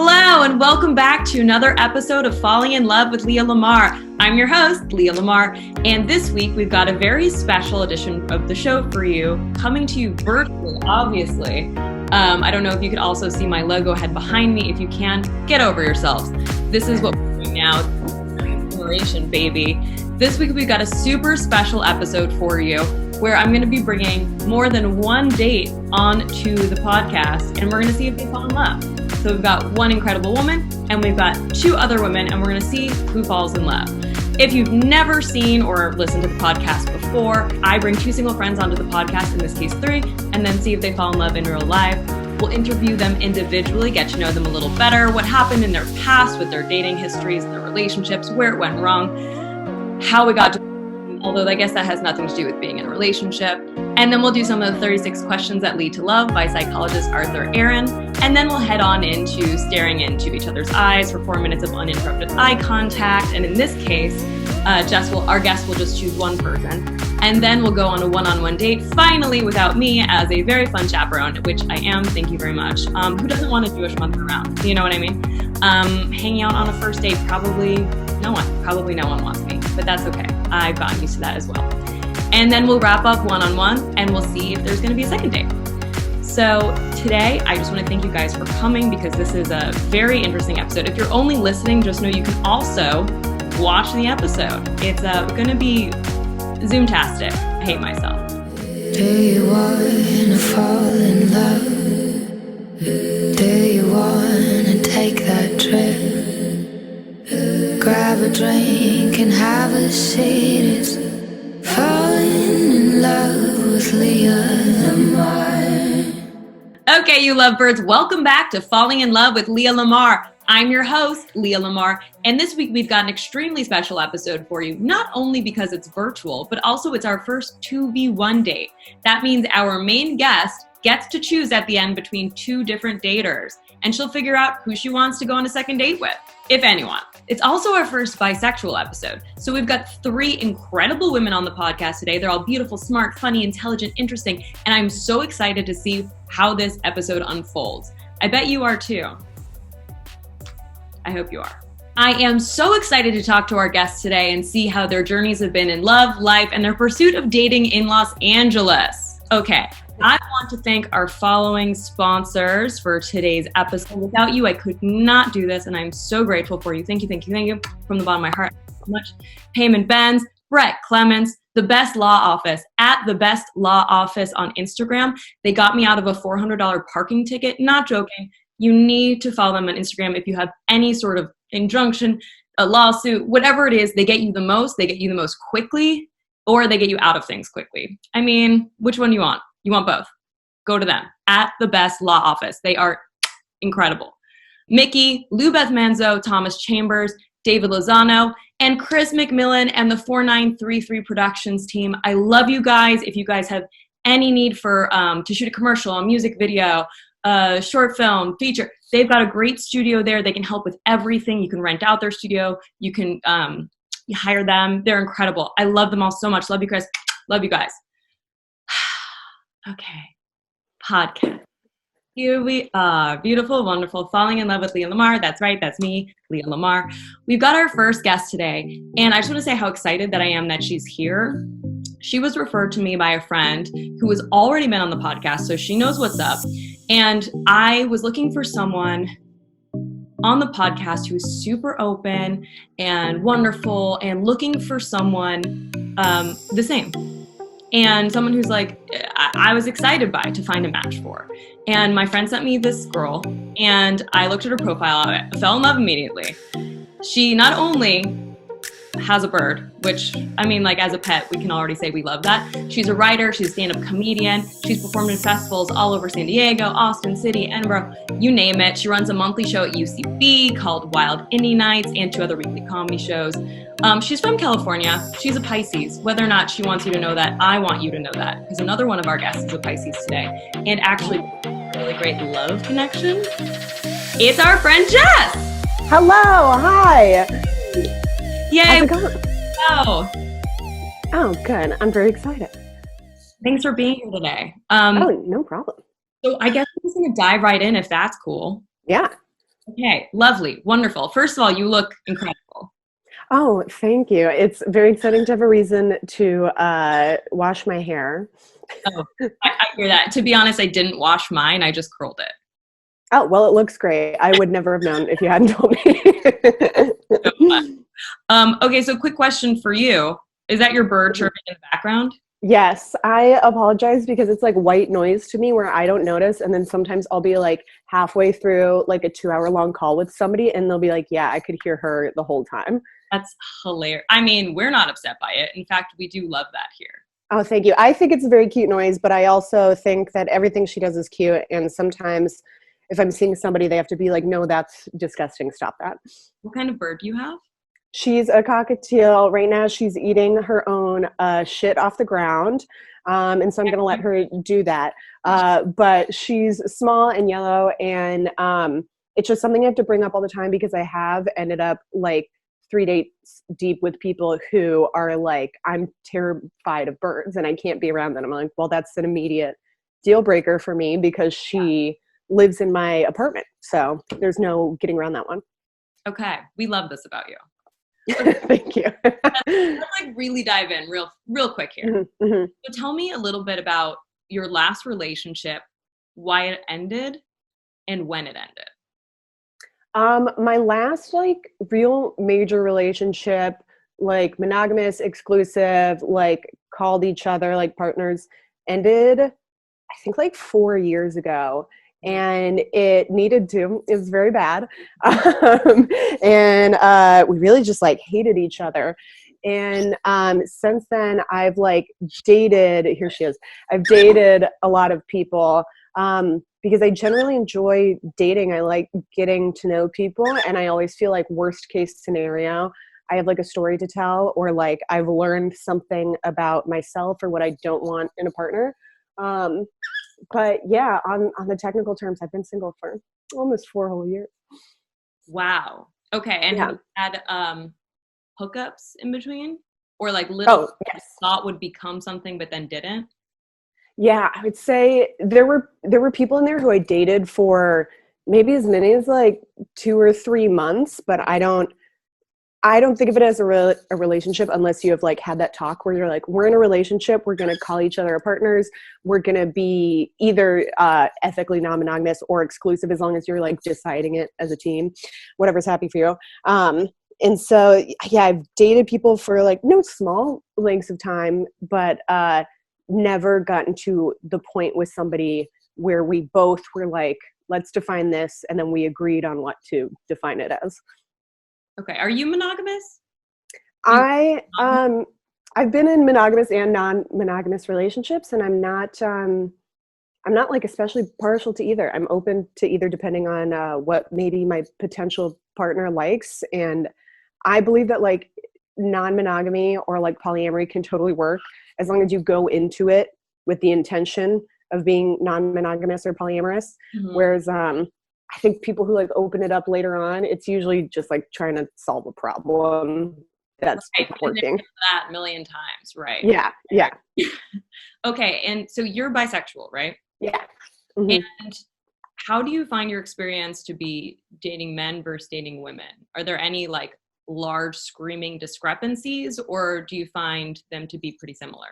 Hello, and welcome back to another episode of Falling in Love with Leah Lamarr. I'm your host, Leah Lamarr, and this week we've got a very special edition of the show for you, coming to you virtually, obviously. I don't know if you could also see my logo head behind me. If you can, get over yourselves. This is what we're doing now. Inspiration, baby. This week we've got a super special episode for you, where I'm going to be bringing more than one date onto the podcast, and we're going to see if they fall in love. So we've got one incredible woman, and we've got two other women, and we're going to see who falls in love. If you've never seen or listened to the podcast before, I bring two single friends onto the podcast, in this case three, and then see if they fall in love in real life. We'll interview them individually, get to know them a little better, what happened in their past with their dating histories, their relationships, where it went wrong, how we got to, although I guess that has nothing to do with being in a relationship. And then we'll do some of the 36 questions that lead to love by psychologist Arthur Aaron. And then we'll head on into staring into each other's eyes for 4 minutes of uninterrupted eye contact. And in this case, our guest will just choose one person. And then we'll go on a one-on-one date, finally without me as a very fun chaperone, which I am, thank you very much. Who doesn't want a Jewish month around? You know what I mean? Hanging out on a first date, probably no one wants me, but that's okay. I've gotten used to that as well. And then we'll wrap up one-on-one, and we'll see if there's going to be a second date. So today, I just want to thank you guys for coming, because this is a very interesting episode. If you're only listening, just know you can also watch the episode. It's going to be Zoom-tastic. I hate myself. Do you want to fall in love? Do you want to take that trip? Grab a drink and have a seat. It's falling in love with Leah Lamarr. Okay, you lovebirds, welcome back to Falling in Love with Leah Lamarr. I'm your host, Leah Lamarr, and this week we've got an extremely special episode for you, not only because it's virtual, but also it's our first 2v1 date. That means our main guest gets to choose at the end between two different daters, and she'll figure out who she wants to go on a second date with, if anyone. It's also our first bisexual episode. So we've got three incredible women on the podcast today. They're all beautiful, smart, funny, intelligent, interesting, and I'm so excited to see how this episode unfolds. I bet you are too. I hope you are. I am so excited to talk to our guests today and see how their journeys have been in love, life, and their pursuit of dating in Los Angeles. Okay, I want to thank our following sponsors for today's episode. Without you, I could not do this, and I'm so grateful for you. Thank you, thank you, thank you. From the bottom of my heart, so much. Payman Benz, Brett Clements, The Best Law Office, at The Best Law Office on Instagram. They got me out of a $400 parking ticket. Not joking. You need to follow them on Instagram if you have any sort of injunction, a lawsuit, whatever it is. They get you the most. They get you the most quickly, or they get you out of things quickly. I mean, which one do you want? You want both. Go to them, at The Best Law Office. They are incredible. Mickey, Lubeth Manzo, Thomas Chambers, David Lozano, and Chris McMillan and the 4933 Productions team. I love you guys. If you guys have any need for to shoot a commercial, a music video, short film, feature, they've got a great studio there. They can help with everything. You can rent out their studio. You can you hire them. They're incredible. I love them all so much. Love you, Chris. Love you guys. Okay, podcast. Here we are. Beautiful, wonderful, falling in love with Leah Lamarr. That's right, that's me, Leah Lamarr. We've got our first guest today, and I just want to say how excited that I am that she's here. She was referred to me by a friend who has already been on the podcast, so she knows what's up. And I was looking for someone on the podcast who is super open and wonderful and looking for someone the same. And someone who's like, I was excited to find a match for. And my friend sent me this girl, and I looked at her profile, I fell in love immediately. She not only has a bird, which, I mean, like, as a pet, we can already say we love that. She's a writer, she's a stand-up comedian, she's performed in festivals all over San Diego, Austin City, Edinburgh, you name it. She runs a monthly show at UCB called Wild Indie Nights and 2 other weekly comedy shows. She's from California. She's a Pisces. Whether or not she wants you to know that, I want you to know that, because another one of our guests is a Pisces today, and actually a really great love connection. It's our friend Jess. Hello, hi. Yay. How's it going? Oh, good. I'm very excited. Thanks for being here today. No problem. So I guess I'm just going to dive right in if that's cool. Yeah. Okay, lovely, wonderful. First of all, you look incredible. Oh, thank you. It's very exciting to have a reason to wash my hair. Oh, I hear that. To be honest, I didn't wash mine. I just curled it. Oh, well, it looks great. I would never have known if you hadn't told So fun. me. Okay, so quick question for you. Is that your bird chirping in the background? Yes, I apologize because it's like white noise to me where I don't notice. And then sometimes I'll be like halfway through like a 2 hour long call with somebody and they'll be like, yeah, I could hear her the whole time. That's hilarious. I mean, we're not upset by it. In fact, we do love that here. Oh, thank you. I think it's a very cute noise, but I also think that everything she does is cute. And sometimes if I'm seeing somebody, they have to be like, no, that's disgusting. Stop that. What kind of bird do you have? She's a cockatiel. Right now she's eating her own shit off the ground. And so I'm going to let her do that. But she's small and yellow. And it's just something I have to bring up all the time because I have ended up like 3 dates deep with people who are like, I'm terrified of birds and I can't be around them. I'm like, well, that's an immediate deal breaker for me because she lives in my apartment. So there's no getting around that one. Okay, we love this about you. Thank you. Let's like really dive in real quick here. Mm-hmm. So tell me a little bit about your last relationship, why it ended, and when it ended. My last like real major relationship, like monogamous, exclusive, like called each other like partners, ended I think like 4 years ago. And it needed to. It was very bad. And we really just like hated each other. And since then, I've like dated, here she is, I've dated a lot of people because I generally enjoy dating. I like getting to know people. And I always feel like worst case scenario, I have like a story to tell or like I've learned something about myself or what I don't want in a partner. But yeah, on the technical terms, I've been single for almost 4 whole years. Wow. Okay, and have Yeah. you had hookups in between? Or like little Oh, yes. thought would become something but then didn't? Yeah, I would say there were people in there who I dated for maybe as many as like 2 or 3 months, but I don't think of it as a relationship unless you have like had that talk where you're like, we're in a relationship, we're going to call each other our partners, we're going to be either ethically non-monogamous or exclusive as long as you're like deciding it as a team, whatever's happy for you. And so, yeah, I've dated people for like no small lengths of time, but never gotten to the point with somebody where we both were like, let's define this, and then we agreed on what to define it as. Okay, are you monogamous? I've been in monogamous and non-monogamous relationships, and I'm not like especially partial to either. I'm open to either depending on what maybe my potential partner likes, and I believe that like non-monogamy or like polyamory can totally work as long as you go into it with the intention of being non-monogamous or polyamorous. Mhm. Whereas I think people who like open it up later on, it's usually just like trying to solve a problem that's Right, not been there, working. done that a million times, right? Yeah, yeah, Okay, and so you're bisexual, right? yeah. Mhm. And how do you find your experience to be dating men versus dating women? Are there any like large screaming discrepancies, or do you find them to be pretty similar?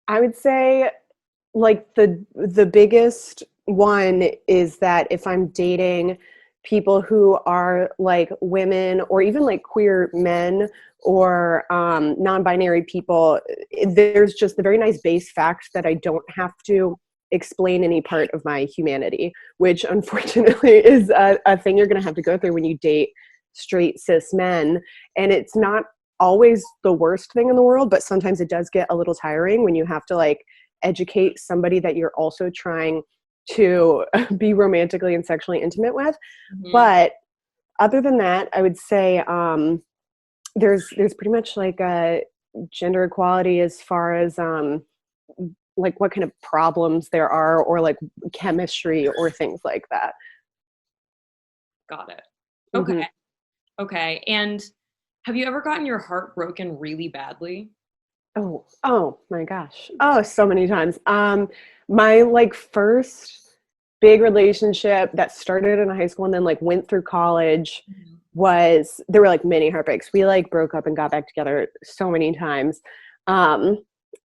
I would say like the biggest one is that if I'm dating people who are like women or even like queer men or non-binary people, there's just the very nice base fact that I don't have to explain any part of my humanity, which unfortunately is a thing you're going to have to go through when you date straight cis men. And it's not always the worst thing in the world, but sometimes it does get a little tiring when you have to like educate somebody that you're also trying to be romantically and sexually intimate with. Mhm. But other than that, I would say there's pretty much like a gender equality as far as like what kind of problems there are or like chemistry or things like that. Got it. Mm-hmm. Okay. Okay. And have you ever gotten your heart broken really badly? Oh my gosh. Oh, so many times. My like first big relationship that started in high school and then like went through college there were like many heartbreaks. We like broke up and got back together so many times. And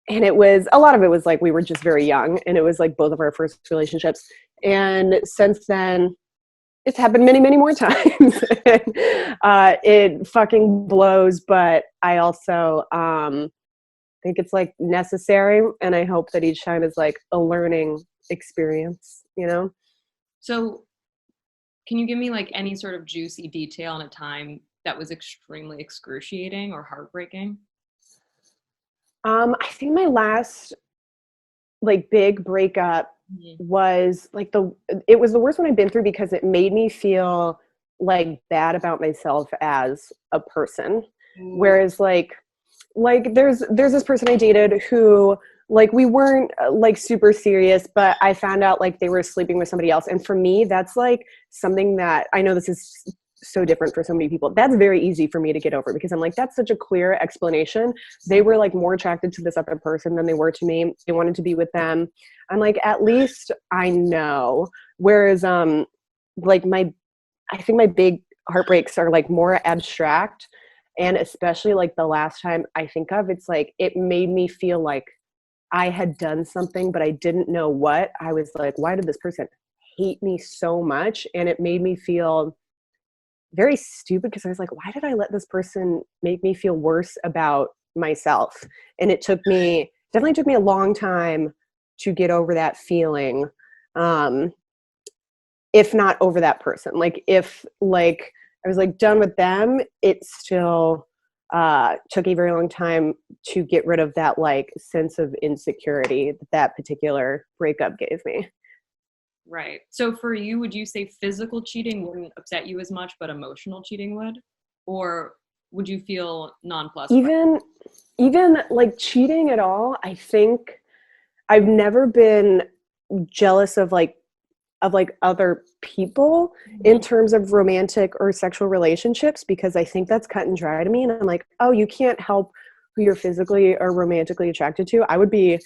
it was, a lot of it was like we were just very young, and it was like both of our first relationships. And since then, it's happened many, many more times. It fucking blows, but I also think it's like necessary, and I hope that each time is like a learning experience, you know? So can you give me like any sort of juicy detail on a time that was extremely excruciating or heartbreaking? I think my last like big breakup was like it was the worst one I've been through, because it made me feel like bad about myself as a person. Whereas like there's this person I dated who, like, we weren't like super serious, but I found out like they were sleeping with somebody else. And for me, that's like something that, I know this is so different for so many people, that's very easy for me to get over, because I'm like, that's such a clear explanation. They were like more attracted to this other person than they were to me. They wanted to be with them. I'm like, at least I know. Whereas like I think my big heartbreaks are like more abstract. And especially like the last time I think of, it's like, it made me feel like I had done something, but I didn't know what. I was like, why did this person hate me so much? And it made me feel very stupid, because I was like, why did I let this person make me feel worse about myself? And it definitely took me a long time to get over that feeling. If not over that person, like if like I was like done with them, it still took a very long time to get rid of that like sense of insecurity that particular breakup gave me. Right. So for you, would you say physical cheating wouldn't upset you as much, but emotional cheating would? Or would you feel nonplussed? Even like cheating at all, I think I've never been jealous of other people in terms of romantic or sexual relationships, because I think that's cut and dry to me. And I'm like, oh, you can't help who you're physically or romantically attracted to. I would be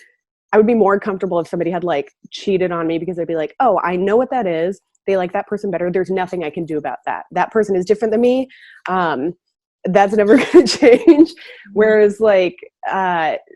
more comfortable if somebody had like cheated on me, because I'd be like, oh, I know what that is. They like that person better. There's nothing I can do about that. That person is different than me. That's never going to change. Whereas like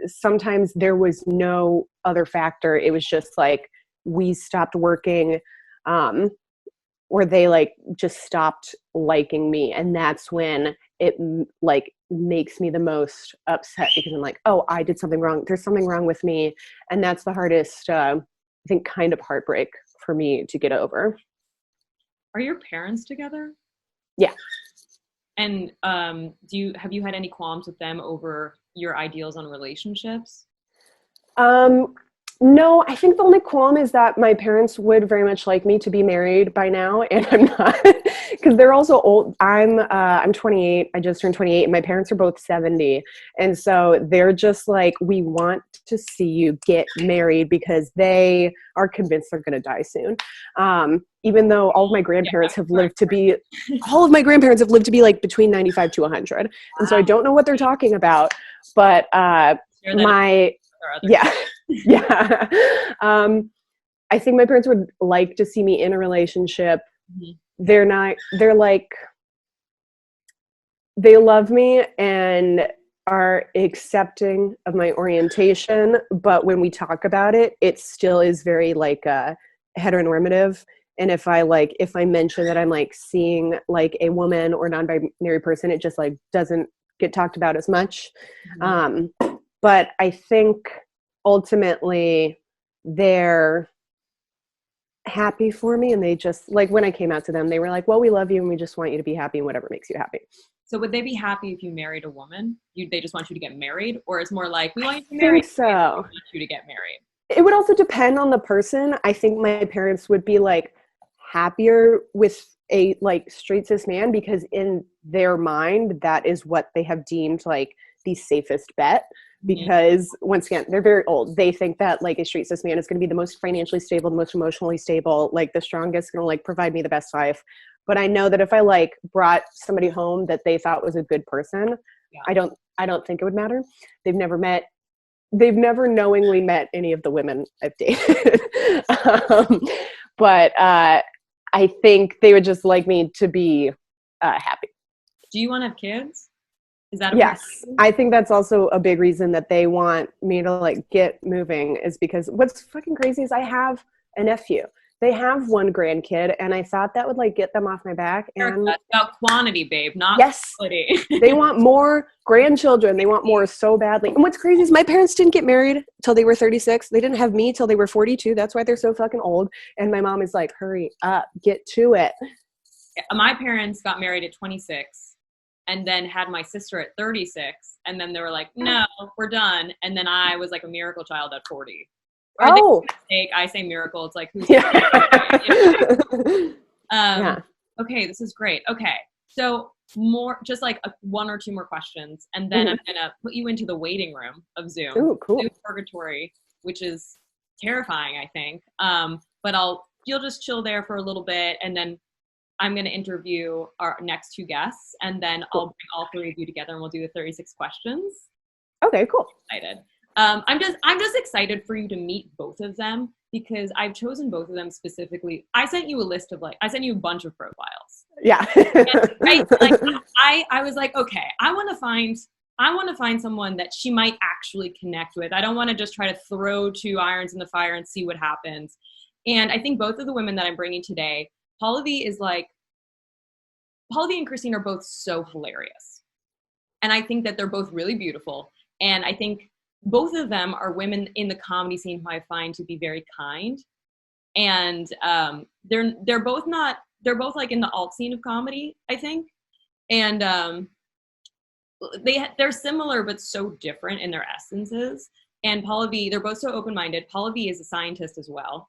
sometimes there was no other factor. It was just like, we stopped working, or they like just stopped liking me. And that's when it like makes me the most upset, because I'm like, oh, I did something wrong. There's something wrong with me. And that's the hardest, I think, kind of heartbreak for me to get over. Are your parents together? Yeah. And have you had any qualms with them over your ideals on relationships? No, I think the only qualm is that my parents would very much like me to be married by now, and I'm not, because they're also old. I'm 28. I just turned 28, and my parents are both 70, and so they're just like, we want to see you get married, because they are convinced they're going to die soon. Even though all of my grandparents have lived to be like between 95 to 100, and so I don't know what they're talking about, but yeah. I think my parents would like to see me in a relationship. They're like, they love me and are accepting of my orientation, but when we talk about it, it still is very like heteronormative. And if I mention that I'm like seeing like a woman or non-binary person, it just like doesn't get talked about as much. But I think ultimately they're happy for me, and they just like, when I came out to them, they were like, well, we love you and we just want you to be happy, and whatever makes you happy. So would they be happy if you married a woman? They just want you to get married? Or it's more like, we want you to be married, so we want you to get married? It would also depend on the person. I think my parents would be like happier with a like straight cis man, because in their mind, that is what they have deemed like the safest bet. Because once again, they're very old. They think that like a straight cis man is going to be the most financially stable, the most emotionally stable, like the strongest, going to like provide me the best life. But I know that if I like brought somebody home that they thought was a good person, I don't think it would matter. They've never knowingly met any of the women I've dated. But I think they would just like me to be happy. Do you want to have kids? Is that a Yes, I think that's also a big reason that they want me to like get moving, is because what's fucking crazy is I have a nephew. They have one grandkid, and I thought that would like get them off my back. And that's about quantity, babe, not quality. They want more grandchildren. They want more so badly. And what's crazy is my parents didn't get married till they were 36. They didn't have me till they were 42. That's why they're so fucking old. And my mom is like, hurry up, get to it. My parents got married at 26. And then had my sister at 36, and then they were like, "No, we're done." And then I was like a miracle child at 40. Or I say miracle. It's like, who's Okay, this is great. Okay, so more, just like one or two more questions, and then I'm gonna put you into the waiting room of Zoom. Ooh, cool. Zoom purgatory, which is terrifying, I think. But you'll just chill there for a little bit, and then I'm going to interview our next two guests, and then I'll bring all three of you together, and we'll do the 36 questions. Okay, cool. Excited. I'm just excited for you to meet both of them, because I've chosen both of them specifically. I sent you a bunch of profiles. Yeah. I was like, okay, I want to find someone that she might actually connect with. I don't want to just try to throw two irons in the fire and see what happens. And I think both of the women that I'm bringing today, Pallavi and Christine are both so hilarious. And I think that they're both really beautiful. And I think both of them are women in the comedy scene who I find to be very kind. And they're both like in the alt scene of comedy, I think. And they're similar but so different in their essences. And Pallavi, they're both so open-minded. Pallavi is a scientist as well,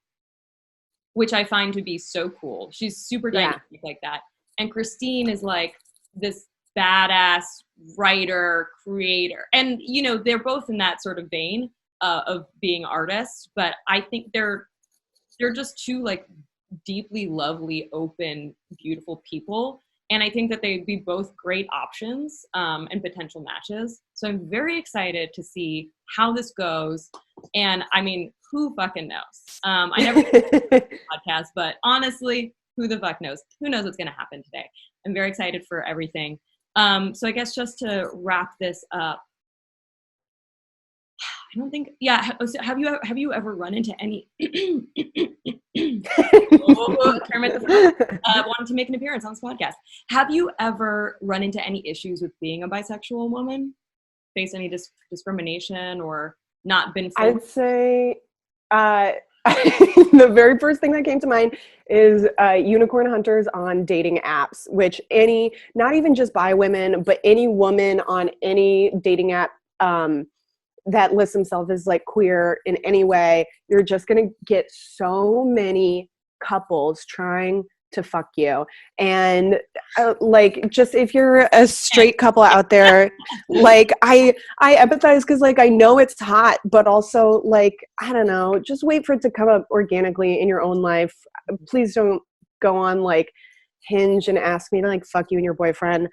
which I find to be so cool. She's super dynamic like that. And Christine is like this badass writer, creator. And, they're both in that sort of vein of being artists, but I think they're just two like deeply lovely, open, beautiful people. And I think that they'd be both great options and potential matches. So I'm very excited to see how this goes. And I mean, who fucking knows? I never did a podcast, but honestly, who the fuck knows? Who knows what's going to happen today? I'm very excited for everything. So I guess just to wrap this up, I don't think, have you ever run into any, wanted to make an appearance on this podcast. Have you ever run into any issues with being a bisexual woman? Faced any discrimination or not been? I'd say the very first thing that came to mind is unicorn hunters on dating apps, which not even just bi women, but any woman on any dating app that lists themselves as like queer in any way, you're just going to get so many couples trying to fuck you. And like, just if you're a straight couple out there, like I empathize, because like I know it's hot, but also like, I don't know, just wait for it to come up organically in your own life. Please don't go on like Hinge and ask me to like fuck you and your boyfriend.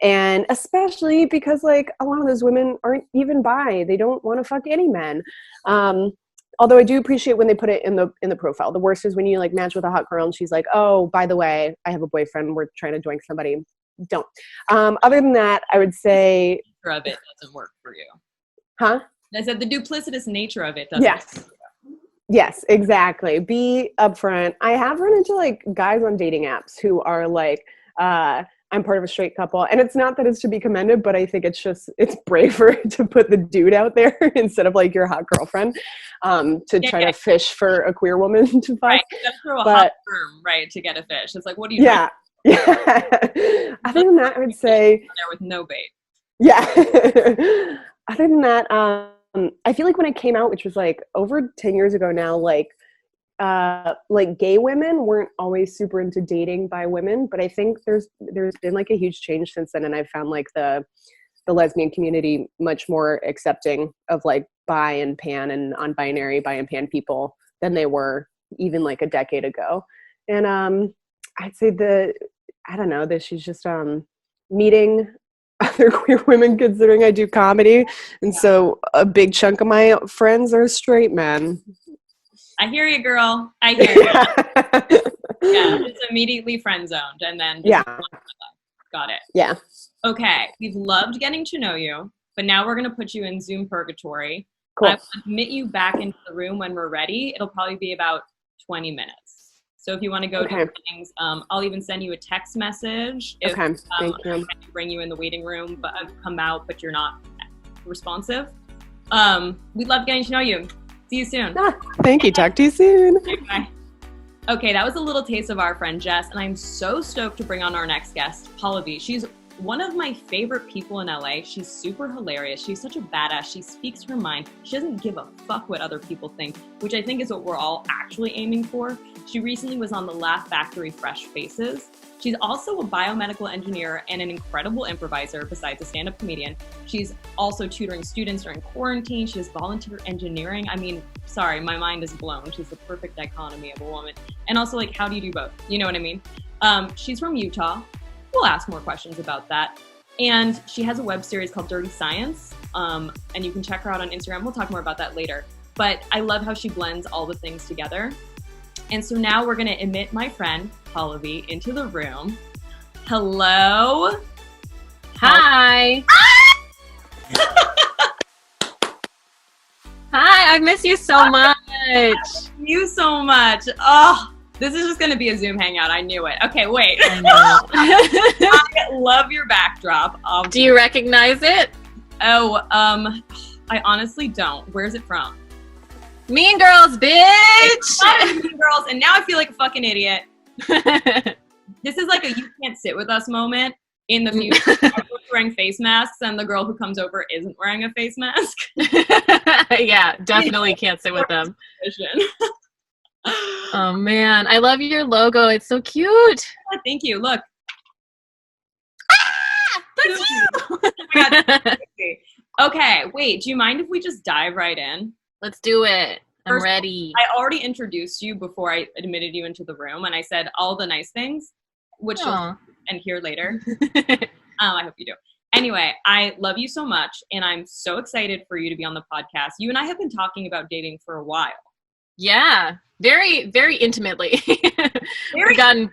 And especially because like a lot of those women aren't even bi. They don't want to fuck any men. Although I do appreciate when they put it in the profile. The worst is when you like match with a hot girl and she's like, "Oh, by the way, I have a boyfriend. We're trying to doink somebody." Don't. Other than that, I would say of it doesn't work for you. Huh? I said the duplicitous nature of it doesn't work for you. Yes, exactly. Be upfront. I have run into like guys on dating apps who are like, I'm part of a straight couple. And it's not that it's to be commended, but I think it's braver to put the dude out there instead of like your hot girlfriend to try to fish for a queer woman to fuck. Right, you gotta throw a hot term, right, to get a fish. It's like, what do you Yeah. Other than that, I would say there with no bait. Yeah. Other than that, I feel like when it came out, which was like over 10 years ago now, like gay women weren't always super into dating bi women, but I think there's been like a huge change since then, and I found like the lesbian community much more accepting of like bi and pan and non-binary bi and pan people than they were even like a decade ago. And I'd say that she's just meeting other queer women, considering I do comedy, and so a big chunk of my friends are straight men. I hear you, girl. I hear you. Yeah, it's immediately friend zoned, and then got it. Yeah. Okay, we've loved getting to know you, but now we're gonna put you in Zoom purgatory. Cool. I will admit you back into the room when we're ready. It'll probably be about 20 minutes. So if you want to go do things, I'll even send you a text message. If, thank you. I bring you in the waiting room, but I've come out, but you're not responsive. We love getting to know you. See you soon. Thank you. Talk to you soon. Bye. Okay, that was a little taste of our friend Jess, and I'm so stoked to bring on our next guest, Pallavi. She's one of my favorite people in LA. She's super hilarious. She's such a badass. She speaks her mind. She doesn't give a fuck what other people think, which I think is what we're all actually aiming for. She recently was on the Laugh Factory Fresh Faces. She's also a biomedical engineer and an incredible improviser besides a stand-up comedian. She's also tutoring students during quarantine. She does volunteer engineering. I mean, sorry, my mind is blown. She's the perfect dichotomy of a woman. And also, like, how do you do both? You know what I mean? She's from Utah. We'll ask more questions about that. And she has a web series called Dirty Science. And you can check her out on Instagram. We'll talk more about that later. But I love how she blends all the things together. And so now we're going to admit my friend Pallavi into the room. Hello. Hi. Hi, I miss you so much. Thank you so much. Oh, this is just going to be a Zoom hangout. I knew it. Okay, wait. I know. I love your backdrop. Do you recognize it? Oh, I honestly don't. Where's it from? Mean Girls, bitch! Mean Girls, and now I feel like a fucking idiot. This is like a you can't sit with us moment in the future. Everyone's wearing face masks, and the girl who comes over isn't wearing a face mask. Yeah, definitely can't sit with them. Oh man, I love your logo. It's so cute. Oh, thank you. Look. That's you! Oh my God. Okay, wait. Do you mind if we just dive right in? Let's do it. I'm First, ready. I already introduced you before I admitted you into the room, and I said all the nice things, which you'll and hear later. I hope you do. Anyway, I love you so much, and I'm so excited for you to be on the podcast. You and I have been talking about dating for a while. Yeah, very, very intimately. We've gotten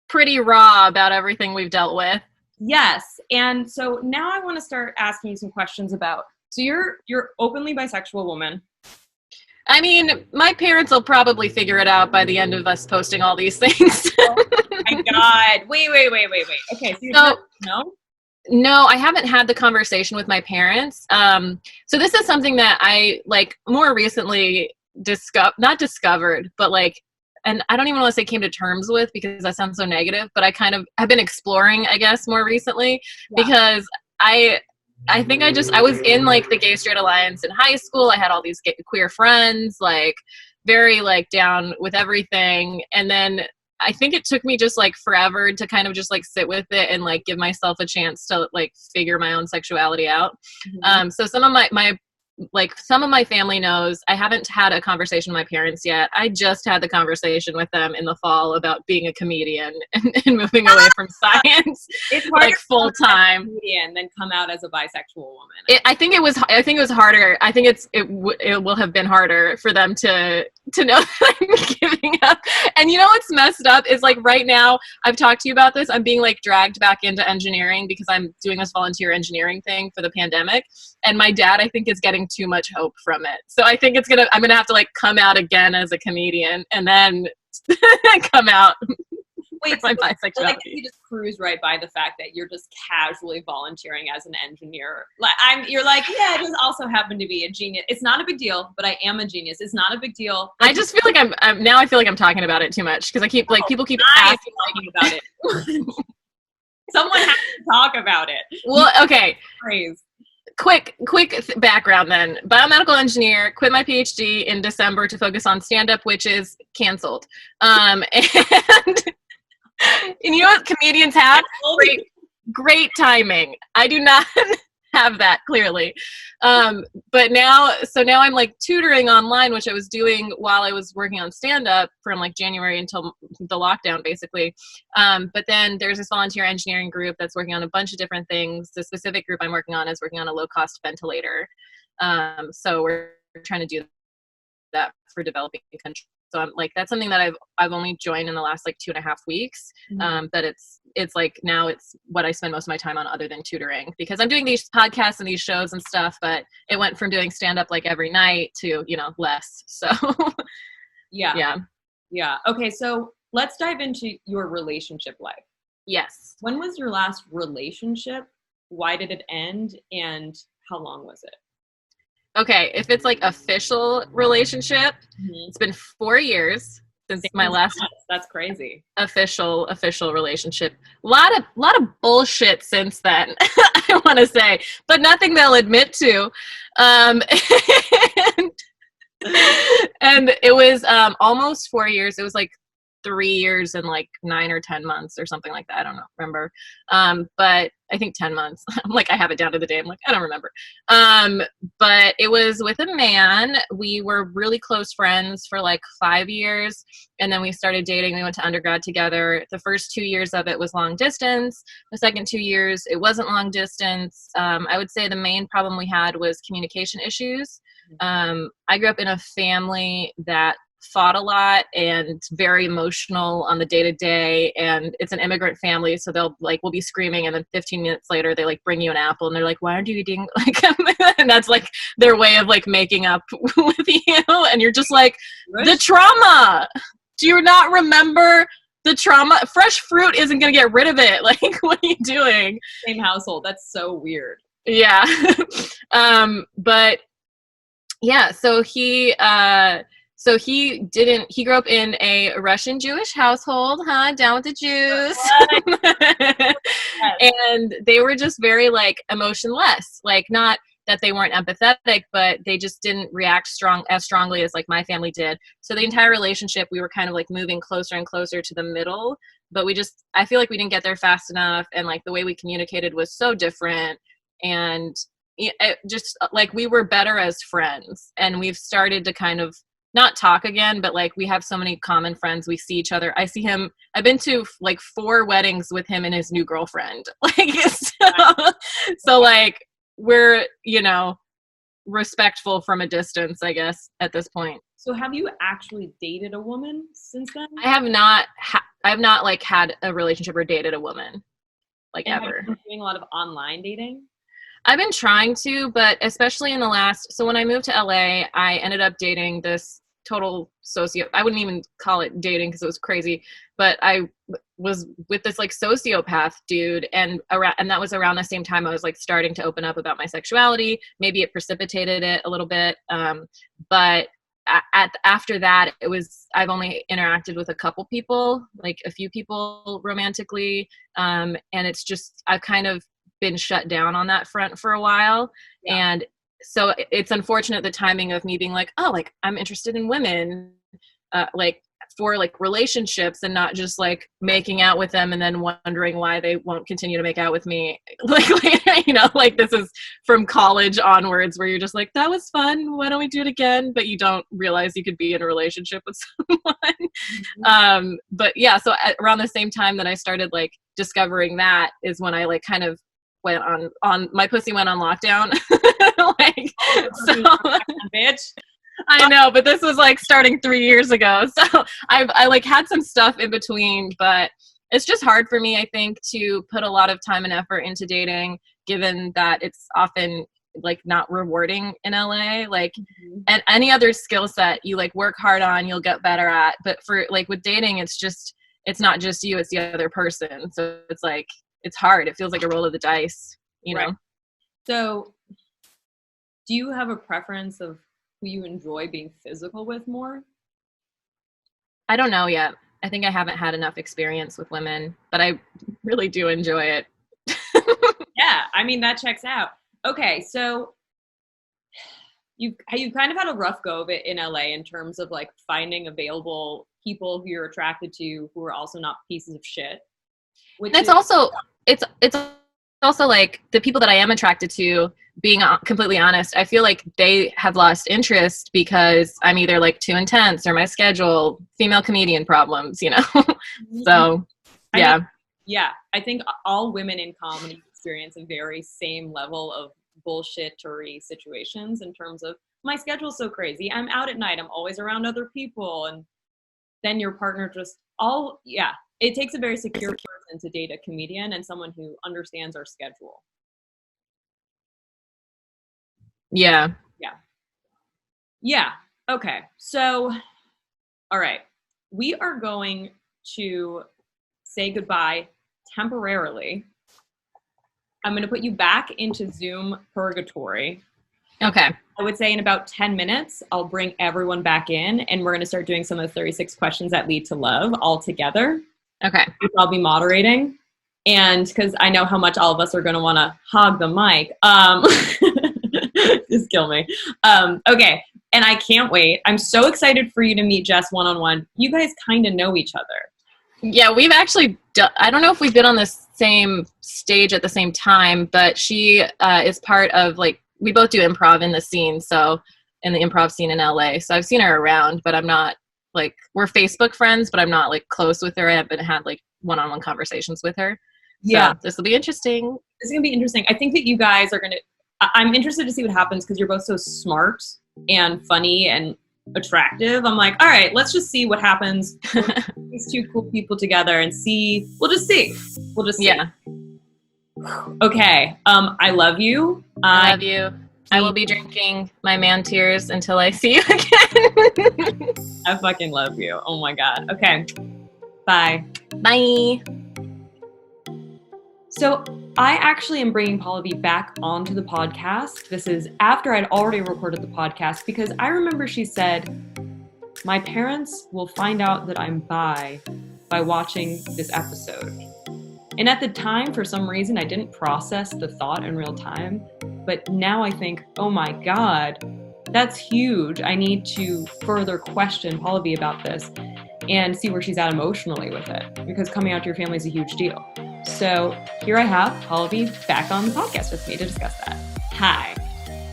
pretty raw about everything we've dealt with. Yes, and so now I want to start asking you some questions about. So you're openly bisexual woman. I mean, my parents will probably figure it out by the end of us posting all these things. Oh my God. Wait. Okay, so No, I haven't had the conversation with my parents. So this is something that I like more recently not discovered, but like, and I don't even want to say came to terms with because that sounds so negative, but I kind of have been exploring, I guess, more recently because I think I was in like the Gay Straight Alliance in high school. I had all these queer friends, like very like down with everything. And then I think it took me just like forever to kind of just like sit with it and like give myself a chance to like figure my own sexuality out. Mm-hmm. So some of my family knows. I haven't had a conversation with my parents yet. I just had the conversation with them in the fall about being a comedian and moving away from science. It's hard like full time comedian than come out as a bisexual woman. I think it was harder. I think it will have been harder for them to know that I'm giving up. And you know what's messed up is like right now I've talked to you about this. I'm being like dragged back into engineering because I'm doing this volunteer engineering thing for the pandemic. And my dad, I think, is getting too much hope from it. So I think I'm going to have to like come out again as a comedian and then come out. Wait, my so bisexuality. Like you just cruise right by the fact that you're just casually volunteering as an engineer. Like you're like, yeah, it just also happen to be a genius. It's not a big deal, but I am a genius. It's not a big deal. I just feel like I feel like I'm talking about it too much because I keep like people keep asking talking about it. Someone has to talk about it. Well, okay. Praise. Quick background then. Biomedical engineer, quit my PhD in December to focus on stand-up, which is canceled. And you know what comedians have? Great timing. I do not have that clearly. But now I'm like tutoring online, which I was doing while I was working on stand-up from like January until the lockdown basically. But then there's this volunteer engineering group that's working on a bunch of different things. The specific group I'm working on is working on a low-cost ventilator. So we're trying to do that for developing countries. So I'm like, that's something that I've only joined in the last like 2.5 weeks. But it's like, now it's what I spend most of my time on other than tutoring, because I'm doing these podcasts and these shows and stuff, but it went from doing stand up like every night to, less. So Yeah. Okay. So let's dive into your relationship life. Yes. When was your last relationship? Why did it end? And how long was it? Okay, if it's like official relationship, it's been 4 years since my last That's crazy. official relationship. Lot of bullshit since then, I want to say, but nothing they'll admit to. And it was almost 4 years. It was like 3 years and like 9 or 10 months or something like that. I don't know, remember. But I think 10 months. I'm like, I have it down to the day. I'm like, I don't remember. But it was with a man. We were really close friends for like 5 years. And then we started dating. We went to undergrad together. The first 2 years of it was long distance. The second 2 years, it wasn't long distance. I would say the main problem we had was communication issues. I grew up in a family that fought a lot and very emotional on the day-to-day, and it's an immigrant family, so we'll be screaming, and then 15 minutes later they like bring you an apple and they're like, why aren't you eating, like, and that's like their way of like making up with you, and you're just like, the trauma, do you not remember the trauma? Fresh fruit isn't gonna get rid of it. Like, what are you doing? Same household. That's so weird. Yeah. But yeah, so he grew up in a Russian Jewish household, down with the Jews. And they were just very like emotionless, like not that they weren't empathetic, but they just didn't react as strongly as like my family did. So the entire relationship, we were kind of like moving closer and closer to the middle, but I feel like we didn't get there fast enough. And like the way we communicated was so different. And it just like, we were better as friends, and we've started to kind of not talk again, but like we have so many common friends. We see each other. I see him. I've been to like 4 weddings with him and his new girlfriend. Like, so like we're, respectful from a distance, I guess, at this point. So have you actually dated a woman since then? I have not. I have not like had a relationship or dated a woman, like, and ever. Have you been doing a lot of online dating? I've been trying to, but especially in so when I moved to LA, I ended up dating this total I wouldn't even call it dating because it was crazy, but I was with this like sociopath dude, and that was around the same time I was like starting to open up about my sexuality. Maybe it precipitated it a little bit. But after that, I've only interacted with a couple people, like a few people romantically. And it's just, I've kind of been shut down on that front for a while. Yeah. And so it's unfortunate the timing of me being like, oh, like I'm interested in women, like for like relationships, and not just like making out with them and then wondering why they won't continue to make out with me. Like, like this is from college onwards where you're just like, that was fun, why don't we do it again? But you don't realize you could be in a relationship with someone. Mm-hmm. But yeah, so around the same time that I started like discovering that is when I like kind of went on my pussy went on lockdown. Like, so bitch. I know, but this was like starting 3 years ago. So I like had some stuff in between, but it's just hard for me, I think, to put a lot of time and effort into dating, given that it's often like not rewarding in LA. Like, and any other skill set you like work hard on, you'll get better at. But for like with dating, it's not just you, it's the other person. So it's like, it's hard. It feels like a roll of the dice, you know? So do you have a preference of who you enjoy being physical with more? I don't know yet. I think I haven't had enough experience with women, but I really do enjoy it. Yeah, I mean, that checks out. Okay, so you kind of had a rough go of it in LA in terms of like finding available people who you're attracted to who are also not pieces of shit. It's also like the people that I am attracted to, being completely honest, I feel like they have lost interest because I'm either like too intense or my schedule, female comedian problems, So, yeah. I think all women in comedy experience a very same level of bullshittery situations in terms of my schedule's so crazy. I'm out at night. I'm always around other people. And then your partner just it takes a very secure person to date a comedian and someone who understands our schedule. Yeah. Yeah. Okay. So, all right. We are going to say goodbye temporarily. I'm going to put you back into Zoom purgatory. Okay. I would say in about 10 minutes, I'll bring everyone back in and we're going to start doing some of the 36 questions that lead to love all together. Okay. I'll be moderating. And because I know how much all of us are going to want to hog the mic. Just kill me. Okay. And I can't wait. I'm so excited for you to meet Jess one-on-one. You guys kind of know each other. Yeah, we've actually I don't know if we've been on the same stage at the same time, but she is part of, like, we both do improv in the scene, so in the improv scene in LA. So I've seen her around, but I'm not, like, we're Facebook friends, but I'm not, like, close with her. I haven't had, like, one-on-one conversations with her. Yeah. So this will be interesting. It's going to be interesting. I think that you guys are going to, I'm interested to see what happens because you're both so smart and funny and attractive. I'm like, all right, let's just see what happens. These two cool people together and see. We'll just see. Yeah. Okay. I love you. I love you. I will be drinking my man tears until I see you again. I fucking love you. Oh my God. Okay. Bye. Bye. So I actually am bringing Pallavi back onto the podcast. This is after I'd already recorded the podcast because I remember she said, my parents will find out that I'm bi by watching this episode. And at the time, for some reason, I didn't process the thought in real time. But now I think, oh my God, that's huge. I need to further question Pallavi about this and see where she's at emotionally with it, because coming out to your family is a huge deal. So here I have Pallavi back on the podcast with me to discuss that. Hi.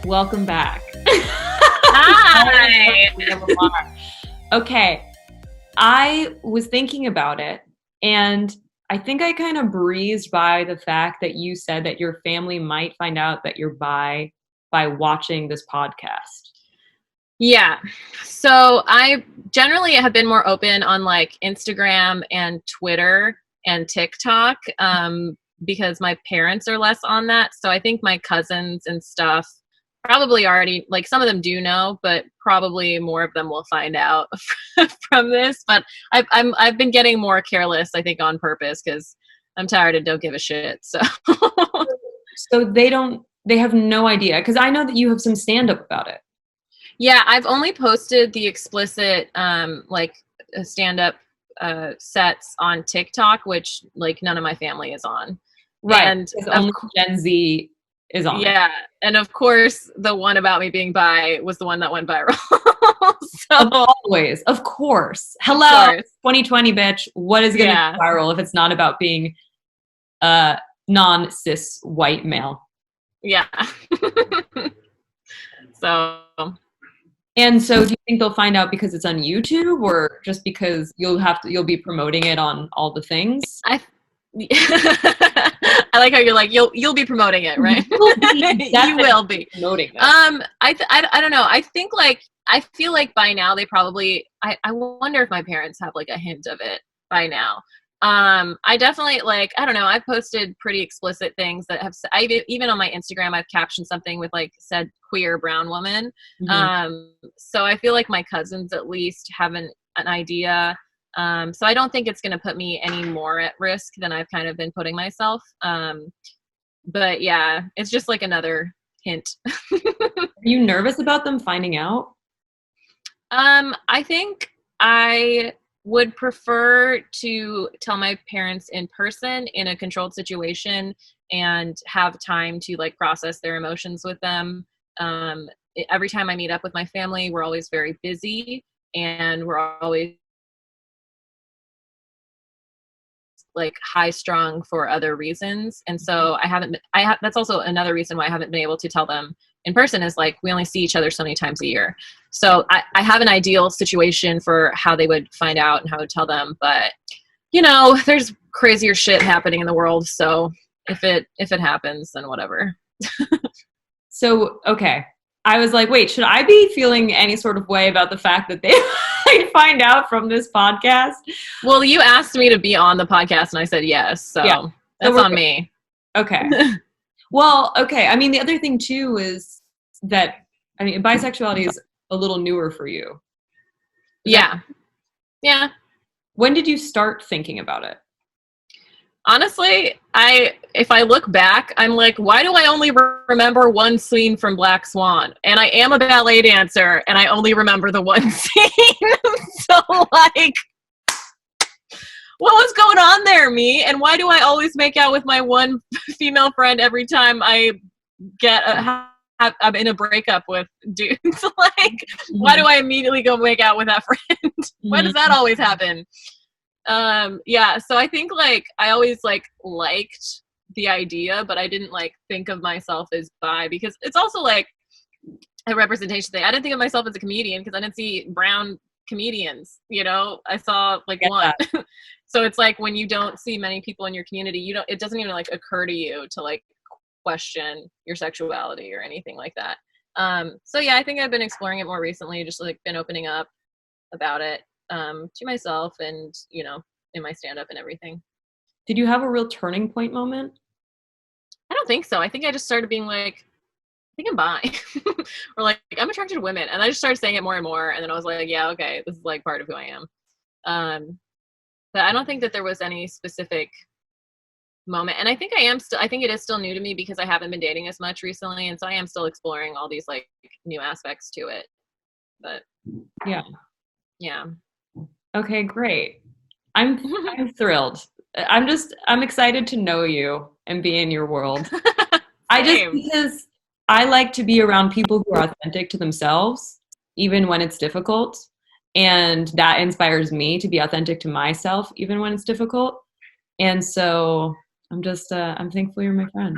Welcome back. Hi. Okay. I was thinking about it, and I think I kind of breezed by the fact that you said that your family might find out that you're bi by watching this podcast. Yeah. So I generally have been more open on, like, Instagram and Twitter and TikTok because my parents are less on that. So I think my cousins and stuff probably already, like, some of them do know, but probably more of them will find out from this. But I've been getting more careless, I think, on purpose because I'm tired and don't give a shit. So they have no idea, because I know that you have some stand-up about it. Yeah, I've only posted the explicit stand-up sets on TikTok, which, like, none of my family is on. Right. And only Gen Z is on. Yeah. And of course, the one about me being bi was the one that went viral. So always, of course. Hello, 2020, bitch. What is going to go viral if it's not about being a non-cis white male? Yeah. And so do you think they'll find out because it's on YouTube, or just because you'll be promoting it on all the things? I like how you're like, you'll be promoting it, right? You will be promoting it. I don't know. I think, like, I feel like by now they probably, I wonder if my parents have, like, a hint of it by now. I definitely, like, I don't know, I've posted pretty explicit things that have, even on my Instagram, I've captioned something with, like, said queer brown woman. Mm-hmm. So I feel like my cousins at least have an idea. So I don't think it's going to put me any more at risk than I've kind of been putting myself. But yeah, it's just like another hint. Are you nervous about them finding out? I think I would prefer to tell my parents in person in a controlled situation and have time to, like, process their emotions with them. Every time I meet up with my family, we're always very busy and we're always, like, high strung for other reasons. And so that's also another reason why I haven't been able to tell them in person, is, like, we only see each other so many times a year. So I have an ideal situation for how they would find out and how to tell them, but, you know, there's crazier shit happening in the world. So if it happens, then whatever. So, okay. I was like, wait, should I be feeling any sort of way about the fact that they might find out from this podcast? Well, you asked me to be on the podcast and I said yes. So that's on me. Okay. Well, okay. I mean, the other thing too is that, I mean, bisexuality is a little newer for you. Yeah. When did you start thinking about it? Honestly, if I look back, I'm like, why do I only remember one scene from Black Swan? And I am a ballet dancer, and I only remember the one scene. So, like, what was going on there, me? And why do I always make out with my one female friend every time I I'm in a breakup with dudes? Like, why do I immediately go make out with that friend? Why does that always happen? So I think like I always like liked the idea, but I didn't like think of myself as bi, because it's also like a representation thing. I didn't think of myself as a comedian because I didn't see brown comedians, you know. I saw like one. So it's like when you don't see many people in your community, it doesn't even like occur to you to like question your sexuality or anything like that. So yeah, I think I've been exploring it more recently, just like been opening up about it to myself and, you know, in my stand-up and everything. Did you have a real turning point moment? I don't think so. I think I just started being like, I think I'm bi. Or like, I'm attracted to women. And I just started saying it more and more. And then I was like, yeah, okay, this is like part of who I am. But I don't think that there was any specific moment. And I think I think it is still new to me because I haven't been dating as much recently. And so I am still exploring all these like new aspects to it. But yeah. Okay, great. I'm thrilled. I'm excited to know you and be in your world. Because I like to be around people who are authentic to themselves, even when it's difficult. And that inspires me to be authentic to myself, even when it's difficult. And so I'm thankful you're my friend.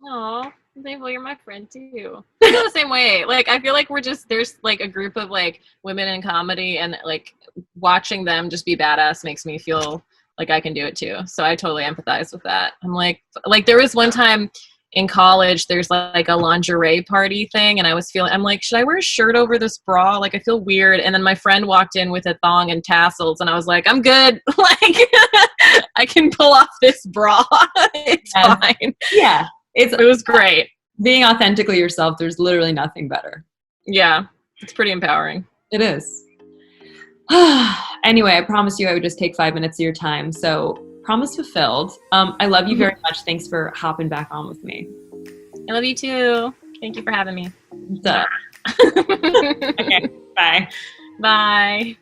Aw, I'm thankful you're my friend too. I feel the same way. Like, I feel like there's like a group of like women in comedy, and like watching them just be badass makes me feel like I can do it too. So I totally empathize with that. I'm like there was one time in college, there's like a lingerie party thing, and I'm like, should I wear a shirt over this bra? Like, I feel weird. And then my friend walked in with a thong and tassels, and I was like, I'm good. Like, I can pull off this bra. It's fine. Yeah. It was great. Being authentically yourself, there's literally nothing better. Yeah. It's pretty empowering. It is. Anyway, I promised you I would just take 5 minutes of your time. So promise fulfilled. I love you very much. Thanks for hopping back on with me. I love you too. Thank you for having me. Duh. Okay, bye. Bye.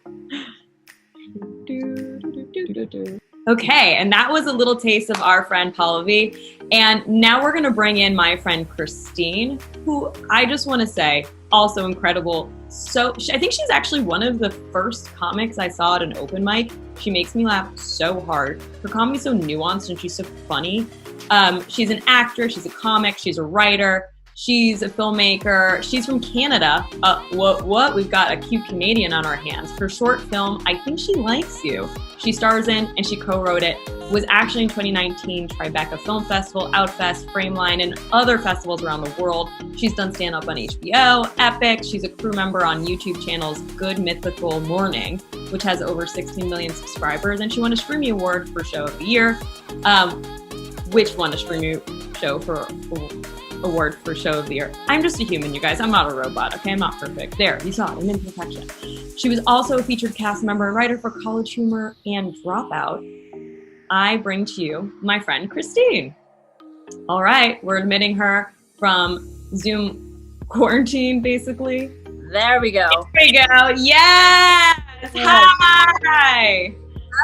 Okay, and that was a little taste of our friend Pallavi. And now we're going to bring in my friend Christine, who I just want to say, also incredible. So I think she's actually one of the first comics I saw at an open mic. She makes me laugh so hard. Her comedy's so nuanced and she's so funny. She's an actor, she's a comic, she's a writer, she's a filmmaker. She's from Canada. What? We've got a cute Canadian on our hands. Her short film, I Think She Likes You, she stars in and she co-wrote it. Was actually in 2019 Tribeca Film Festival, Outfest, Frameline, and other festivals around the world. She's done stand-up on HBO, Epic. She's a crew member on YouTube channels Good Mythical Morning, which has over 16 million subscribers, and she won a Streamy Award for Show of the Year, which won a Streamy Show for Award for Show of the Year. I'm just a human, you guys. I'm not a robot, okay? I'm not perfect. There, you saw it. I'm imperfection. She was also a featured cast member and writer for College Humor and Dropout. I bring to you my friend Christine. All right, we're admitting her from Zoom quarantine, basically. There we go. There we go. Yes. Hi.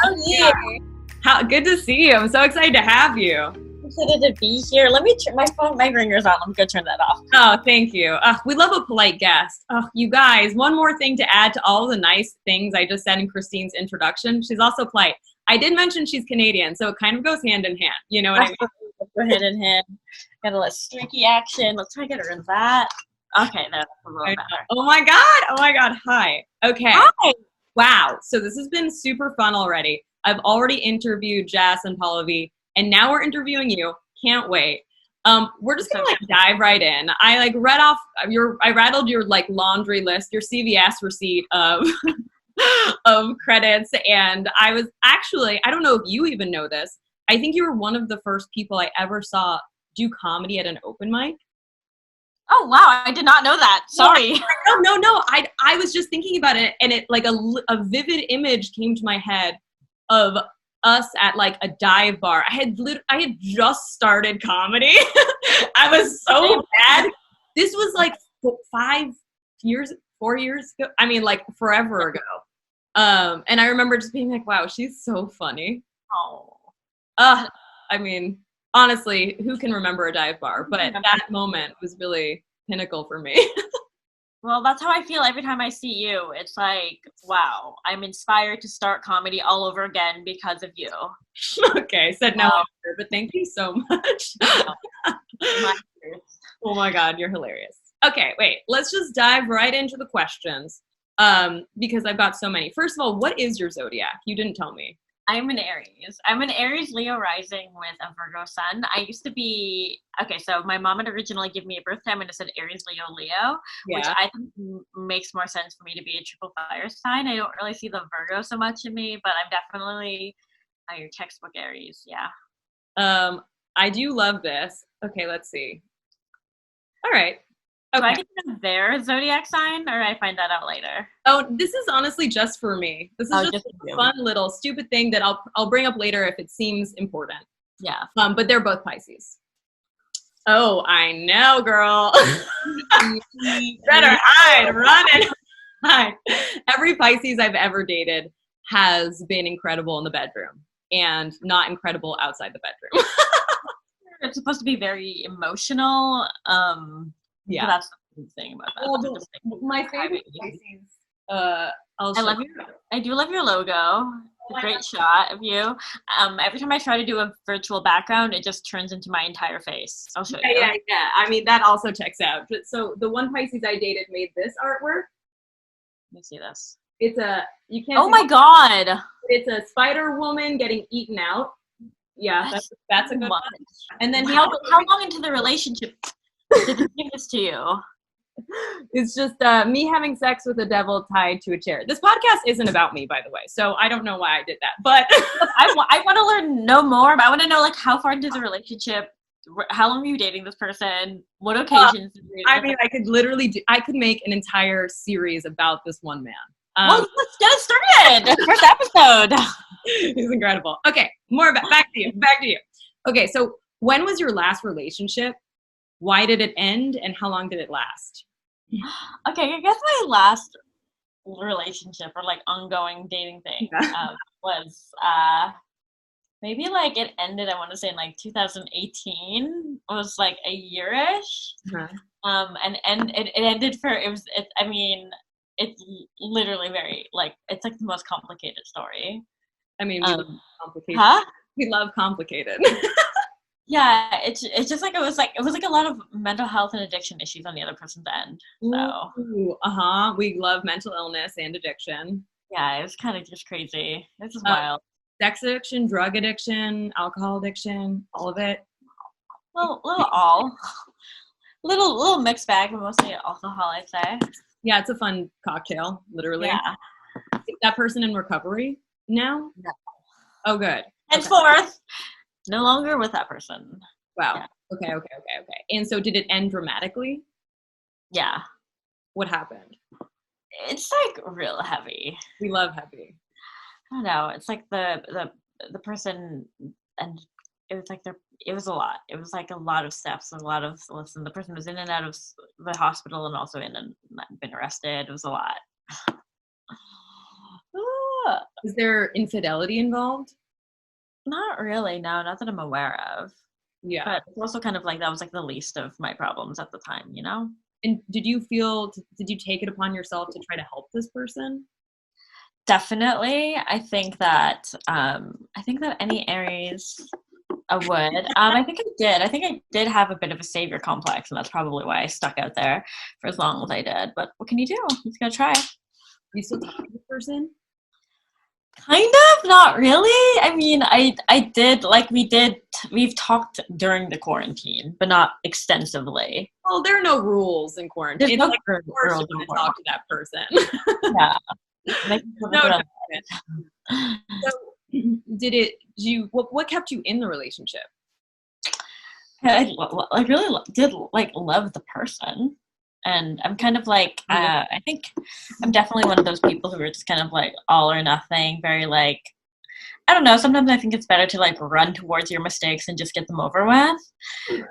Howdy. Good to see you. I'm so excited to have you. I'm excited to be here. Let me turn my ringer's on. Let me go turn that off. Oh, thank you. We love a polite guest. You guys, one more thing to add to all the nice things I just said in Christine's introduction. She's also polite. I did mention she's Canadian, so it kind of goes hand in hand. You know what I mean? Go hand in hand. Got a little streaky action. Let's try to get her in that. Okay, that's a little better. Oh my God. Hi. Okay. Hi. Wow. So this has been super fun already. I've already interviewed Jess and Pallavi, and now we're interviewing you. Can't wait. We're just gonna like dive right in. I like I rattled your like laundry list, your CVS receipt of of credits, and I was actually, I don't know if you even know this, I think you were one of the first people I ever saw do comedy at an open mic. Oh wow, I did not know that. Sorry. No. I was just thinking about it, and it like a vivid image came to my head of us at like a dive bar. I had just started comedy. I was so bad. This was like 4 years ago. I mean, like forever ago. And I remember just being like, wow, she's so funny. Oh. I mean, honestly, who can remember a dive bar? But that moment was really pinnacle for me. Well, that's how I feel every time I see you. It's like, wow, I'm inspired to start comedy all over again because of you. Okay, said no answer, but thank you so much. Oh my God, you're hilarious. Okay, wait, let's just dive right into the questions because I've got so many. First of all, what is your zodiac? You didn't tell me. I'm an Aries. I'm an Aries Leo rising with a Virgo sun. I used to be, okay, so my mom had originally given me a birth time and it said Aries, Leo, which I think makes more sense for me to be a triple fire sign. I don't really see the Virgo so much in me, but I'm definitely your textbook Aries, yeah. I do love this. Okay, let's see. All right. Okay. Do I get to know their zodiac sign, or I find that out later? Oh, this is honestly just for me. This is just a fun little stupid thing that I'll bring up later if it seems important. Yeah. But they're both Pisces. Oh, I know, girl. Better hide, run and hide. Every Pisces I've ever dated has been incredible in the bedroom and not incredible outside the bedroom. It's supposed to be very emotional. Yeah, so that's the thing about that. Well, my favorite Pisces. I do love your logo. It's a great shot of you. Every time I try to do a virtual background, it just turns into my entire face. I'll show you. Yeah. I mean, that also checks out. But so the one Pisces I dated made this artwork. Let me see this. You can't. Oh my God! It's a spider woman getting eaten out. Yeah, that's a good one. And then how long into the relationship did he give this to you? It's just me having sex with a devil tied to a chair. This podcast isn't about me, by the way, so I don't know why I did that. But I want to know more. But I want to know like how far into the relationship, how long were you dating this person, what occasions? I mean, I could make an entire series about this one man. Well, let's get it started. First episode. He's incredible. Okay, back to you. Okay, so when was your last relationship? Why did it end, and how long did it last? Okay, I guess my last relationship or like ongoing dating thing was maybe like it ended, I want to say in like 2018. It was like a year-ish. And it ended it's literally very like, it's like the most complicated story. I mean, we love complicated. We love complicated. Yeah, it's just like it was like a lot of mental health and addiction issues on the other person's end. So we love mental illness and addiction. Yeah, it was kind of just crazy. This is wild. Sex addiction, drug addiction, alcohol addiction, all of it. Little mixed bag, but mostly alcohol, I'd say. Yeah, it's a fun cocktail, literally. Yeah. Is that person in recovery now? No. Oh, good. Henceforth, no longer with that person. Wow. Yeah. Okay. And so did it end dramatically? Yeah. What happened? It's like real heavy. We love heavy. I don't know. It's like the person, and it was like it was a lot. It was like a lot of steps, the person was in and out of the hospital and also in and been arrested. It was a lot. Is there infidelity involved? Not really, no, not that I'm aware of. Yeah. But it's also kind of like that was like the least of my problems at the time, you know? And did you take it upon yourself to try to help this person? Definitely. I think that any Aries would. I think I did. I think I did have a bit of a savior complex, and that's probably why I stuck out there for as long as I did. But what can you do? You just gotta try. You still talk to this person? Kind of, not really. I mean, I did, like, we've talked during the quarantine, but not extensively. Well, there are no rules in quarantine. There's no Like, of course rules you're in going to talk to that person. Yeah. No. So, what kept you in the relationship? I really did, like, love the person. And I'm kind of like, I think I'm definitely one of those people who are just kind of like all or nothing, very like, I don't know, sometimes I think it's better to like run towards your mistakes and just get them over with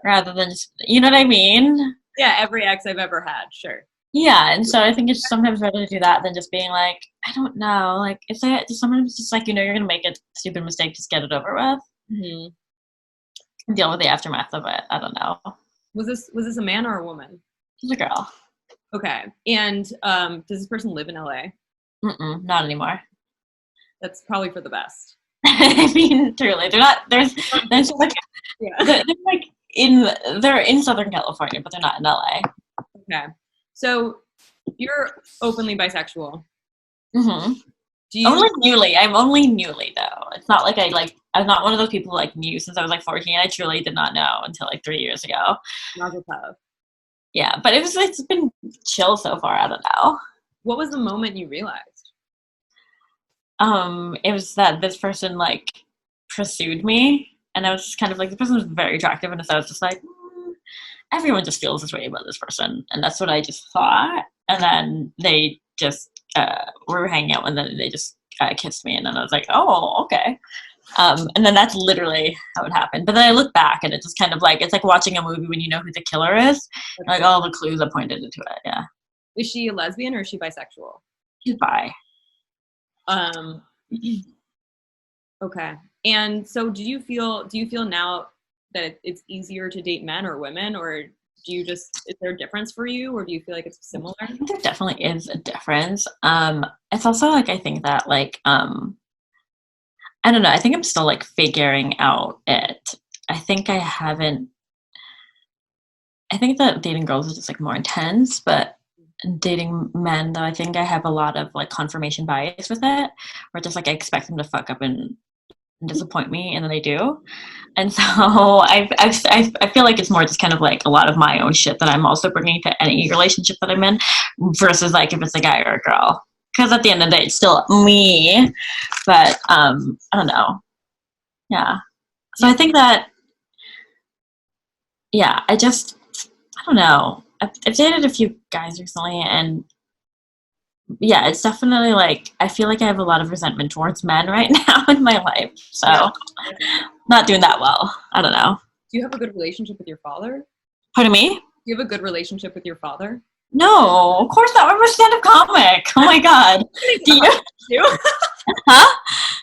rather than just, you know what I mean? Yeah, every ex I've ever had, sure. Yeah, and so I think it's sometimes better to do that than just being like, I don't know, like, sometimes it's just like, you're going to make a stupid mistake, just get it over with. Mm-hmm. Deal with the aftermath of it. I don't know. Was this a man or a woman? She's a girl. Okay. And does this person live in LA? Not anymore. That's probably for the best. I mean, truly, they're not. There's like, yeah. they're like they're in Southern California, but they're not in LA. Okay. So you're openly bisexual. Mm-hmm. I'm only newly though. It's not like I'm not one of those people who like knew since I was like 14. I truly did not know until like 3 years ago. Mazel tov. Yeah, but it's been chill so far. I don't know. What was the moment you realized? It was that this person like pursued me, and I was just kind of like, the person was very attractive, and so I was just like, everyone just feels this way about this person, and that's what I just thought. And then they just were hanging out, and then they just kissed me, and then I was like, oh, okay. And then that's literally how it happened. But then I look back, and it's just kind of like, it's like watching a movie when you know who the killer is. Like all the clues are pointed into it. Yeah. Is she a lesbian or is she bisexual? She's bi. Okay. And so do you feel now that it's easier to date men or women, or is there a difference for you, or do you feel like it's similar? I think there definitely is a difference. It's also like, I think that like, I don't know. I think I'm still like figuring out it. I think that dating girls is just like more intense, but dating men though, I think I have a lot of like confirmation bias with it, where just like I expect them to fuck up and disappoint me, and then they do. And so I feel like it's more just kind of like a lot of my own shit that I'm also bringing to any relationship that I'm in, versus like if it's a guy or a girl. Because at the end of the day, it's still me. But I don't know. Yeah. So I think that, yeah, I don't know. I've dated a few guys recently, and yeah, it's definitely like, I feel like I have a lot of resentment towards men right now in my life. So not doing that well. I don't know. Do you have a good relationship with your father? Pardon me? Do you have a good relationship with your father? No, of course not. We're a stand-up comic. Oh my God. Do you? Huh?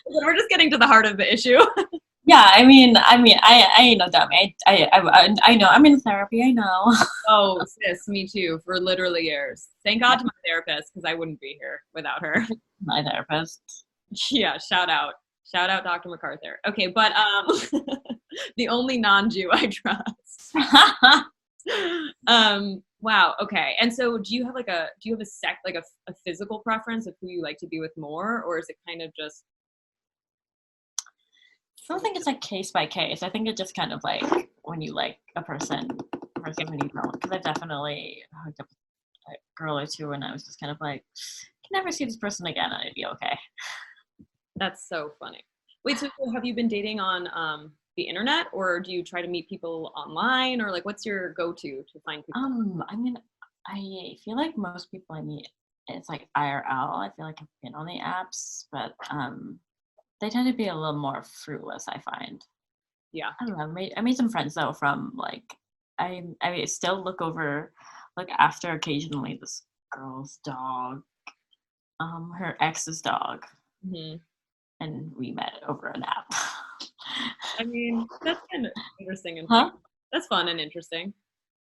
We're just getting to the heart of the issue. Yeah, I mean, I ain't no dummy. I know. I'm in therapy. I know. Oh, sis, me too. For literally years. Thank God to my therapist, because I wouldn't be here without her. My therapist. Yeah, shout out, Dr. MacArthur. Okay, but the only non-Jew I trust. Wow. Okay. And so, do you have a physical preference of who you like to be with more, or is it kind of just? I don't think it's like case by case. I think it's just kind of like when you like a person versus when you don't. Because I definitely hooked up with a girl or two, and I was just kind of like, I can never see this person again, and it'd be okay. That's so funny. Wait, so have you been dating on the internet, or do you try to meet people online, or like what's your go-to to find people? I mean, I feel like most people I meet, it's like IRL. I feel like I've been on the apps, but they tend to be a little more fruitless, I find. Yeah. I don't know. I made some friends though from like, I still look after occasionally this girl's dog, her ex's dog. Mm-hmm. And we met over an app. I mean, that's kind of interesting. That's fun and interesting.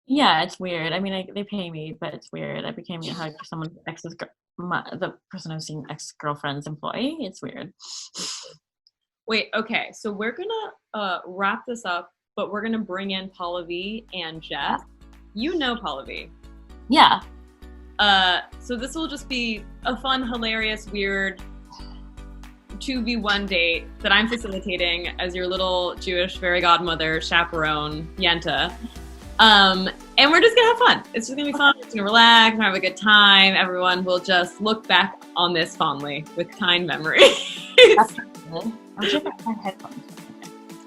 Yeah, it's weird. I mean, they pay me, but it's weird. I became someone's the person I was seeing ex-girlfriend's employee. It's weird. Wait, okay. So we're gonna wrap this up, but we're gonna bring in Pallavi and Jess. You know Pallavi. Yeah. So this will just be a fun, hilarious, weird 2v1 date that I'm facilitating as your little Jewish fairy godmother chaperone, Yenta. And we're just gonna have fun. It's just gonna be fun. We're gonna relax, we're gonna have a good time. Everyone will just look back on this fondly with kind memories. I'll check out my headphones.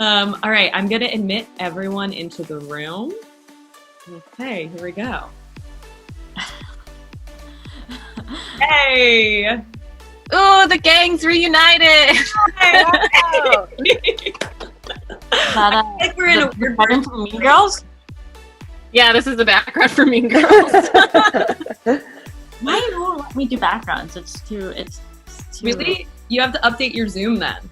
All right, I'm gonna admit everyone into the room. Okay, here we go. Hey! Oh, the gang's reunited. Wow. I think we're in a weird part from Mean Girls. Yeah, this is the background for Mean Girls. Why won't let me do backgrounds? It's too. Really? You have to update your Zoom then.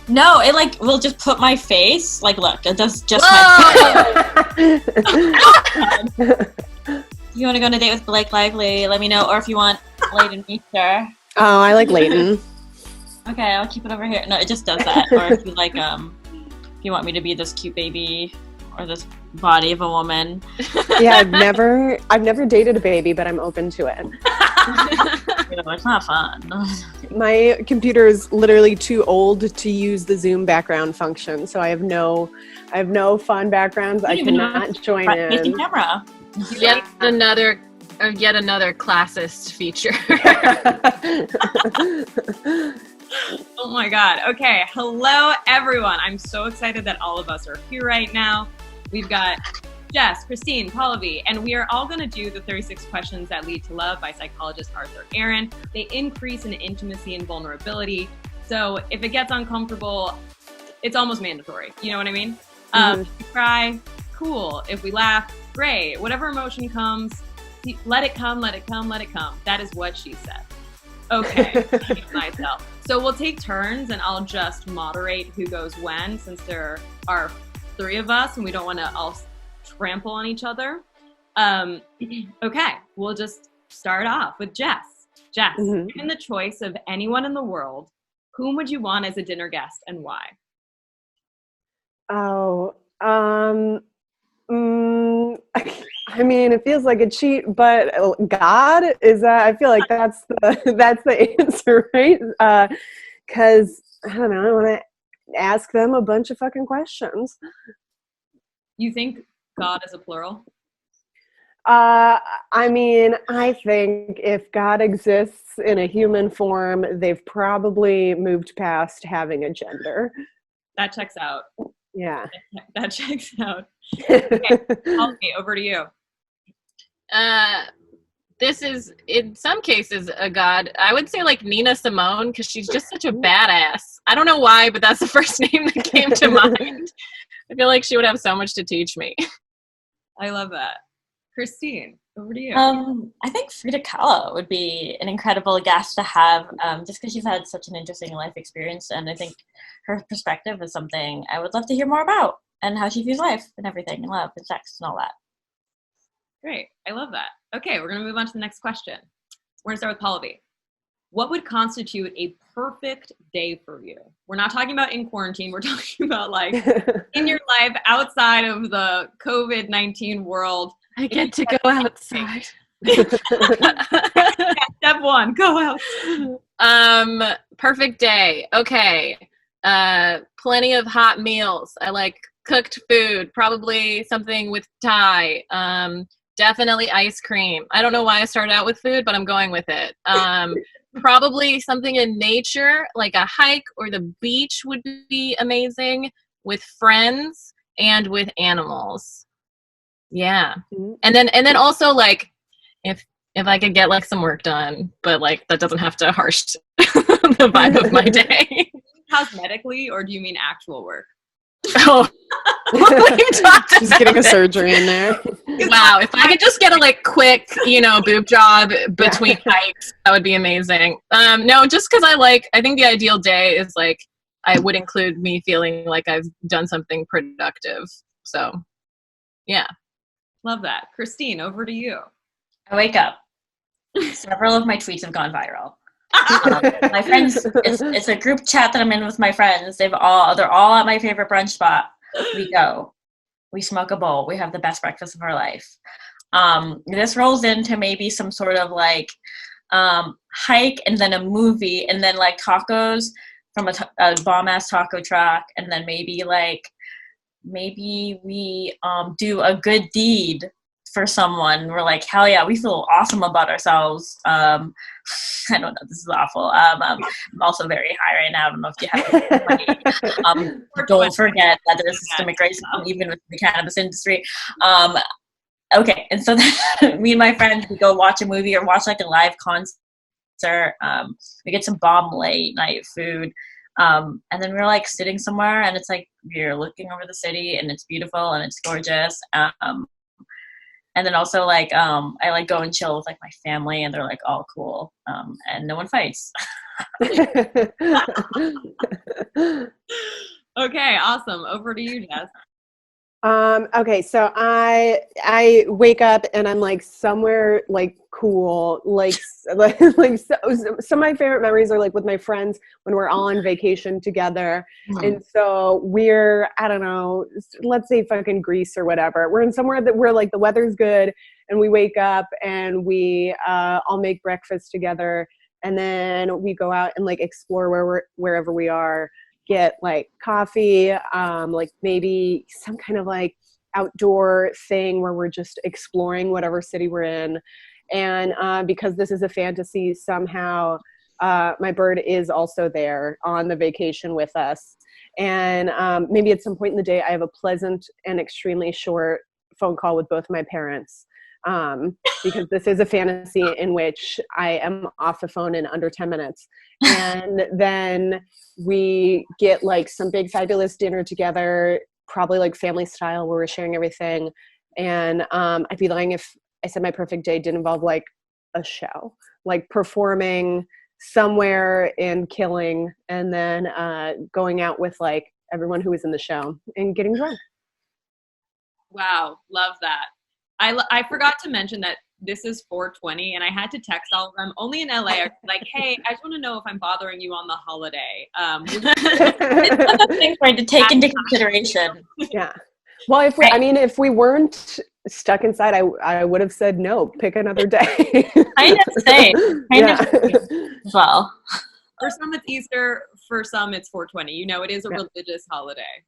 No, it like will just put my face. Like, look, it does just my face. You want to go on a date with Blake Lively? Let me know, or if you want Leighton Meester. Oh, I like Leighton. Okay, I'll keep it over here. No, it just does that. Or if you like, if you want me to be this cute baby or this body of a woman. Yeah, I've never dated a baby, but I'm open to it. It's not fun. My computer is literally too old to use the Zoom background function, so I have no fun backgrounds. I cannot join in. Camera. Yet another classist feature. Oh my God. Okay. Hello, everyone. I'm so excited that all of us are here right now. We've got Jess, Christine, Pallavi, and we are all going to do the 36 questions that lead to love by psychologist Arthur Aaron. They increase in intimacy and vulnerability. So if it gets uncomfortable, it's almost mandatory. You know what I mean? If we cry, cool. If we laugh, great. Whatever emotion comes, let it come, let it come, let it come. That is what she said. Okay, myself. So we'll take turns and I'll just moderate who goes when, since there are 3 of us and we don't want to all trample on each other. Okay, we'll just start off with Jess. Jess, given the choice of anyone in the world, whom would you want as a dinner guest and why? Oh, I mean, it feels like a cheat, but God, is that? I feel like that's the answer, right? Because I don't know, I want to ask them a bunch of fucking questions. You think God is a plural? I mean, I think if God exists in a human form, they've probably moved past having a gender. That checks out. Yeah. That checks out. Okay, Pallavi, over to you. This is, in some cases, a god. I would say like Nina Simone, because she's just such a badass. I don't know why, but that's the first name that came to mind. I feel like she would have so much to teach me. I love that. Christine, over to you. I think Frida Kahlo would be an incredible guest to have, just because she's had such an interesting life experience, and I think her perspective is something I would love to hear more about, and how she views life and everything, and love and sex and all that. Great. I love that. Okay, we're going to move on to the next question. We're going to start with Pallavi. What would constitute a perfect day for you? We're not talking about in quarantine. We're talking about like in your life outside of the COVID-19 world. I get to go outside. Step 1, go out. Perfect day. Okay. Plenty of hot meals. I like cooked food, probably something with Thai. Definitely ice cream. I don't know why I started out with food, but I'm going with it. Probably something in nature, like a hike or the beach would be amazing, with friends and with animals. Yeah. And then also like if I could get like some work done, but like that doesn't have to harsh the vibe of my day. Cosmetically, or do you mean actual work? Oh, just getting a surgery in there. Wow, if I could just get a like quick, boob job between hikes, that would be amazing. No, just because I think the ideal day is like I would include me feeling like I've done something productive. So, yeah. Love that. Christine, over to you. I wake up. Several of my tweets have gone viral. My friends, it's a group chat that I'm in with my friends. They're all at my favorite brunch spot. We go. We smoke a bowl. We have the best breakfast of our life. This rolls into maybe some sort of like hike, and then a movie, and then like tacos from a bomb ass taco truck, and then maybe we do a good deed for someone. We're like, hell yeah, we feel awesome about ourselves. I don't know, this is awful. I'm also very high right now. I don't know if you have money. Don't forget that there's systemic racism even with the cannabis industry. Okay, and so then me and my friends, we go watch a movie or watch like a live concert. We get some bomb late night food. And then we're like sitting somewhere and it's like we're looking over the city and it's beautiful and it's gorgeous. And then also like I like go and chill with like my family and they're like all cool. And no one fights. Okay, awesome. Over to you, Jess. Okay, so I wake up and I'm like somewhere like cool, like so, some of my favorite memories are like with my friends when we're all on vacation together. And so we're, I don't know, let's say fucking Greece or whatever. We're in somewhere that where like the weather's good and we wake up and we all make breakfast together and then we go out and like explore wherever we are. Get like coffee, like maybe some kind of like outdoor thing where we're just exploring whatever city we're in. And because this is a fantasy, somehow my bird is also there on the vacation with us. And maybe at some point in the day, I have a pleasant and extremely short phone call with both my parents. Because this is a fantasy in which I am off the phone in under 10 minutes. And then we get like some big fabulous dinner together, probably like family style where we're sharing everything. And I'd be lying if I said my perfect day didn't involve like a show, like performing somewhere and killing and then going out with like everyone who was in the show and getting drunk. Wow, love that. I forgot to mention that this is 420 and I had to text all of them only in LA. I was like, hey, I just want to know if I'm bothering you on the holiday. It's one of those things right to take into consideration. Yeah. Well, if we weren't stuck inside, I would have said no, pick another day. Kind of same. As well. For some it's Easter, for some it's 420. You know, it is a religious holiday.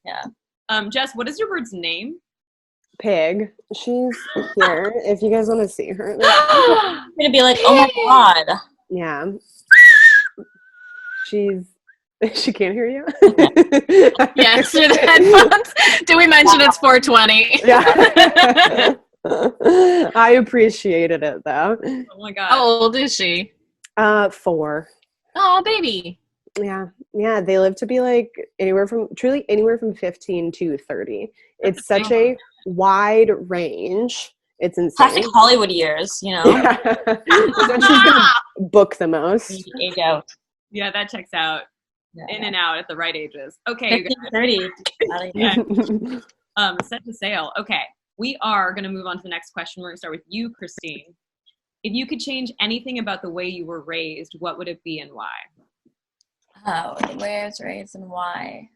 Yeah. Jess, what is your bird's name? Pig. She's here. If you guys want to see her. I'm gonna be like, oh my god. Yeah. She can't hear you? Yes, through the headphones. Did we mention it's 420? Yeah. I appreciated it though. Oh my god. How old is she? 4. Oh, baby. Yeah. Yeah. They live to be like anywhere from 15 to 30. It's such a wide range. It's insane. Classic Hollywood years, you know. Yeah. So she's gonna book the most. Age out. Yeah, that checks out. Yeah. In and out at the right ages. Okay, you guys. 30. Set to sail. Okay, we are going to move on to the next question. We're going to start with you, Christine. If you could change anything about the way you were raised, what would it be and why? Oh, the way I was raised and why.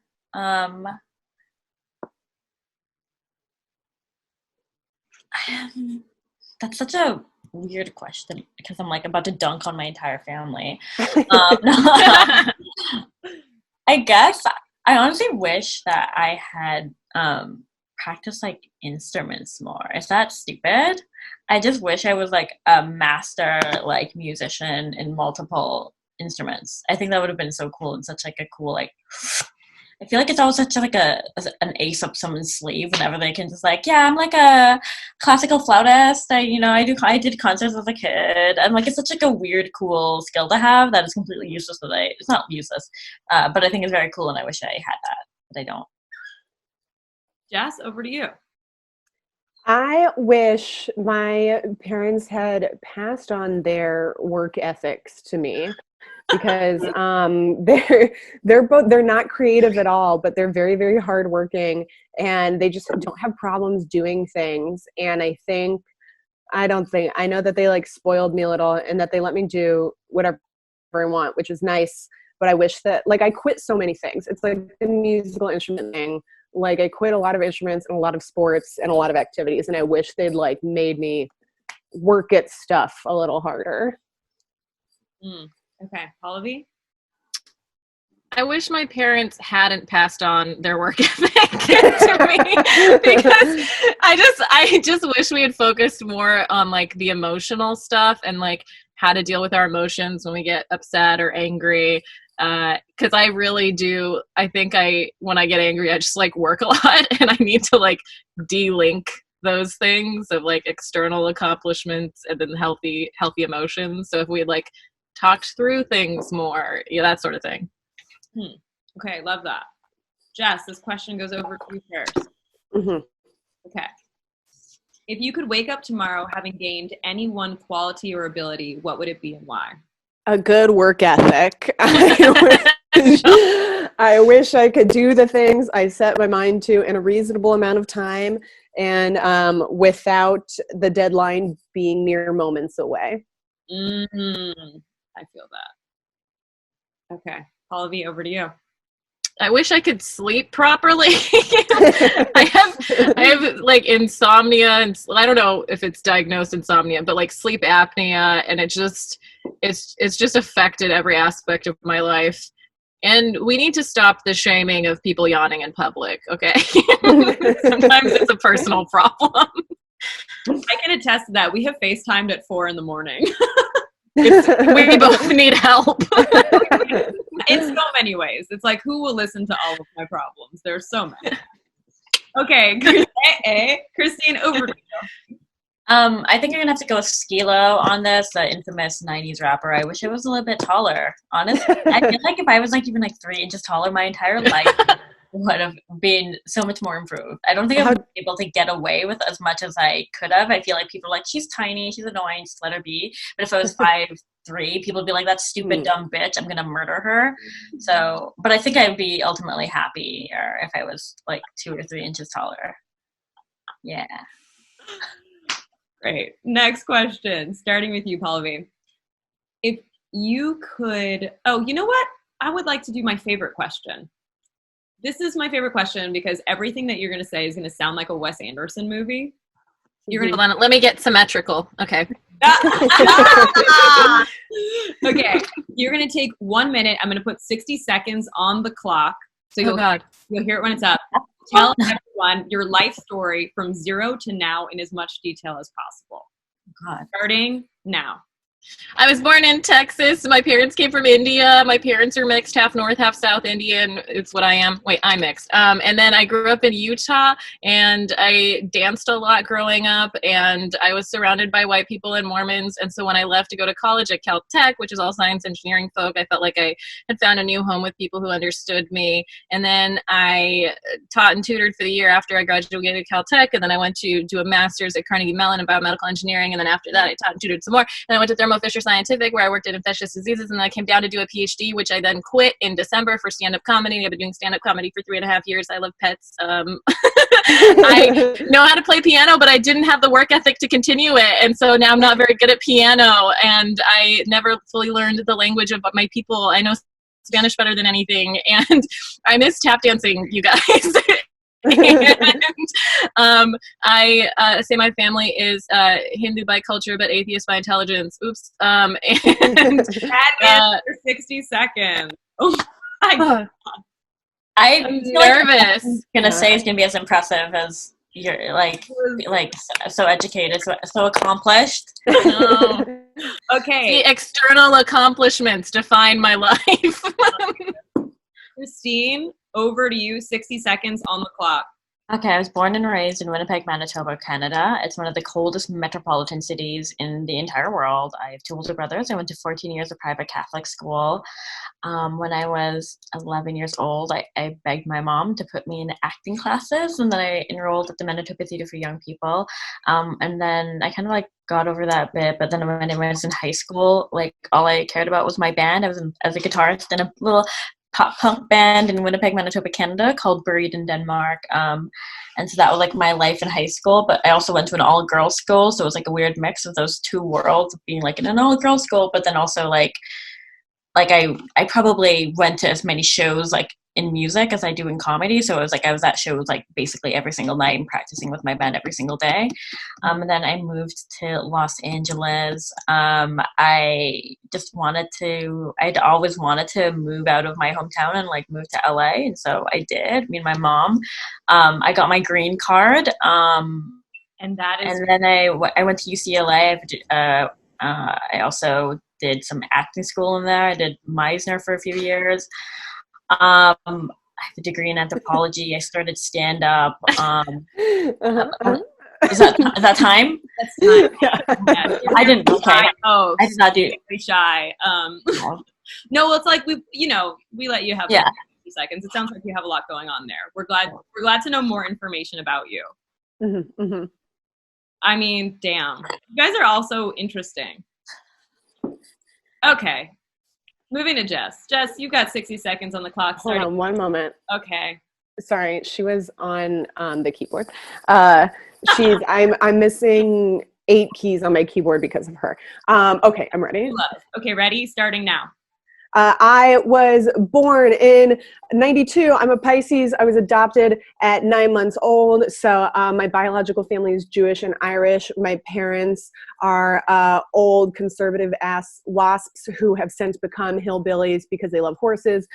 That's such a weird question because I'm like about to dunk on my entire family. I guess I honestly wish that I had practiced like instruments more. Is that stupid? I just wish I was like a master like musician in multiple instruments. I think that would have been so cool and such like a cool like. I feel like it's always such like an ace up someone's sleeve whenever they can just like, yeah, I'm like a classical flautist. I did concerts as a kid. I'm like, it's such like a weird, cool skill to have that is completely useless. It's not useless, but I think it's very cool, and I wish I had that, but I don't. Jess, over to you. I wish my parents had passed on their work ethics to me. Because they're not creative at all, but they're very, very hardworking, and they just don't have problems doing things. And I know that they like spoiled me a little, and that they let me do whatever I want, which is nice. But I wish that like I quit so many things. It's like the musical instrument thing. Like I quit a lot of instruments and a lot of sports and a lot of activities, and I wish they'd like made me work at stuff a little harder. Okay, Pallavi? I wish my parents hadn't passed on their work ethic to me, because I just wish we had focused more on like the emotional stuff and like how to deal with our emotions when we get upset or angry. Because I really do. I think when I get angry, I just like work a lot, and I need to like de-link those things of like external accomplishments and then healthy emotions. So if we had like talked through things more, that sort of thing. Okay, love that. Jess, this question goes over to you first. Mm-hmm. Okay. If you could wake up tomorrow having gained any one quality or ability, what would it be and why? A good work ethic. I wish I could do the things I set my mind to in a reasonable amount of time and without the deadline being mere moments away. I feel that. Okay. Pallavi, over to you. I wish I could sleep properly. I have like insomnia, and I don't know if it's diagnosed insomnia, but like sleep apnea, and it's just affected every aspect of my life. And we need to stop the shaming of people yawning in public, okay? Sometimes it's a personal problem. I can attest to that. We have FaceTimed at 4 a.m. We both need help. In so many ways. It's like, who will listen to all of my problems? There's so many. Okay, Christine, over to you. I think I'm gonna have to go with Skilo on this, the infamous 90s rapper. I wish I was a little bit taller. Honestly, I feel like if I was like even like 3 inches taller, my entire life would have been so much more improved. I don't think I would be able to get away with as much as I could have. I feel like people are like, she's tiny, she's annoying, just let her be. But if I was 5'3", people would be like, that stupid dumb bitch, I'm gonna murder her. So, but I think I'd be ultimately happier if I was like 2 or 3 inches taller. Yeah. Great. Next question, starting with you, Pallavi. If you could, you know what? I would like to do my favorite question. This is my favorite question because everything that you're going to say is going to sound like a Wes Anderson movie. You're going to hold on. Let me get symmetrical. Okay. Okay. You're going to take 1 minute. I'm going to put 60 seconds on the clock. So you'll hear it when it's up. Tell everyone your life story from 0 to now in as much detail as possible. God. Starting now. I was born in Texas. My parents came from India. My parents are mixed, half North, half South Indian. It's what I am. Wait, I'm mixed. And then I grew up in Utah, and I danced a lot growing up, and I was surrounded by white people and Mormons. And so when I left to go to college at Caltech, which is all science engineering folk, I felt like I had found a new home with people who understood me. And then I taught and tutored for the year after I graduated Caltech, and then I went to do a master's at Carnegie Mellon in biomedical engineering. And then after that, I taught and tutored some more. And I went to Thermo Fisher Scientific, where I worked in infectious diseases, and I came down to do a PhD, which I then quit in December for stand-up comedy. I've been doing stand-up comedy for 3.5 years. I love pets. I know how to play piano, but I didn't have the work ethic to continue it, and so now I'm not very good at piano, and I never fully learned the language of my people. I know Spanish better than anything, and I miss tap dancing, you guys. And I say my family is Hindu by culture but atheist by intelligence. Oops. And that is for 60 seconds. Oh my God. I'm nervous. I'm gonna say it's gonna be as impressive as you're like so educated, so accomplished. No. Okay. The external accomplishments define my life. Christine, over to you. 60 seconds on the clock. Okay, I was born and raised in Winnipeg, Manitoba, Canada. It's one of the coldest metropolitan cities in the entire world. I have 2 older brothers. I went to 14 years of private Catholic school. When I was 11 years old, I begged my mom to put me in acting classes, and then I enrolled at the Manitoba Theatre for Young People. And then I kind of like got over that bit, but then when I was in high school, like all I cared about was my band. I was as a guitarist in a little pop punk band in Winnipeg, Manitoba, Canada called Buried in Denmark. And so that was like my life in high school, but I also went to an all-girls school, so it was like a weird mix of those 2 worlds of being like in an all-girls school, but then also like I probably went to as many shows like in music as I do in comedy. So it was like I was at shows like basically every single night and practicing with my band every single day. And then I moved to Los Angeles. I just I'd always wanted to move out of my hometown and like move to LA. And so I did, me and my mom. I got my green card. And that is. And then I went to UCLA. I also did some acting school in there. I did Meisner for a few years. I have a degree in anthropology. I started stand up. Is that time? That's time. Yeah. I didn't. Okay. Oh, I did not do. Shy. No, well, it's like we let you have 50 seconds. It sounds like you have a lot going on there. We're glad to know more information about you. Mm-hmm, mm-hmm. I mean, damn, you guys are all so interesting. Okay. Moving to Jess. Jess, you've got 60 seconds on the clock. Hold on one moment. Okay. Sorry, she was on the keyboard. I'm missing 8 keys on my keyboard because of her. Okay, I'm ready. Okay, ready? Starting now. I was born in 92. I'm a Pisces. I was adopted at 9 months old. So my biological family is Jewish and Irish. My parents are old conservative ass wasps who have since become hillbillies because they love horses.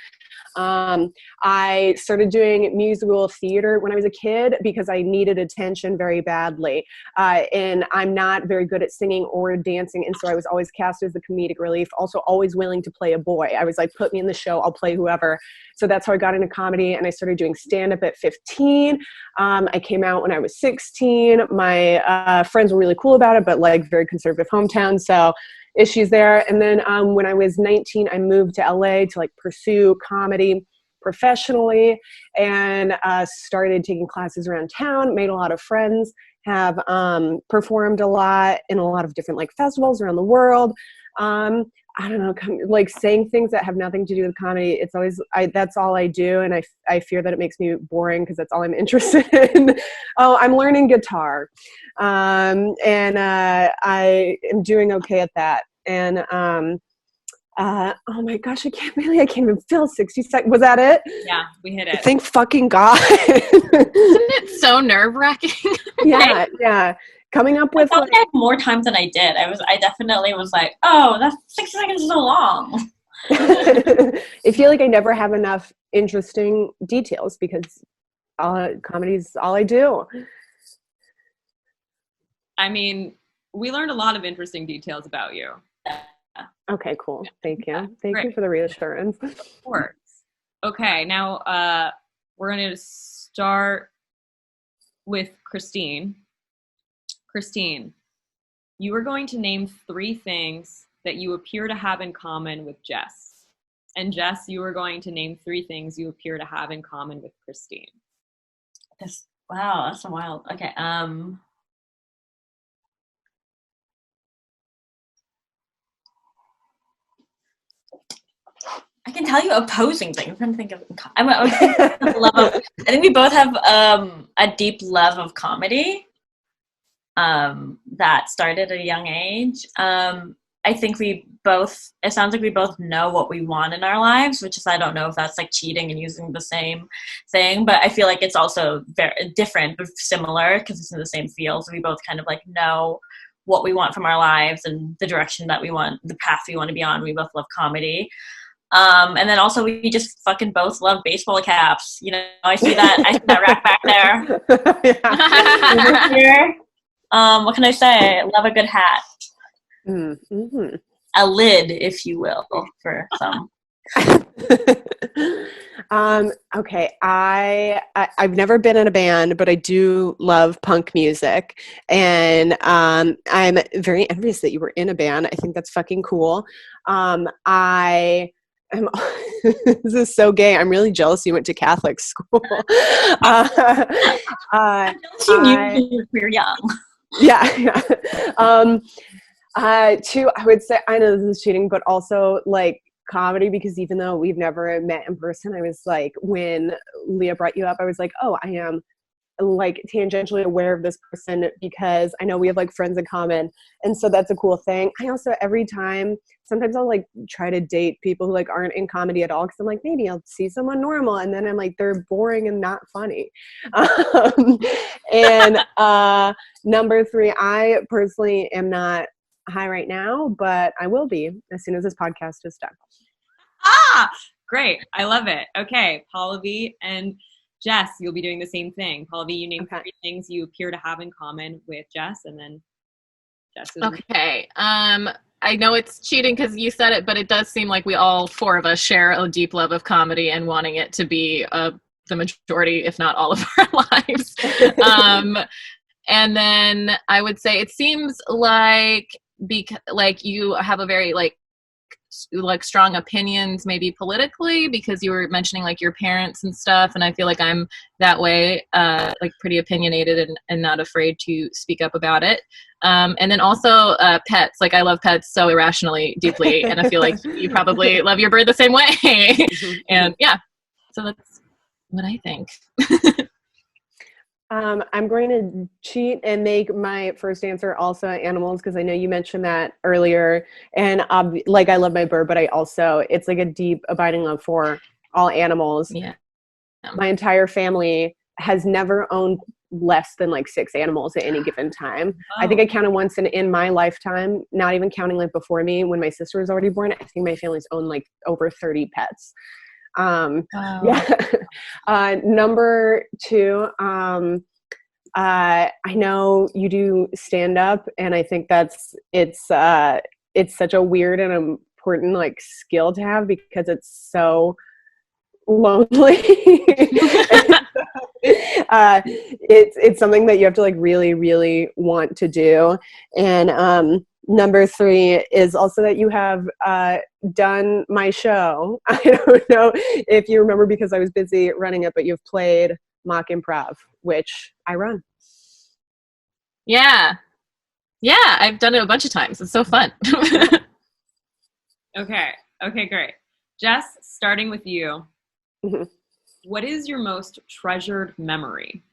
I started doing musical theater when I was a kid because I needed attention very badly. And I'm not very good at singing or dancing. And so I was always cast as the comedic relief, also always willing to play a boy. I was like, put me in the show, I'll play whoever. So that's how I got into comedy. And I started doing stand-up at 15. I came out when I was 16. My friends were really cool about it, but like very conservative hometown. So issues there. And then when I was 19, I moved to LA to like pursue comedy professionally and started taking classes around town, made a lot of friends, have performed a lot in a lot of different like festivals around the world. I don't know, like saying things that have nothing to do with comedy. It's always, that's all I do. And I fear that it makes me boring because that's all I'm interested in. Oh, I'm learning guitar. And I am doing okay at that. And oh my gosh, I can't even fill 60 seconds. Was that it? Yeah, we hit it. Thank fucking God. Isn't it so nerve-wracking? Yeah. Coming up with I thought I had more time than I did. I definitely was like, oh, that's 60 seconds is so long. I feel like I never have enough interesting details because comedy is all I do. I mean, we learned a lot of interesting details about you. Okay, cool. Thank you. Thank Great. you for the reassurance. Of course. Okay, now we're going to start with Christine. Christine, you are going to name 3 things that you appear to have in common with Jess. And Jess, you are going to name 3 things you appear to have in common with Christine. Wow, that's a wild. Okay. I can tell you opposing things. I'm trying to think of. I think we both have a deep love of comedy. That started at a young age. I think it sounds like we both know what we want in our lives, which is, I don't know if that's like cheating and using the same thing, but I feel like it's also very different, but similar because it's in the same field. So we both kind of like know what we want from our lives and the direction that we want, the path we want to be on. We both love comedy. And then also we just fucking both love baseball caps. You know, I see that rack back there. Here. What can I say? I love a good hat. Mm-hmm. A lid, if you will, for some. Okay, I've never been in a band, but I do love punk music, and I'm very envious that you were in a band. I think that's fucking cool. This is so gay. I'm really jealous you went to Catholic school. I'm jealous you knew when you were young. Yeah. Two, I would say, I know this is cheating, but also like comedy, because even though we've never met in person, I was like, when Leah brought you up, I was like, oh, I am like tangentially aware of this person because I know we have like friends in common. And so that's a cool thing. I also, every time, sometimes I'll like try to date people who like aren't in comedy at all. Cause I'm like, maybe I'll see someone normal. And then I'm like, they're boring and not funny. And number 3, I personally am not high right now, but I will be as soon as this podcast is done. Ah, great. I love it. Okay. Pallavi and Jess, you'll be doing the same thing. Pallavi, you name 3 things you appear to have in common with Jess, and then Jess is okay. I know it's cheating because you said it, but it does seem like we all 4 of us share a deep love of comedy and wanting it to be the majority, if not all, of our lives. And then I would say it seems like you have a very like strong opinions maybe politically, because you were mentioning like your parents and stuff, and I feel like I'm that way, like pretty opinionated and not afraid to speak up about it. And then also pets, like I love pets so irrationally deeply, and I feel like you probably love your bird the same way. And yeah, so that's what I think. I'm going to cheat and make my first answer also animals, because I know you mentioned that earlier. And like I love my bird, but it's like a deep abiding love for all animals. Yeah. My entire family has never owned less than like 6 animals at any given time. Oh. I think I counted once in my lifetime, not even counting like before me when my sister was already born. I think my family's owned like over 30 pets. Wow. Yeah. Number 2, I know you do stand up, and I think it's such a weird and important like skill to have, because it's so lonely. It's something that you have to like really, really want to do. And number 3 is also that you have done my show. I don't know if you remember, because I was busy running it, but you've played mock improv, which I run. Yeah, I've done it a bunch of times. It's so fun. Okay, great. Jess, starting with you. Mm-hmm. What is your most treasured memory?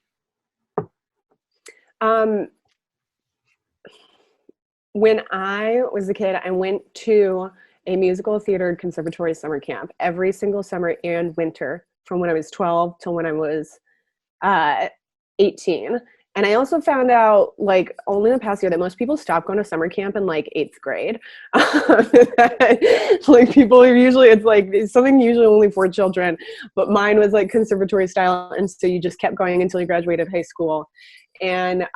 When I was a kid, I went to a musical theater conservatory summer camp every single summer and winter from when I was 12 till when I was 18. And I also found out, like, only in the past year that most people stop going to summer camp in, like, 8th grade. Like, people are usually, it's, like, it's something usually only for children. But mine was, like, conservatory style, and so you just kept going until you graduated high school. And,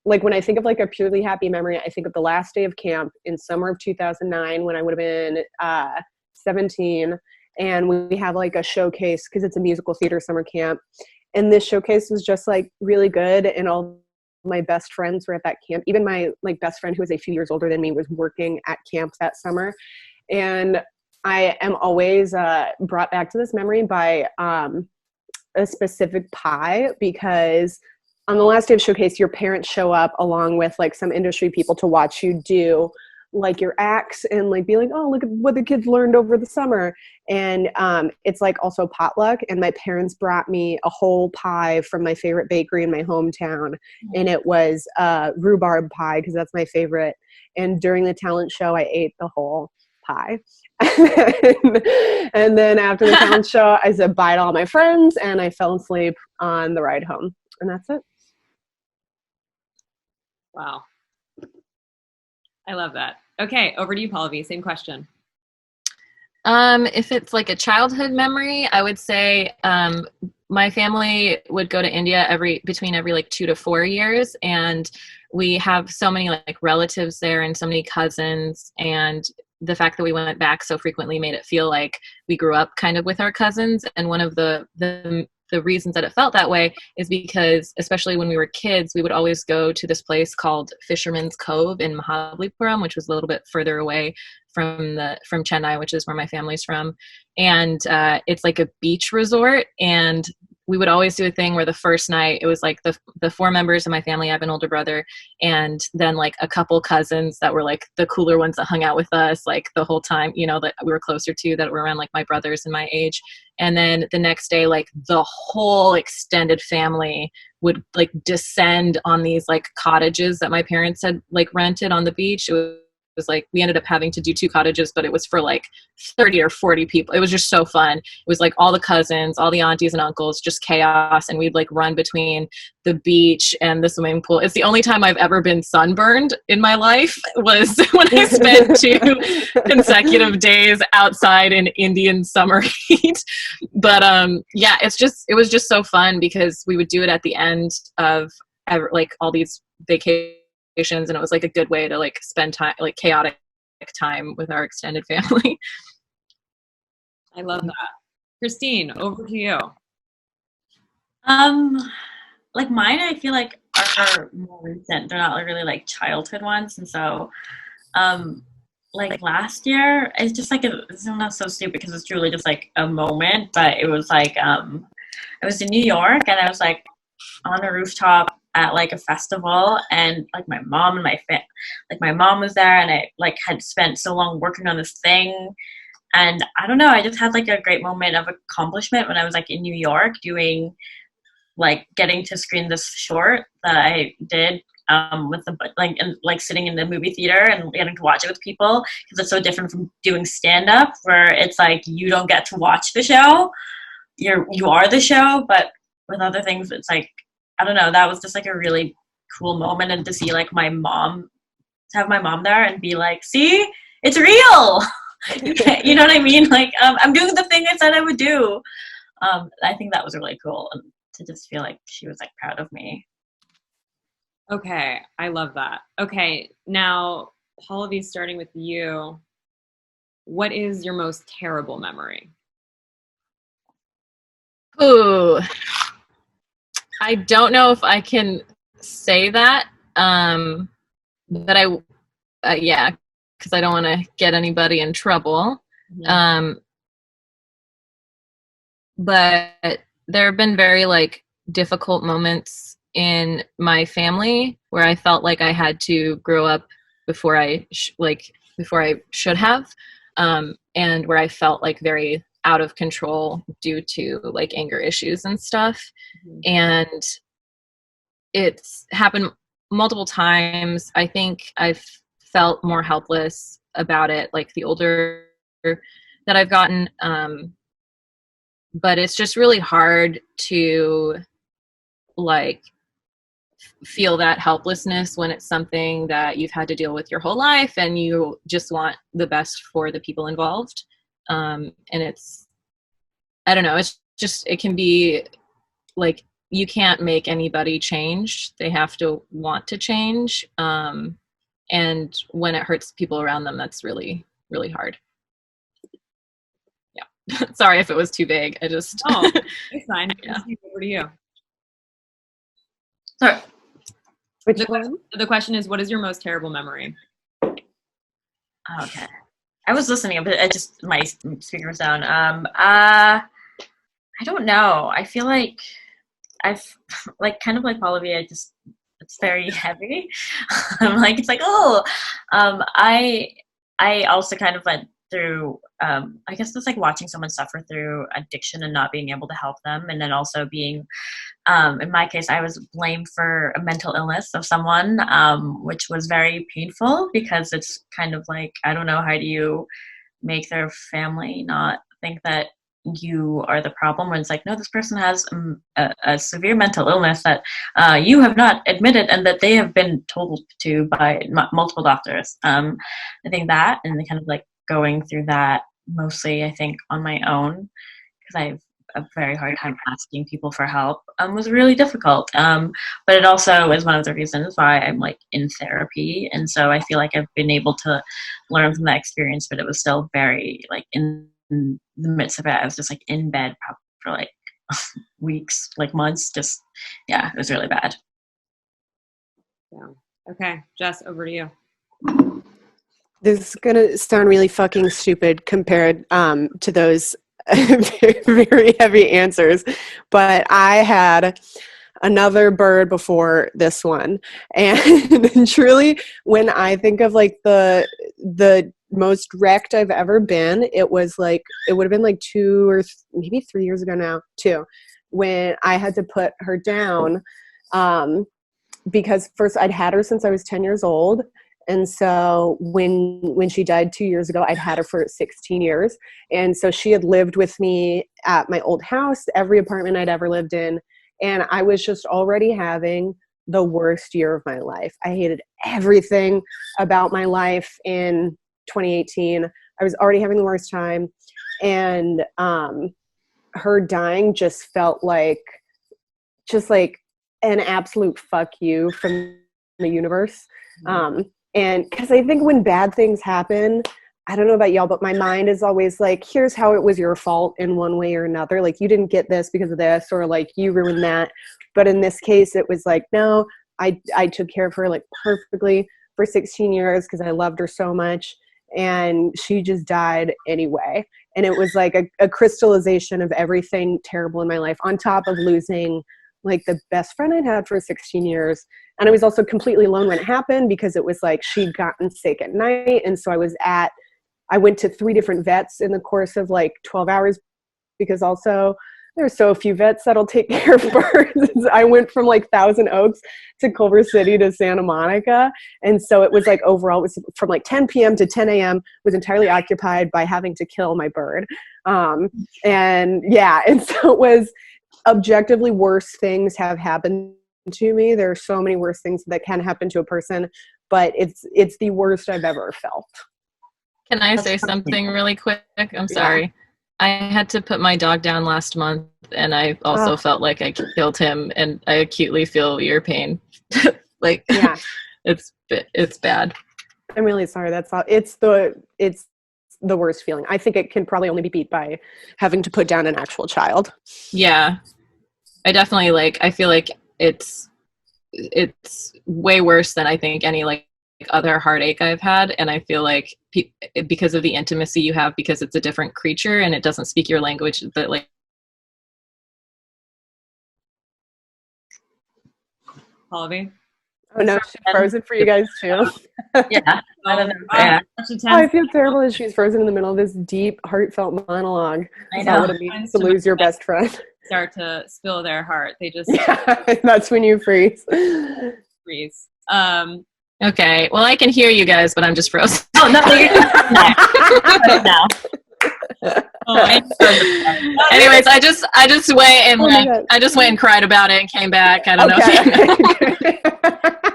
like, when I think of, like, a purely happy memory, I think of the last day of camp in summer of 2009 when I would have been 17. And we have, like, a showcase because it's a musical theater summer camp. And this showcase was just like really good. And all my best friends were at that camp. Even my like best friend who was a few years older than me was working at camp that summer. And I am always brought back to this memory by a specific pie, because on the last day of showcase, your parents show up along with like some industry people to watch you do like your acts and like be like, oh, look at what the kids learned over the summer. And it's like also potluck, and my parents brought me a whole pie from my favorite bakery in my hometown, and it was rhubarb pie because that's my favorite. And during the talent show, I ate the whole pie. And then after the talent show, I said bye to all my friends, and I fell asleep on the ride home, and that's it. Wow. I love that. Okay, over to you, Pallavi. Same question. If it's like a childhood memory, I would say my family would go to India between every like 2 to 4 years, and we have so many like relatives there and so many cousins, and the fact that we went back so frequently made it feel like we grew up kind of with our cousins. And one of the reasons that it felt that way is because, especially when we were kids, we would always go to this place called Fisherman's Cove in Mahabalipuram, which was a little bit further away from Chennai, which is where my family's from. And it's like a beach resort, and we would always do a thing where the first night it was like the 4 members of my family. I have an older brother, and then like a couple cousins that were like the cooler ones that hung out with us like the whole time, you know, that we were closer to, that were around like my brothers and my age. And then the next day, like the whole extended family would like descend on these like cottages that my parents had like rented on the beach. It was like we ended up having to do 2 cottages, but it was for like 30 or 40 people. It was just so fun. It was like all the cousins, all the aunties and uncles, just chaos. And we'd like run between the beach and the swimming pool. It's the only time I've ever been sunburned in my life, was when I spent 2 consecutive days outside in Indian summer heat. But yeah, it was just so fun because we would do it at the end of like all these vacations, and it was like a good way to like spend time, like chaotic time with our extended family. I love that. Christine, over to you. Like mine, I feel like are more recent. They're not really like childhood ones, and so like last year, it's just like it's not so stupid because it's truly just like a moment, but it was like I was in New York and I was like on a rooftop at like a festival, and like my mom and my mom was there, and I like had spent so long working on this thing, and I don't know, I just had like a great moment of accomplishment when I was like in New York doing like getting to screen this short that I did with the like and like sitting in the movie theater and getting to watch it with people, because it's so different from doing stand up where it's like you don't get to watch the show, you are the show. But with other things, it's like, I don't know, that was just like a really cool moment, and to see like my mom, to have my mom there and be like, see, it's real. You know what I mean? Like I'm doing the thing I said I would do. I think that was really cool, and to just feel like she was like proud of me. Okay, I love that. Okay, now Pallavi, starting with you, what is your most terrible memory? Ooh, I don't know if I can say that, but yeah, because I don't want to get anybody in trouble. Mm-hmm. But there have been very like difficult moments in my family where I felt like I had to grow up before I should have, and where I felt like very out of control due to like anger issues and stuff. Mm-hmm. And it's happened multiple times. I think I've felt more helpless about it like the older that I've gotten. But it's just really hard to like feel that helplessness when it's something that you've had to deal with your whole life and you just want the best for the people involved. And it's, I don't know, it's just, it can be like, you can't make anybody change. They have to want to change. And when it hurts people around them, that's really, really hard. Yeah. Sorry if it was too vague. I just. Oh, it's fine. Yeah. Over to you. Sorry. The question is, what is your most terrible memory? Okay. I was listening, but I just, my speaker was down. I don't know. I feel like I've, like, kind of like Pallavi, it's very heavy. I'm like, it's like, oh, I also kind of went through, I guess it's like watching someone suffer through addiction and not being able to help them. And then also being, in my case, I was blamed for a mental illness of someone, which was very painful because it's kind of like, I don't know, how do you make their family not think that you are the problem when it's like, no, this person has a severe mental illness that you have not admitted and that they have been told to by multiple doctors. I think that, and kind of like going through that mostly, I think, on my own, because I have a very hard time asking people for help, was really difficult. But it also is one of the reasons why I'm like in therapy. And so I feel like I've been able to learn from that experience, but it was still very like in the midst of it, I was just like in bed for like weeks, like months, just, yeah, it was really bad. Yeah. Okay, Jess, over to you. This is gonna sound really fucking stupid compared to those very heavy answers. But I had another bird before this one. And truly, when I think of like the most wrecked I've ever been, it would have been like 2 or maybe 3 years ago now, too, when I had to put her down. Because first I'd had her since I was 10 years old. And so when she died 2 years ago, I'd had her for 16 years. And so she had lived with me at my old house, every apartment I'd ever lived in. And I was just already having the worst year of my life. I hated everything about my life in 2018. I was already having the worst time. And her dying just felt like an absolute fuck you from the universe. And because I think when bad things happen, I don't know about y'all, but my mind is always like, here's how it was your fault in one way or another. Like, you didn't get this because of this, or like you ruined that. But in this case, it was like, no, I took care of her like perfectly for 16 years because I loved her so much. And she just died anyway. And it was like a crystallization of everything terrible in my life, on top of losing like the best friend I'd had for 16 years. And I was also completely alone when it happened, because it was like she'd gotten sick at night. And so I went to 3 different vets in the course of like 12 hours, because also there's so few vets that'll take care of birds. I went from like Thousand Oaks to Culver City to Santa Monica. And so it was like overall, it was from like 10 p.m. to 10 a.m. was entirely occupied by having to kill my bird. And so it was objectively worse things have happened to me. There are so many worse things that can happen to a person, but it's the worst I've ever felt. Can I say something really quick? I'm sorry. I had to put my dog down last month, and I also felt like I killed him, and I acutely feel your pain. It's bad. I'm really sorry. That's all. It's the worst feeling. I think it can probably only be beat by having to put down an actual child. Yeah. I definitely I feel like it's way worse than I think any like other heartache I've had. And I feel like because of the intimacy you have, because it's a different creature and it doesn't speak your language, but like. Pallavi? Oh no, she's frozen for you guys too. Yeah. I feel terrible that she's frozen in the middle of this deep, heartfelt monologue. I know. What it means to lose your best friend. Start to spill their heart. They just that's when you freeze. Freeze. Okay. Well, I can hear you guys, but I'm just frozen. Oh no, you're now. Anyways, I just went and I just went and cried about it and came back. I don't know.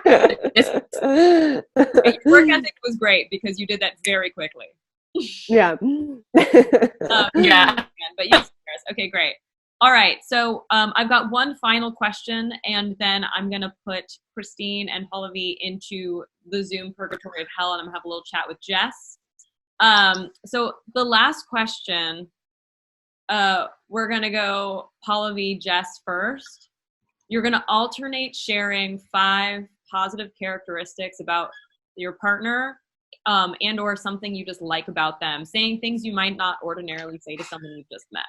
Your work ethic was great because you did that very quickly. Yeah. Yeah. But yes, okay, great. All right, so I've got one final question, and then I'm going to put Christine and Pallavi into the Zoom purgatory of hell, and I'm going to have a little chat with Jess. So the last question, we're going to go Pallavi, Jess first. You're going to alternate sharing 5 positive characteristics about your partner and or something you just like about them, saying things you might not ordinarily say to someone you've just met.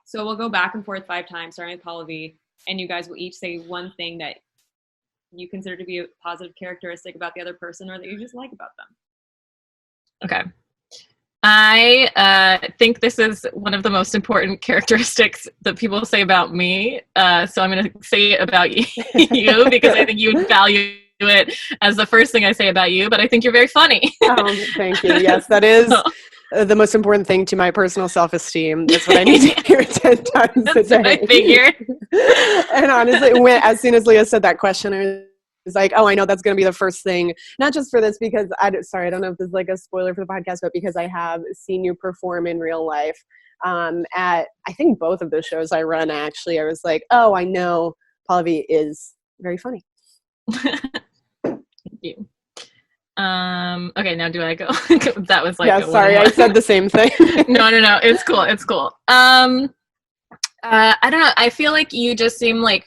So we'll go back and forth 5 times, starting with Pallavi, and you guys will each say one thing that you consider to be a positive characteristic about the other person or that you just like about them. Okay. I think this is one of the most important characteristics that people say about me. So I'm going to say it about you because I think you would value it as the first thing I say about you, but I think you're very funny. Thank you. Yes, that is the most important thing to my personal self-esteem. That's what I need to hear 10 times a day. I figured. And honestly, as soon as Leah said that question, I was like, oh, I know that's going to be the first thing, not just for this, because I don't know if this is like a spoiler for the podcast, but because I have seen you perform in real life at, I think both of those shows I run, actually. I was like, oh, I know Pallavi is very funny. Thank you. Okay, now do I go? That was like, yeah, sorry, I said the same thing. No, it's cool. I don't know, I feel like you just seem like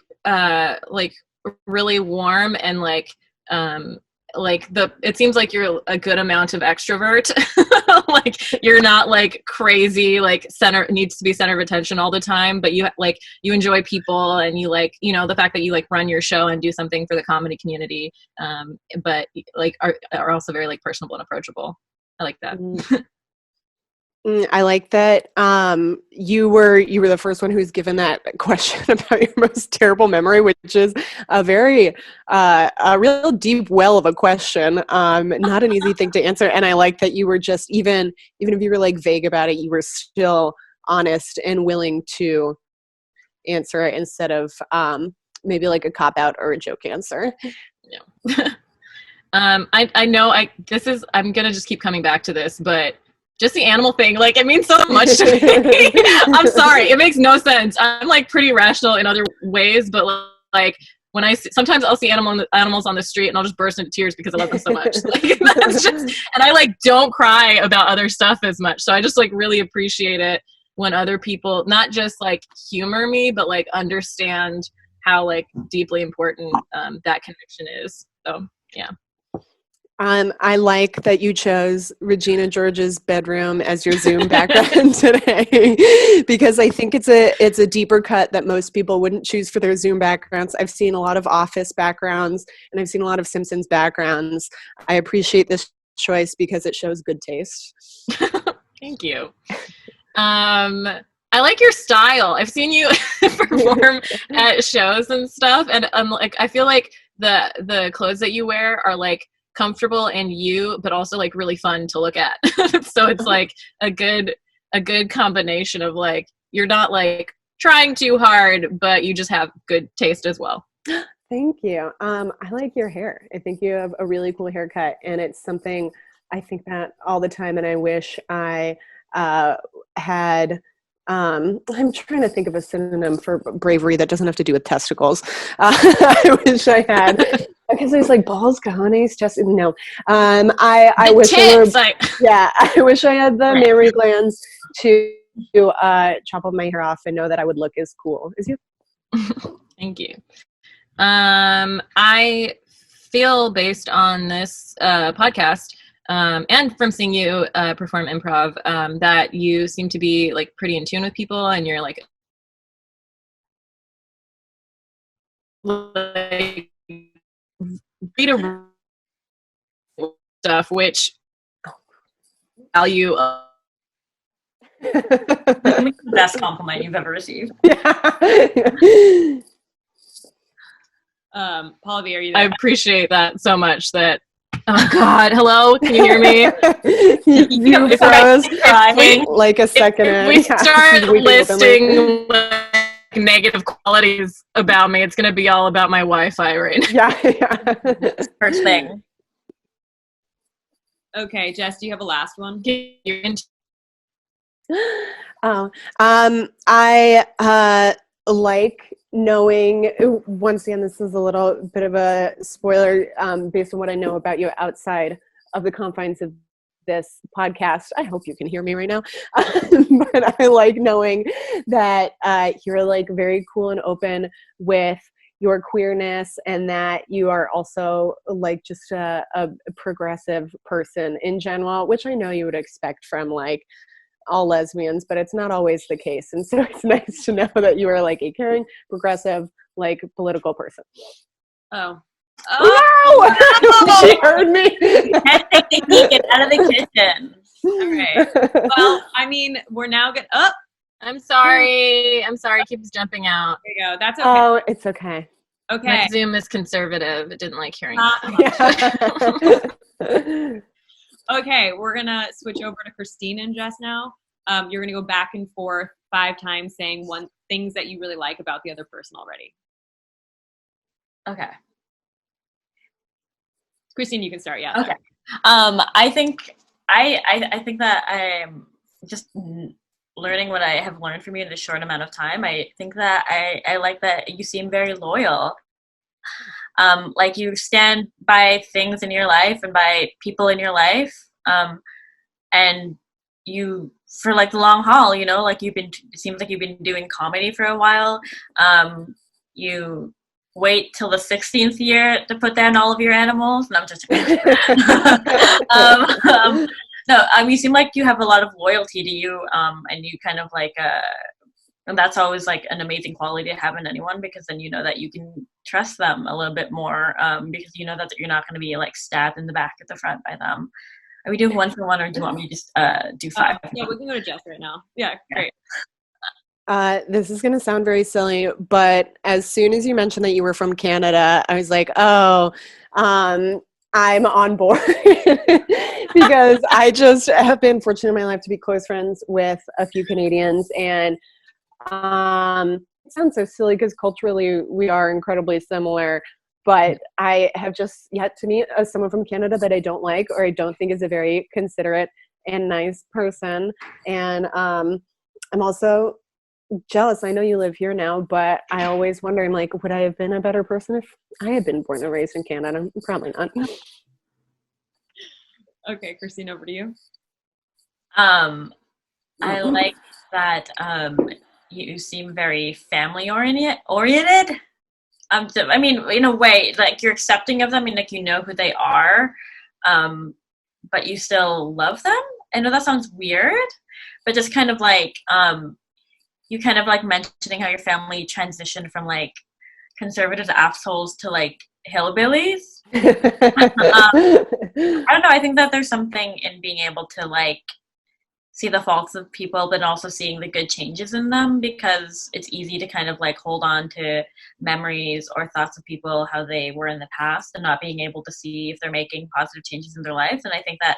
really warm and it seems like you're a good amount of extrovert. Like you're not like crazy, like needs to be center of attention all the time, but you enjoy people, and you like, the fact that you like run your show and do something for the comedy community. But like are also very like personable and approachable. I like that. I like that you were the first one who's given that question about your most terrible memory, which is a very a real deep well of a question. Not an easy thing to answer, and I like that you were just even if you were like vague about it, you were still honest and willing to answer it instead of maybe like a cop out or a joke answer. Yeah. I know I'm gonna just keep coming back to this, but just the animal thing, like it means so much to me. I'm sorry, it makes no sense. I'm like pretty rational in other ways, but like when sometimes I'll see animals on the street and I'll just burst into tears because I love them so much. Like, that's and I like don't cry about other stuff as much. So I just like really appreciate it when other people not just like humor me, but like understand how like deeply important that connection is. So yeah. I like that you chose Regina George's bedroom as your Zoom background today, because I think it's a deeper cut that most people wouldn't choose for their Zoom backgrounds. I've seen a lot of Office backgrounds, and I've seen a lot of Simpsons backgrounds. I appreciate this choice because it shows good taste. Thank you. I like your style. I've seen you perform at shows and stuff, and like I feel like the clothes that you wear are like comfortable and but also like really fun to look at. So it's like a good combination of like you're not like trying too hard, but you just have good taste as well. Thank you. I like your hair. I think you have a really cool haircut, and it's something I think that all the time, and I wish I had. I'm trying to think of a synonym for bravery that doesn't have to do with testicles. I wish I had, because there's like balls, cojones, chest. No, I wish tits, I wish I had the mammary glands to chop all my hair off and know that I would look as cool as you. Thank you. I feel based on this podcast. And from seeing you perform improv, that you seem to be like pretty in tune with people, and you're like read a stuff, which value. The best compliment you've ever received. Pallavi, are you there? I appreciate that so much. That. Oh God! Hello, can you hear me? You froze like a second. If we start listing like, negative qualities about me, it's going to be all about my Wi-Fi right now. Yeah. First thing. Okay, Jess, do you have a last one? I like knowing, once again, this is a little bit of a spoiler based on what I know about you outside of the confines of this podcast. I hope you can hear me right now. But I like knowing that you're like very cool and open with your queerness, and that you are also like just a progressive person in general, which I know you would expect from like all lesbians, but it's not always the case. And so it's nice to know that you are like a caring, progressive, like political person. Oh. No! She heard me. Get out of the kitchen. All right. Well, I mean, we're now good. Oh, I'm sorry. It keeps jumping out. there you go. That's okay. Oh, it's okay. Okay. My Zoom is conservative. It didn't like hearing Yeah. Okay, we're gonna switch over to Christine and Jess now. You're gonna go back and forth 5 times saying things that you really like about the other person already. Okay. Christine, you can start. Yeah. Okay. I think I think that I'm just learning what I have learned from you in this short amount of time. I think that I like that you seem very loyal. Like you stand by things in your life and by people in your life. And you, for like the long haul, you know, like it seems like you've been doing comedy for a while. You wait till the 16th year to put down all of your animals? No, I'm just kidding. No, you seem like you have a lot of loyalty to you, and you kind of like, and that's always like an amazing quality to have in anyone, because then you know that you can trust them a little bit more, because you know that you're not going to be like stabbed in the back at the front by them. Are we doing 1 for 1, or do you want me to just do 5? Yeah, we can go to Jess right now. Yeah, great. This is going to sound very silly, but as soon as you mentioned that you were from Canada, I was like, oh, I'm on board. Because I just have been fortunate in my life to be close friends with a few Canadians, and it sounds so silly because culturally we are incredibly similar, but I have just yet to meet someone from Canada that I don't like, or I don't think is a very considerate and nice person. And I'm also jealous. I know you live here now, but I always wonder, I'm like, would I have been a better person if I had been born and raised in Canada? Probably not. Okay, Christine, over to you. I like that you seem very family oriented. I mean, in a way, like you're accepting of them, and like you know who they are, but you still love them. I know that sounds weird, but just kind of like you kind of like mentioning how your family transitioned from like conservative assholes to like hillbillies. I don't know. I think that there's something in being able to like see the faults of people, but also seeing the good changes in them, because it's easy to kind of like hold on to memories or thoughts of people, how they were in the past, and not being able to see if they're making positive changes in their lives. And I think that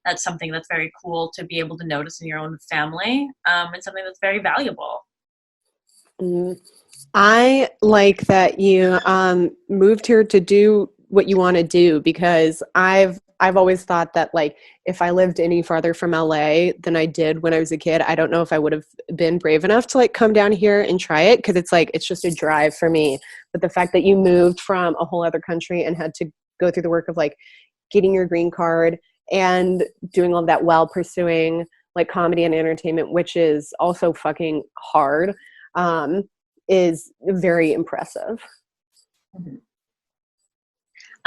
that's something that's very cool to be able to notice in your own family, and something that's very valuable. I like that you moved here to do what you want to do, because I've always thought that like if I lived any farther from LA than I did when I was a kid, I don't know if I would have been brave enough to like come down here and try it, because it's like it's just a drive for me. But the fact that you moved from a whole other country and had to go through the work of like getting your green card and doing all of that while pursuing like comedy and entertainment, which is also fucking hard, is very impressive. Mm-hmm.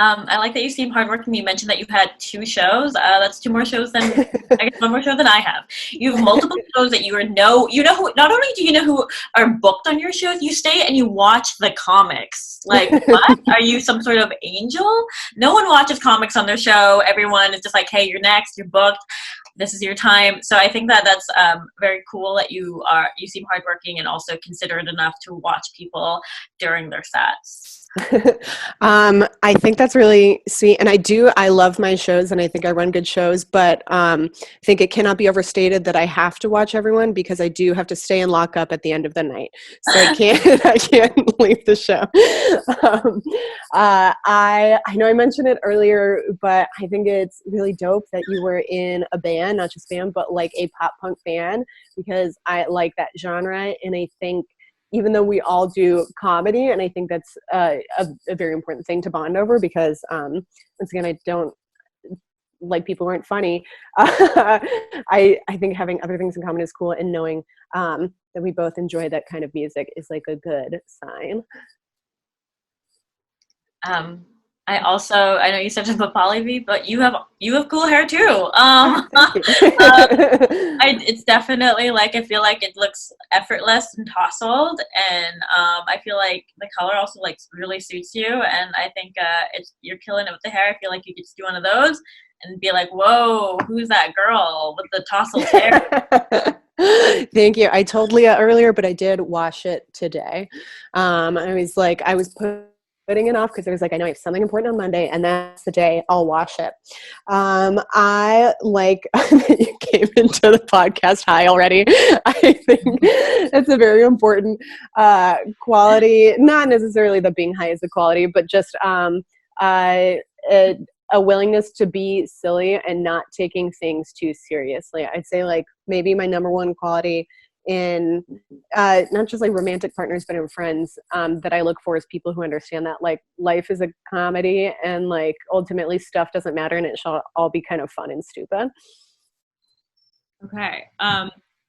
I like that you seem hardworking. You mentioned that you've had 2 shows. That's 2 more shows than I guess 1 more show than I have. You have multiple shows that you know who. Not only do you know who are booked on your shows, you stay and you watch the comics. Like, what? Are you some sort of angel? No one watches comics on their show. Everyone is just like, hey, you're next. You're booked. This is your time. So I think that that's very cool that you seem hardworking and also considerate enough to watch people during their sets. I think that's really sweet. And I love my shows, and I think I run good shows, but I think it cannot be overstated that I have to watch everyone, because I do have to stay and lock up at the end of the night. So I can't leave the show. I know I mentioned it earlier, but I think it's really dope that you were in a band, not just band, but like a pop punk band, because I like that genre. And I think even though we all do comedy, and I think that's a very important thing to bond over, because once again, I don't like people who aren't funny. I think having other things in common is cool, and knowing that we both enjoy that kind of music is like a good sign. I know you said about Pallavi, but you have cool hair too. It's definitely like, I feel like it looks effortless and tousled, and I feel like the color also like really suits you, and I think you're killing it with the hair. I feel like you could just do one of those and be like, whoa, who's that girl with the tousled hair? Thank you. I told Leah earlier, but I did wash it today. I was putting it off because I was like, I know I have something important on Monday, and that's the day I'll wash it. I like that you came into the podcast high already. I think it's a very important quality, not necessarily that being high is the quality, but just a willingness to be silly and not taking things too seriously. I'd say like maybe my number one quality in not just like romantic partners, but in friends, that I look for is people who understand that like life is a comedy, and like ultimately stuff doesn't matter, and it shall all be kind of fun and stupid. Okay.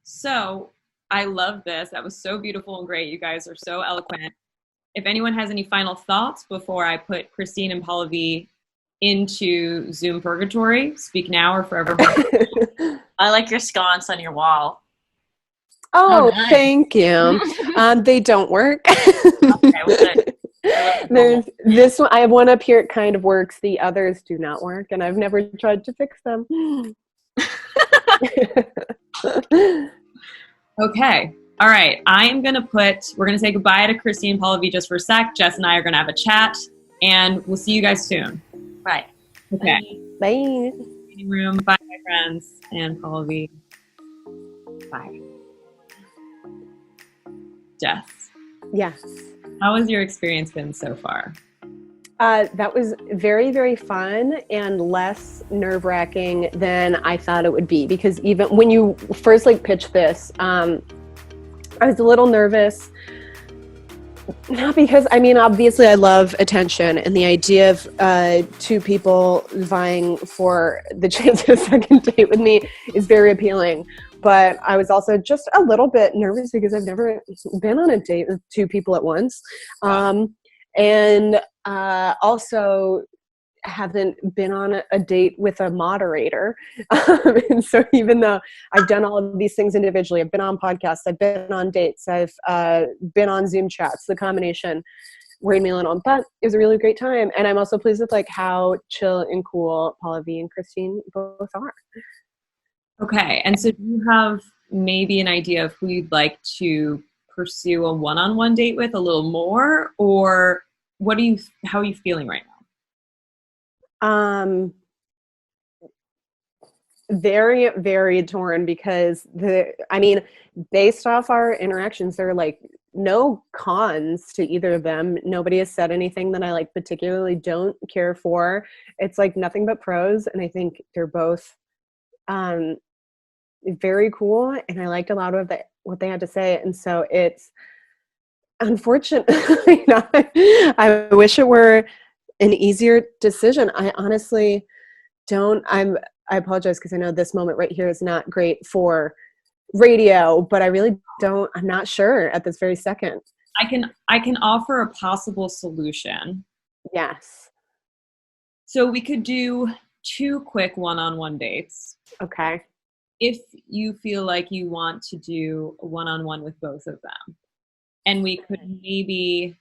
So I love this. That was so beautiful and great. You guys are so eloquent. if anyone has any final thoughts before I put Christine and Pallavi into Zoom purgatory, speak now or forever. I like your sconce on your wall. Oh, nice. Thank you. They don't work. Okay, well, good. There's this one. I have one up here. It kind of works. The others do not work, and I've never tried to fix them. Okay. All right. We're going to say goodbye to Christine and Pallavi just for a sec. Jess and I are going to have a chat, and we'll see you guys soon. Right. Okay. Bye. Meeting room. Bye, my friends. And Pallavi. Bye. Jess. Yes. How has your experience been so far? That was very, very fun and less nerve-wracking than I thought it would be, because even when you first pitched this, I was a little nervous. Not because, obviously I love attention, and the idea of two people vying for the chance at a second date with me is very appealing. But I was also just a little bit nervous because I've never been on a date with two people at once. And also haven't been on a date with a moderator. And so even though I've done all of these things individually, I've been on podcasts, I've been on dates, I've been on Zoom chats, the combination weighed me a little, but it was a really great time. And I'm also pleased with how chill and cool Pallavi and Christine both are. Okay. And so do you have maybe an idea of who you'd like to pursue a one-on-one date with a little more, or how are you feeling right now? Very, very torn, because based off our interactions, there are no cons to either of them. Nobody has said anything that I particularly don't care for. It's nothing but pros. And I think they're both, very cool. And I liked a lot of what they had to say. And so it's unfortunately I wish it were an easier decision. I honestly don't. I apologize, because I know this moment right here is not great for radio, but I really don't. I'm not sure at this very second. I can offer a possible solution. Yes. So we could do 2 quick one-on-one dates. Okay. If you feel like you want to do a one-on-one with both of them. And we could maybe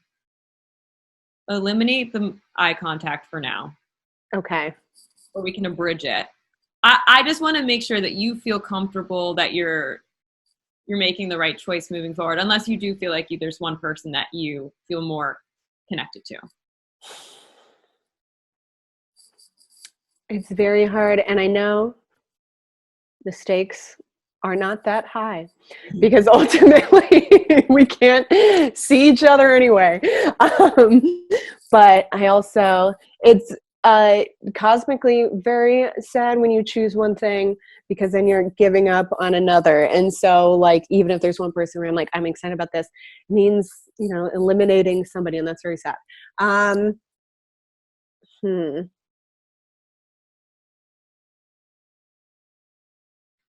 eliminate the eye contact for now. Okay. Or we can abridge it. I just want to make sure that you feel comfortable that you're making the right choice moving forward, unless you do feel like there's one person that you feel more connected to. It's very hard, and I know the stakes are not that high, because ultimately we can't see each other anyway. But I also, it's cosmically very sad when you choose one thing, because then you're giving up on another. And so even if there's one person where I'm excited about this, means, eliminating somebody, and that's very sad.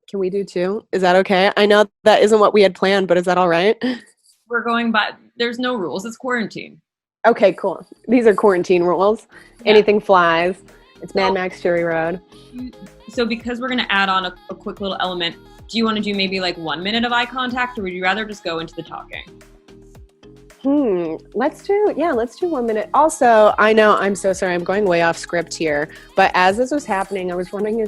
Can we do 2? Is that okay? I know that isn't what we had planned, but is that all right? We're going by, there's no rules. It's quarantine. Okay, cool. These are quarantine rules. Yeah. Anything flies. It's Mad Max Fury Road. So because we're going to add on a quick little element, do you want to do maybe 1 minute of eye contact, or would you rather just go into the talking? Let's do 1 minute. Also, I know, I'm so sorry, I'm going way off script here, but as this was happening, I was wondering,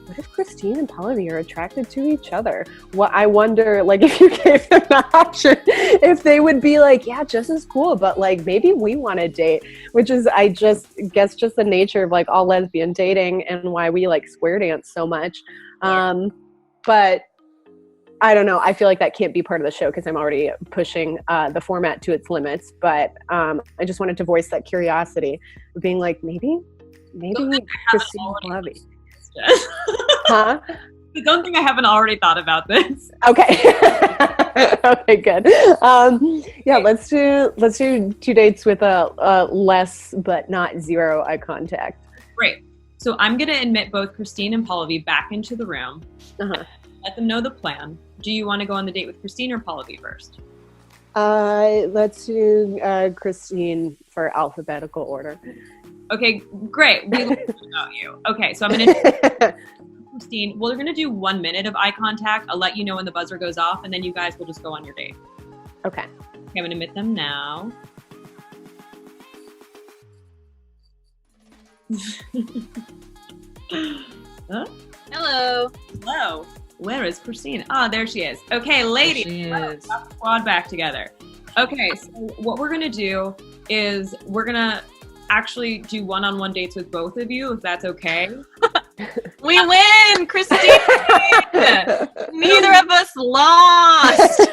what if Christine and Pallavi are attracted to each other? Well, I wonder, if you gave them the option, if they would be yeah, Jess is cool, but maybe we want to date, which is, I just guess, just the nature of all lesbian dating and why we square dance so much. But I don't know. I feel like that can't be part of the show, because I'm already pushing the format to its limits. But I just wanted to voice that curiosity, being maybe Christine and Pallavi. Huh? I don't think I haven't already thought about this. Okay. Okay, good. Yeah, let's do 2 dates with a less but not zero eye contact. Great. So I'm going to admit both Christine and Pallavi back into the room. Let them know the plan. Do you want to go on the date with Christine or Pallavi first? Let's do Christine for alphabetical order. Okay, great. We learned about you. Okay, so I'm going to Christine. We're going to do 1 minute of eye contact. I'll let you know when the buzzer goes off, and then you guys will just go on your date. Okay. I'm going to admit them now. Huh? Hello. Hello. Where is Christine? Ah, there she is. Okay, ladies, let's got the squad back together. Okay, so what we're gonna do is we're gonna actually do one-on-one dates with both of you, if that's okay. We win, Christine. Neither of us lost.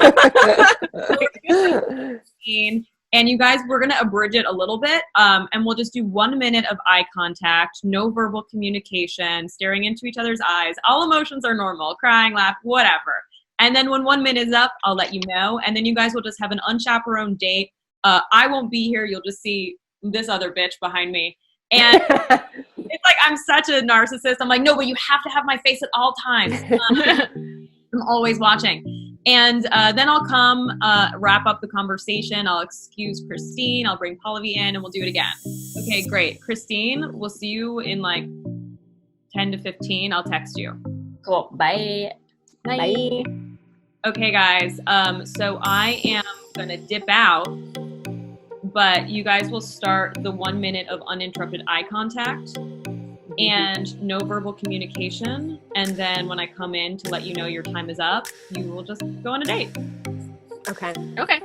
And you guys, we're gonna abridge it a little bit, and we'll just do 1 minute of eye contact, no verbal communication, staring into each other's eyes. All emotions are normal, crying, laugh, whatever. And then when 1 minute is up, I'll let you know, and then you guys will just have an unchaperoned date. I won't be here. You'll just see this other bitch behind me. And it's like I'm such a narcissist. I'm like, no, but you have to have my face at all times. I'm always watching. And then I'll come wrap up the conversation. I'll excuse Christine. I'll bring Pallavi in, and we'll do it again. Okay, great. Christine, we'll see you in like 10 to 15. I'll text you. Cool. Bye. Bye. Okay, guys. So I am going to dip out, but you guys will start the 1 minute of uninterrupted eye contact and no verbal communication. And then when I come in to let you know your time is up, you will just go on a date. Okay. Okay.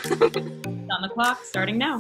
On the clock, starting now.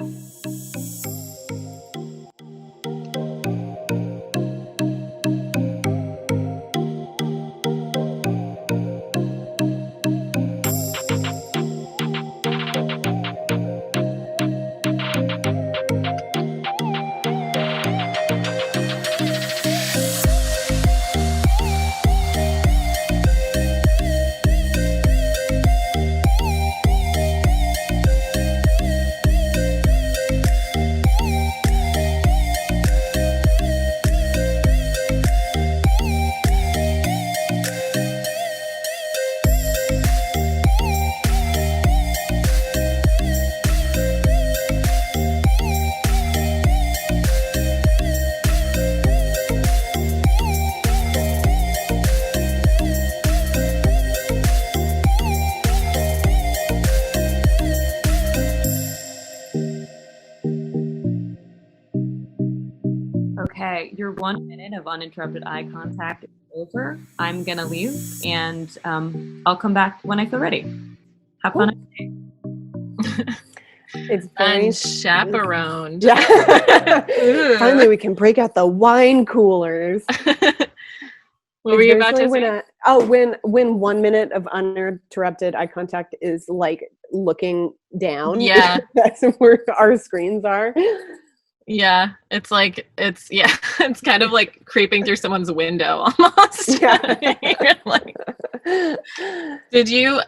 Okay, your 1 minute of uninterrupted eye contact is over. I'm gonna leave, and I'll come back when I feel ready. Have fun. It's very Unchaperoned. Yeah. Finally, we can break out the wine coolers. What were you about to say? When 1 minute of uninterrupted eye contact is like looking down. Yeah. That's where our screens are. Yeah, it's kind of like creeping through someone's window almost. Yeah. Like, did you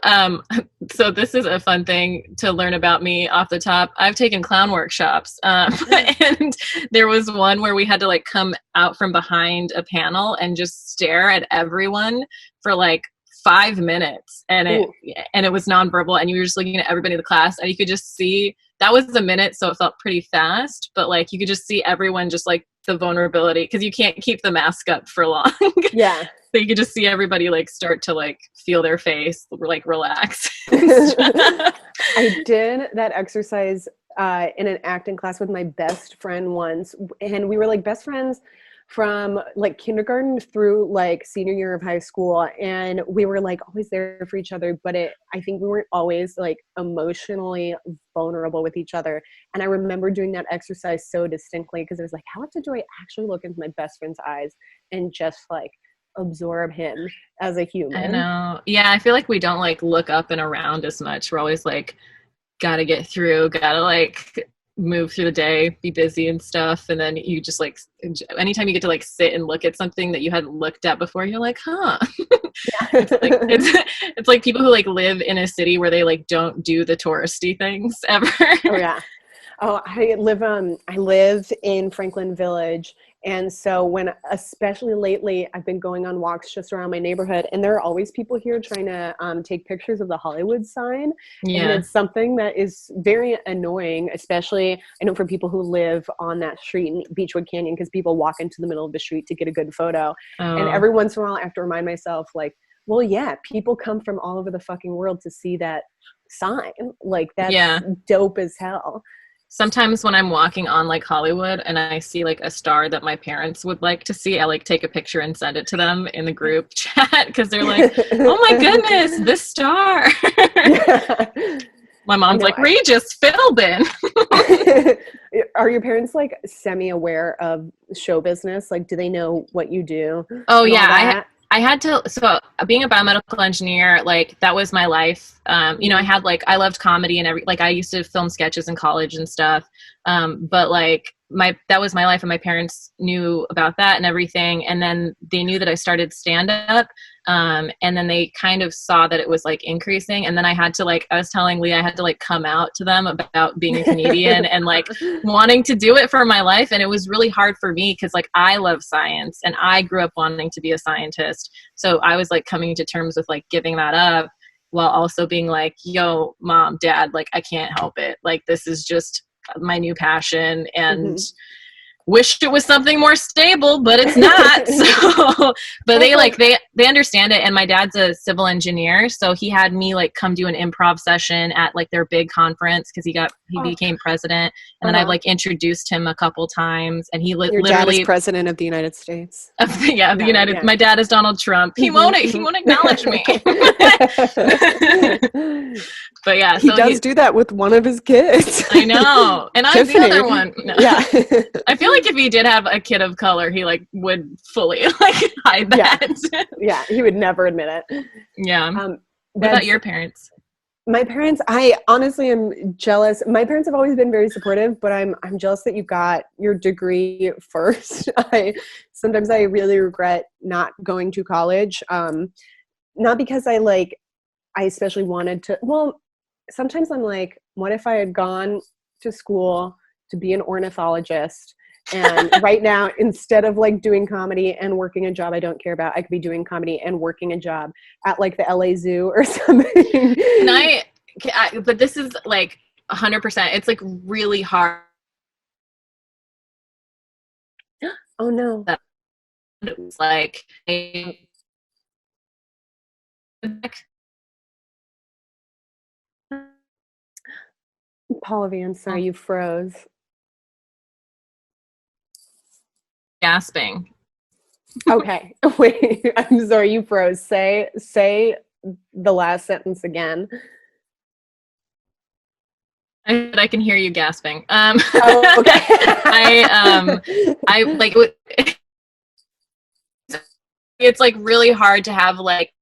so this is a fun thing to learn about me off the top. I've taken clown workshops, and there was one where we had to like come out from behind a panel and just stare at everyone for like 5 minutes, and it was nonverbal, and you were just looking at everybody in the class, and you could just see. That was a minute, so it felt pretty fast, but like you could just see everyone just like the vulnerability, because you can't keep the mask up for long. Yeah. So you could just see everybody like start to like feel their face, like relax. I did that exercise in an acting class with my best friend once, and we were like best friends from like kindergarten through like senior year of high school, and we were like always there for each other, but I think we weren't always like emotionally vulnerable with each other. And I remember doing that exercise so distinctly, because it was like, how often do I actually look into my best friend's eyes and just like absorb him as a human? I know. Yeah, I feel like we don't like look up and around as much. We're always like, gotta get through, gotta like move through the day, be busy and stuff, and then you just like anytime you get to like sit and look at something that you hadn't looked at before, you're like, huh. Yeah. It's like people who like live in a city where they like don't do the touristy things ever. Oh yeah. Oh, I live in Franklin Village, And so especially lately, I've been going on walks just around my neighborhood, and there are always people here trying to take pictures of the Hollywood sign. Yeah. And it's something that is very annoying, especially I know for people who live on that street in Beechwood Canyon, because people walk into the middle of the street to get a good photo. And every once in a while I have to remind myself, like, well, yeah, people come from all over the fucking world to see that sign. Like, that's dope as hell. Sometimes when I'm walking on like Hollywood and I see like a star that my parents would like to see, I like take a picture and send it to them in the group chat because they're like, oh my goodness, this star. My mom's like, Regis Fiddlebin. Are your parents like semi-aware of show business? Like, do they know what you do? Oh yeah, I had to, so being a biomedical engineer, like that was my life. You know, I loved comedy and I used to film sketches in college and stuff. But like that was my life, and my parents knew about that and everything. And then they knew that I started stand up. And then they kind of saw that it was like increasing. And then I was telling Leah, I had to like come out to them about being a comedian and like wanting to do it for my life. And it was really hard for me because like I love science and I grew up wanting to be a scientist. So I was like coming to terms with like giving that up while also being like, yo, mom, dad, like I can't help it. Like this is just my new passion, and wish it was something more stable, but it's not. So, but they understand it. And my dad's a civil engineer, so he had me like come do an improv session at like their big conference because he became president, and then I've like introduced him a couple times, and Your literally dad is president of the United States. My dad is Donald Trump. He won't acknowledge me. But yeah, he does do that with one of his kids. I know, and I'm the other one. No. Yeah, I feel like if he did have a kid of color, he like would fully like hide that. Yeah, he would never admit it. Yeah. What about your parents? My parents, I honestly am jealous. My parents have always been very supportive, but I'm jealous that you got your degree first. Sometimes I really regret not going to college. Not because I especially wanted to. Well, sometimes I'm like, what if I had gone to school to be an ornithologist? And right now, instead of like doing comedy and working a job I don't care about, I could be doing comedy and working a job at like the LA Zoo or something. But this is like 100%. It's like really hard. Oh no. It was like Pallavi, I'm sorry, you froze. Gasping. Okay. Wait, I'm sorry, you froze. Say the last sentence again. I can hear you gasping. Oh, okay. I like it's like really hard to have like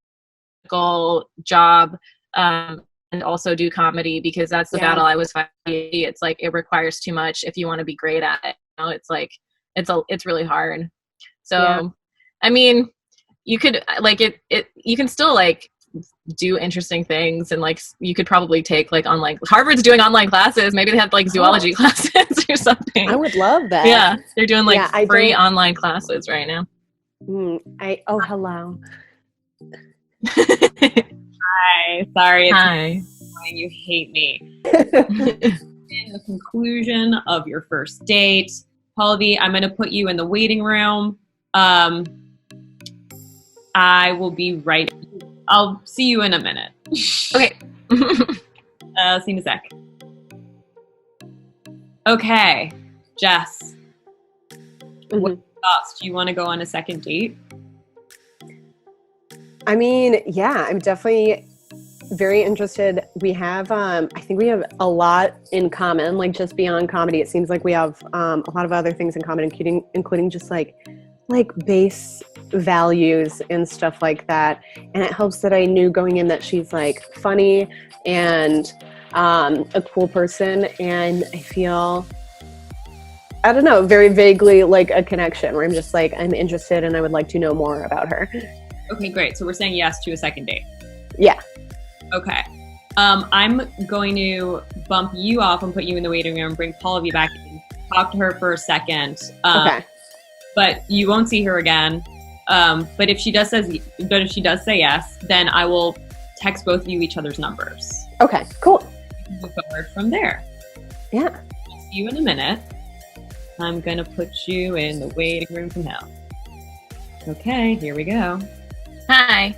a goal job and also do comedy because that's the battle I was fighting. It's like it requires too much if you want to be great at it. You know, it's like it's really hard. So I mean, you could like you can still like do interesting things, and like you could probably take like online. Harvard's doing online classes. Maybe they have like zoology classes or something. I would love that. Yeah, they're doing like free online classes right now. Hello. Hi. Sorry. Hi. You hate me. In the conclusion of your first date, Pallavi, I'm going to put you in the waiting room. I will be right. I'll see you in a minute. Okay. See you in a sec. Okay, Jess. What thoughts? Do you want to go on a second date? I mean, yeah, I'm definitely very interested. We have, I think we have a lot in common, like just beyond comedy. It seems like we have a lot of other things in common, including just like base values and stuff like that. And it helps that I knew going in that she's like funny and a cool person. And I feel, I don't know, very vaguely like a connection where I'm just like, I'm interested and I would like to know more about her. Okay, great. So we're saying yes to a second date. Yeah. Okay. I'm going to bump you off and put you in the waiting room, bring Pallavi back in, talk to her for a second. Okay. but you won't see her again. But if she does say yes, then I will text both of you each other's numbers. Okay, cool. Move forward from there. Yeah. I'll see you in a minute. I'm gonna put you in the waiting room from hell. Okay, here we go. Hi.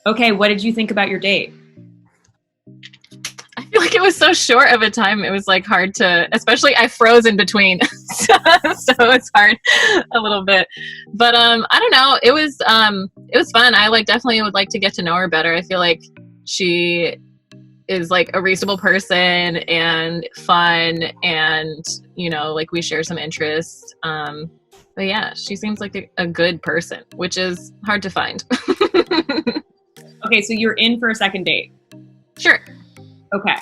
Okay, what did you think about your date? I feel like it was so short of a time. It was like hard to, especially I froze in between. so it's hard a little bit. But I don't know. It was fun. I like definitely would like to get to know her better. I feel like she is like a reasonable person and fun, and you know, like we share some interests. But yeah, she seems like a good person, which is hard to find. Okay, so you're in for a second date. Sure. Okay.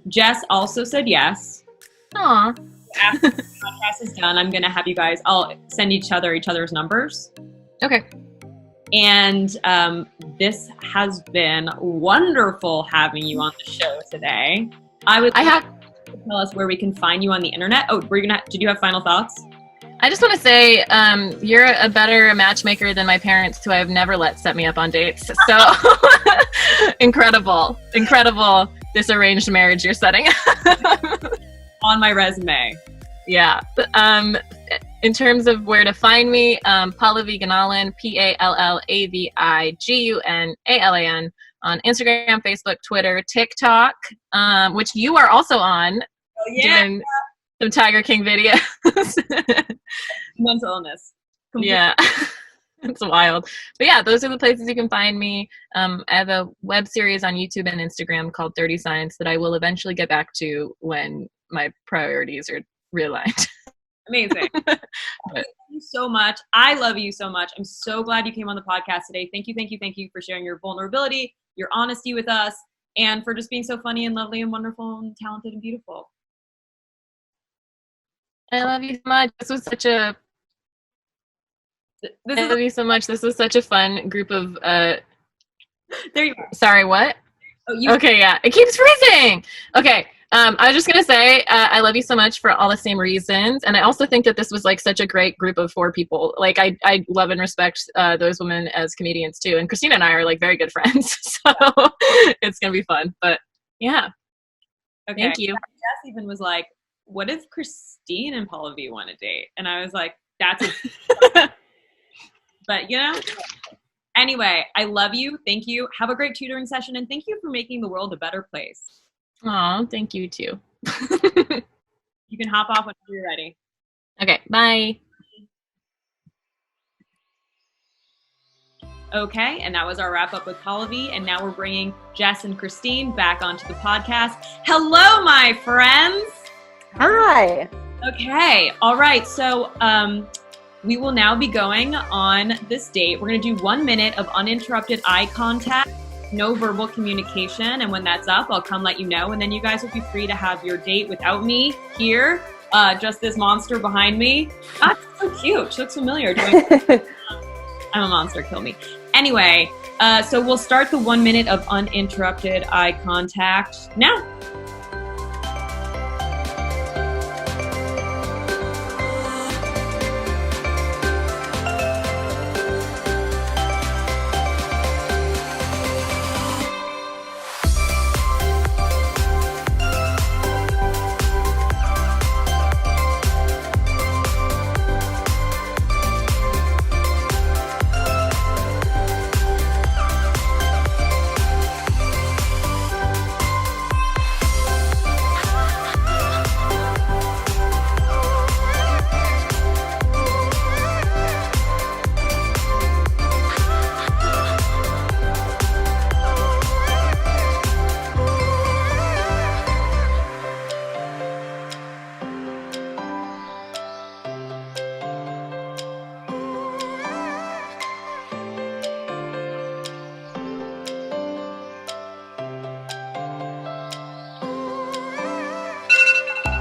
Jess also said yes. Aw. After the podcast is done, I'm gonna have you guys. I'll send each other's numbers. Okay. And this has been wonderful having you on the show today. I have to tell us where we can find you on the internet. Oh, did you have final thoughts? I just want to say you're a better matchmaker than my parents, who I've never let set me up on dates. So incredible this arranged marriage you're setting. On my resume. Yeah. In terms of where to find me, Pallavi Gunalan, PALLAVIGUNALAN on Instagram, Facebook, Twitter, TikTok, which you are also on. Oh, yeah. Doing some Tiger King videos. Mental illness. Yeah. It's wild. But yeah, those are the places you can find me. I have a web series on YouTube and Instagram called 30 Signs that I will eventually get back to when my priorities are realigned. Amazing. Thank you so much. I love you so much. I'm so glad you came on the podcast today. Thank you for sharing your vulnerability, your honesty with us, and for just being so funny and lovely and wonderful and talented and beautiful. I love you so much. This was such a fun group of there you are. Sorry, what? Oh, okay, yeah. It keeps freezing. Okay. I was just going to say, I love you so much for all the same reasons. And I also think that this was like such a great group of 4 people. Like I love and respect those women as comedians too. And Christina and I are like very good friends. So it's going to be fun. But yeah. Okay. Thank you. Jess even was like, what if Christine and Pallavi want to date? And I was like, that's but you know, anyway, I love you. Thank you. Have a great tutoring session. And thank you for making the world a better place. Aw, thank you too. You can hop off whenever you're ready. Okay, bye. Okay, and that was our wrap up with Pallavi. And now we're bringing Jess and Christine back onto the podcast. Hello, my friends. Hi. Okay, all right. So we will now be going on this date. We're going to do 1 minute of uninterrupted eye contact. No verbal communication, and when that's up, I'll come let you know, and then you guys will be free to have your date without me here, just this monster behind me. That's so cute. She looks familiar. I'm a monster, kill me. Anyway, so we'll start the 1 minute of uninterrupted eye contact now.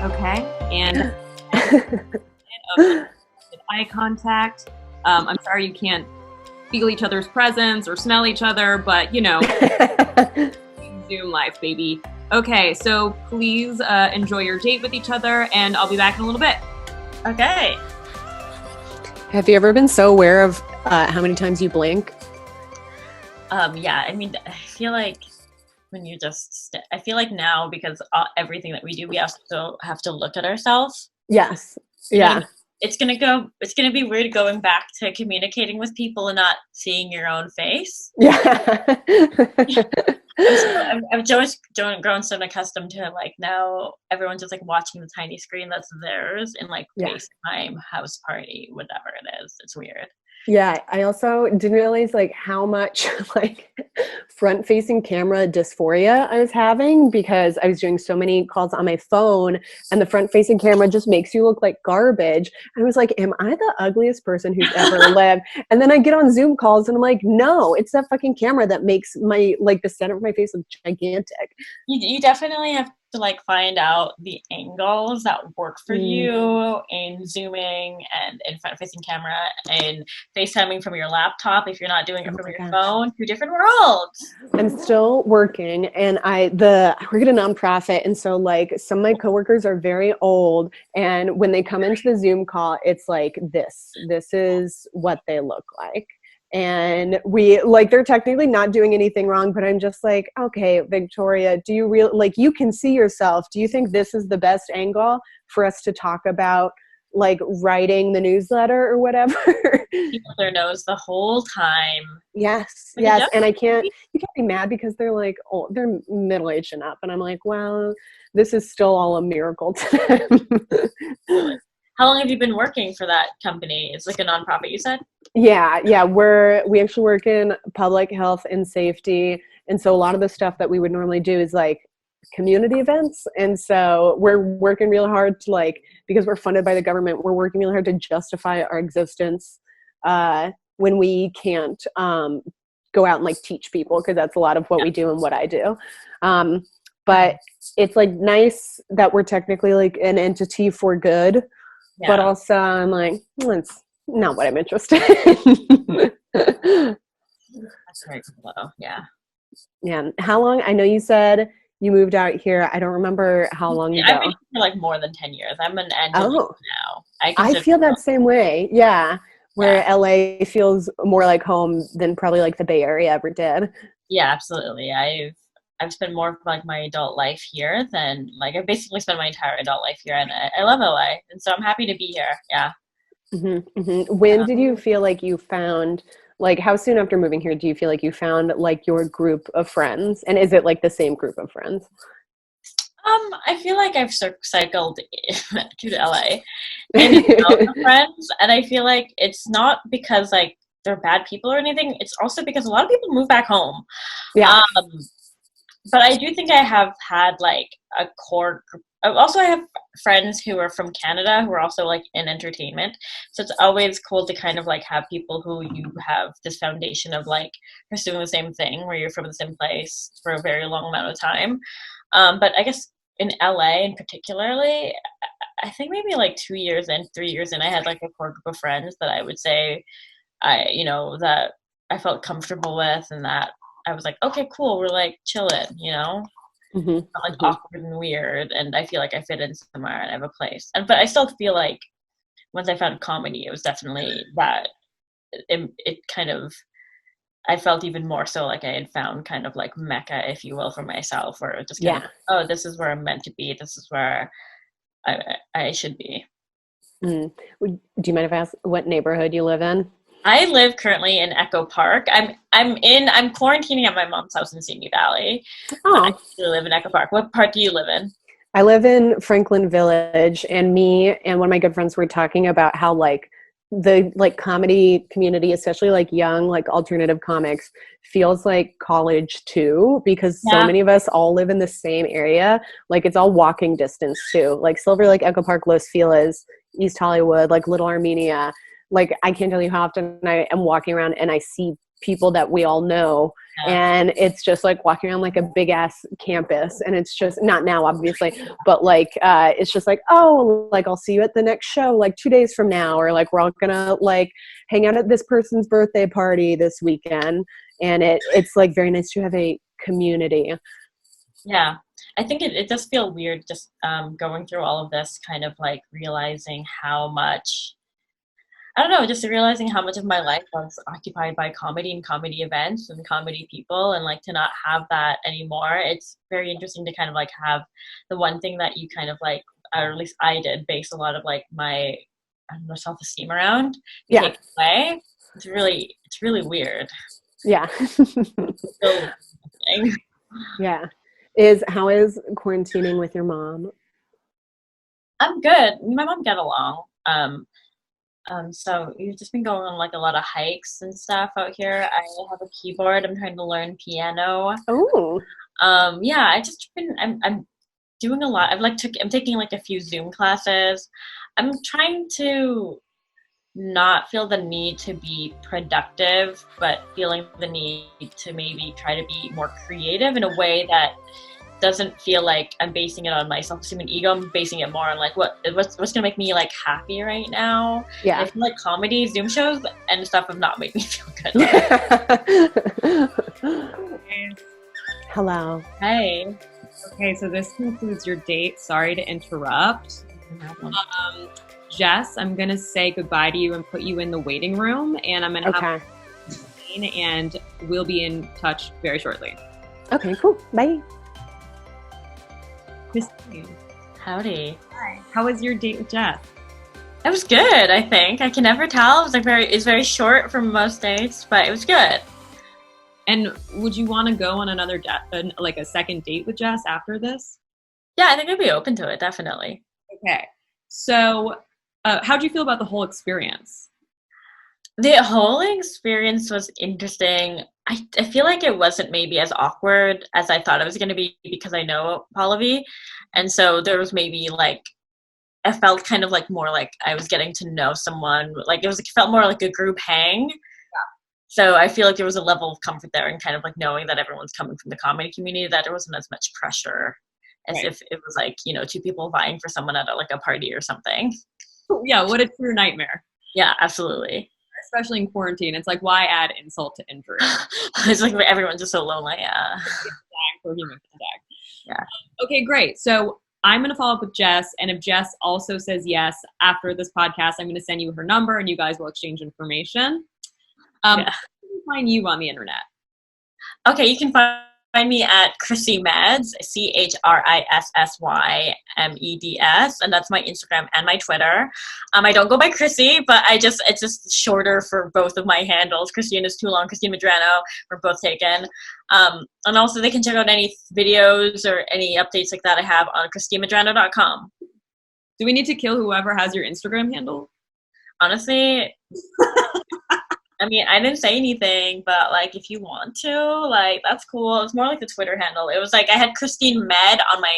Okay, and eye contact. I'm sorry you can't feel each other's presence or smell each other, but you know, Zoom life, baby. Okay, so please enjoy your date with each other, and I'll be back in a little bit. Okay. Have you ever been so aware of how many times you blink? Yeah, I mean, I feel like when you just, I feel like now, because everything that we do, we also have to look at ourselves. Yes. You know what I Yeah. mean? It's gonna be weird going back to communicating with people and not seeing your own face. Yeah. I've just grown so accustomed to like now everyone's just like watching the tiny screen that's theirs in like Yeah. FaceTime, house party, whatever it is. It's weird. Yeah, I also didn't realize like how much like front-facing camera dysphoria I was having because I was doing so many calls on my phone and the front-facing camera just makes you look like garbage. And I was like, am I the ugliest person who's ever lived? And then I get on Zoom calls and I'm like, no, it's that fucking camera that makes my like the center of my face look gigantic. You definitely have to like find out the angles that work for you in zooming and in front facing camera and FaceTiming from your laptop if you're not doing it from your phone. Two different worlds. I'm still working and I work at a nonprofit, and so like some of my coworkers are very old, and when they come into the Zoom call, it's like this is what they look like. And we like they're technically not doing anything wrong, but I'm just like, okay, Victoria, do you like you can see yourself? Do you think this is the best angle for us to talk about like writing the newsletter or whatever? Keep their nose the whole time. Yes, Like, yes, and you can't be mad because they're like, oh, they're middle-aged and up, and I'm like, well, this is still all a miracle to them. How long have you been working for that company? It's like a nonprofit, you said? Yeah, we actually work in public health and safety, and so a lot of the stuff that we would normally do is like community events, and so we're working real hard to like, because we're funded by the government, we're working really hard to justify our existence when we can't go out and like teach people, because that's a lot of what we do and what I do. But it's like nice that we're technically like an entity for good. Yeah. But also I'm like, it's not what I'm interested in. That's very cool. Yeah. Yeah. How long? I know you said you moved out here. I don't remember how long ago. I've been here for like more than 10 years. I'm an Angelino now. I feel that same way. Yeah. Where LA feels more like home than probably like the Bay Area ever did. Yeah, absolutely. I've spent more of like my adult life here than like I've basically spent my entire adult life here, and I love LA, and so I'm happy to be here. Yeah. Mm-hmm, mm-hmm. When did you feel like you found, like how soon after moving here do you feel like you found like your group of friends, and is it like the same group of friends? I feel like I've cycled to LA and friends, and I feel like it's not because like they're bad people or anything. It's also because a lot of people move back home. Yeah. But I do think I have had like a core group. Also, I have friends who are from Canada who are also like in entertainment. So it's always cool to kind of like have people who you have this foundation of like pursuing the same thing, where you're from the same place for a very long amount of time. But I guess in LA in particularly, I think maybe like 3 years in, I had like a core group of friends that I would say that I felt comfortable with, and that I was like, okay, cool, we're like chilling, Mm-hmm. not like awkward and weird, and I feel like I fit in somewhere and I have a place. But I still feel like once I found comedy, it was definitely that it kind of, I felt even more so like I had found kind of like Mecca, if you will, for myself, where it just kind of, oh, this is where I'm meant to be. This is where I should be. Mm. Do you mind if I ask what neighborhood you live in? I live currently in Echo Park. I'm quarantining at my mom's house in Simi Valley. Oh. I actually live in Echo Park. What part do you live in? I live in Franklin Village, and me and one of my good friends were talking about how like the like comedy community, especially like young like alternative comics, feels like college too, because so many of us all live in the same area. Like it's all walking distance too. Like Silver Lake, Echo Park, Los Feliz, East Hollywood, like Little Armenia. Like I can't tell you how often I am walking around and I see people that we all know, and it's just like walking around like a big ass campus, and it's just not now obviously, but like it's just like, oh, like I'll see you at the next show like 2 days from now, or like we're all gonna like hang out at this person's birthday party this weekend, and it's like very nice to have a community. Yeah, I think it does feel weird just going through all of this, kind of like realizing how much I don't know, just realizing how much of my life was occupied by comedy and comedy events and comedy people, and like to not have that anymore. It's very interesting to kind of like have the one thing that you kind of like, or at least I did, base a lot of like my, I don't know, self-esteem around, take away. It's really weird. Yeah. So, yeah. How is quarantining with your mom? I'm good. My mom get along. So we've just been going on like a lot of hikes and stuff out here. I have a keyboard. I'm trying to learn piano. Oh. Yeah, I'm doing a lot. I'm taking like a few Zoom classes. I'm trying to not feel the need to be productive, but feeling the need to maybe try to be more creative in a way that doesn't feel like I'm basing it on my self-esteem and ego. I'm basing it more on like what's gonna make me like happy right now. Yeah. And I feel like comedy, Zoom shows, and stuff have not made me feel good. Hello. Hey. Okay, so this concludes your date. Sorry to interrupt. Jess, I'm gonna say goodbye to you and put you in the waiting room, and I'm gonna have Christine, and we'll be in touch very shortly. Okay, cool. Bye. Christine. Howdy. Hi. How was your date with Jess? It was good, I think. I can never tell. It was like it's very short for most dates, but it was good. And would you want to go on another like a second date with Jess after this? Yeah, I think I'd be open to it, definitely. Okay. So, how'd you feel about the whole experience? The whole experience was interesting. I feel like it wasn't maybe as awkward as I thought it was going to be because I know Pallavi. And so there was maybe like, I felt kind of like more like I was getting to know someone. Like it felt more like a group hang. Yeah. So I feel like there was a level of comfort there and kind of like knowing that everyone's coming from the comedy community, that there wasn't as much pressure as if it was like, you know, two people vying for someone at like a party or something. Yeah, what a true nightmare. Yeah, absolutely. Especially in quarantine. It's like, why add insult to injury? It's like everyone's just so lonely. Yeah. Yeah. Okay, great. So I'm going to follow up with Jess. And if Jess also says yes after this podcast, I'm going to send you her number and you guys will exchange information. How can we find you on the internet? Okay, you can find me at Chrissy Meds, ChrissysYmeds, and that's my Instagram and my Twitter. I don't go by Chrissy, but it's just shorter for both of my handles. Christine is too long. Christine Medrano, we're both taken. And also they can check out any videos or any updates like that I have on ChristineMedrano.com. Do we need to kill whoever has your Instagram handle? Honestly, I mean, I didn't say anything, but like, if you want to, like, that's cool. It's more like the Twitter handle. It was like I had Christine Med on my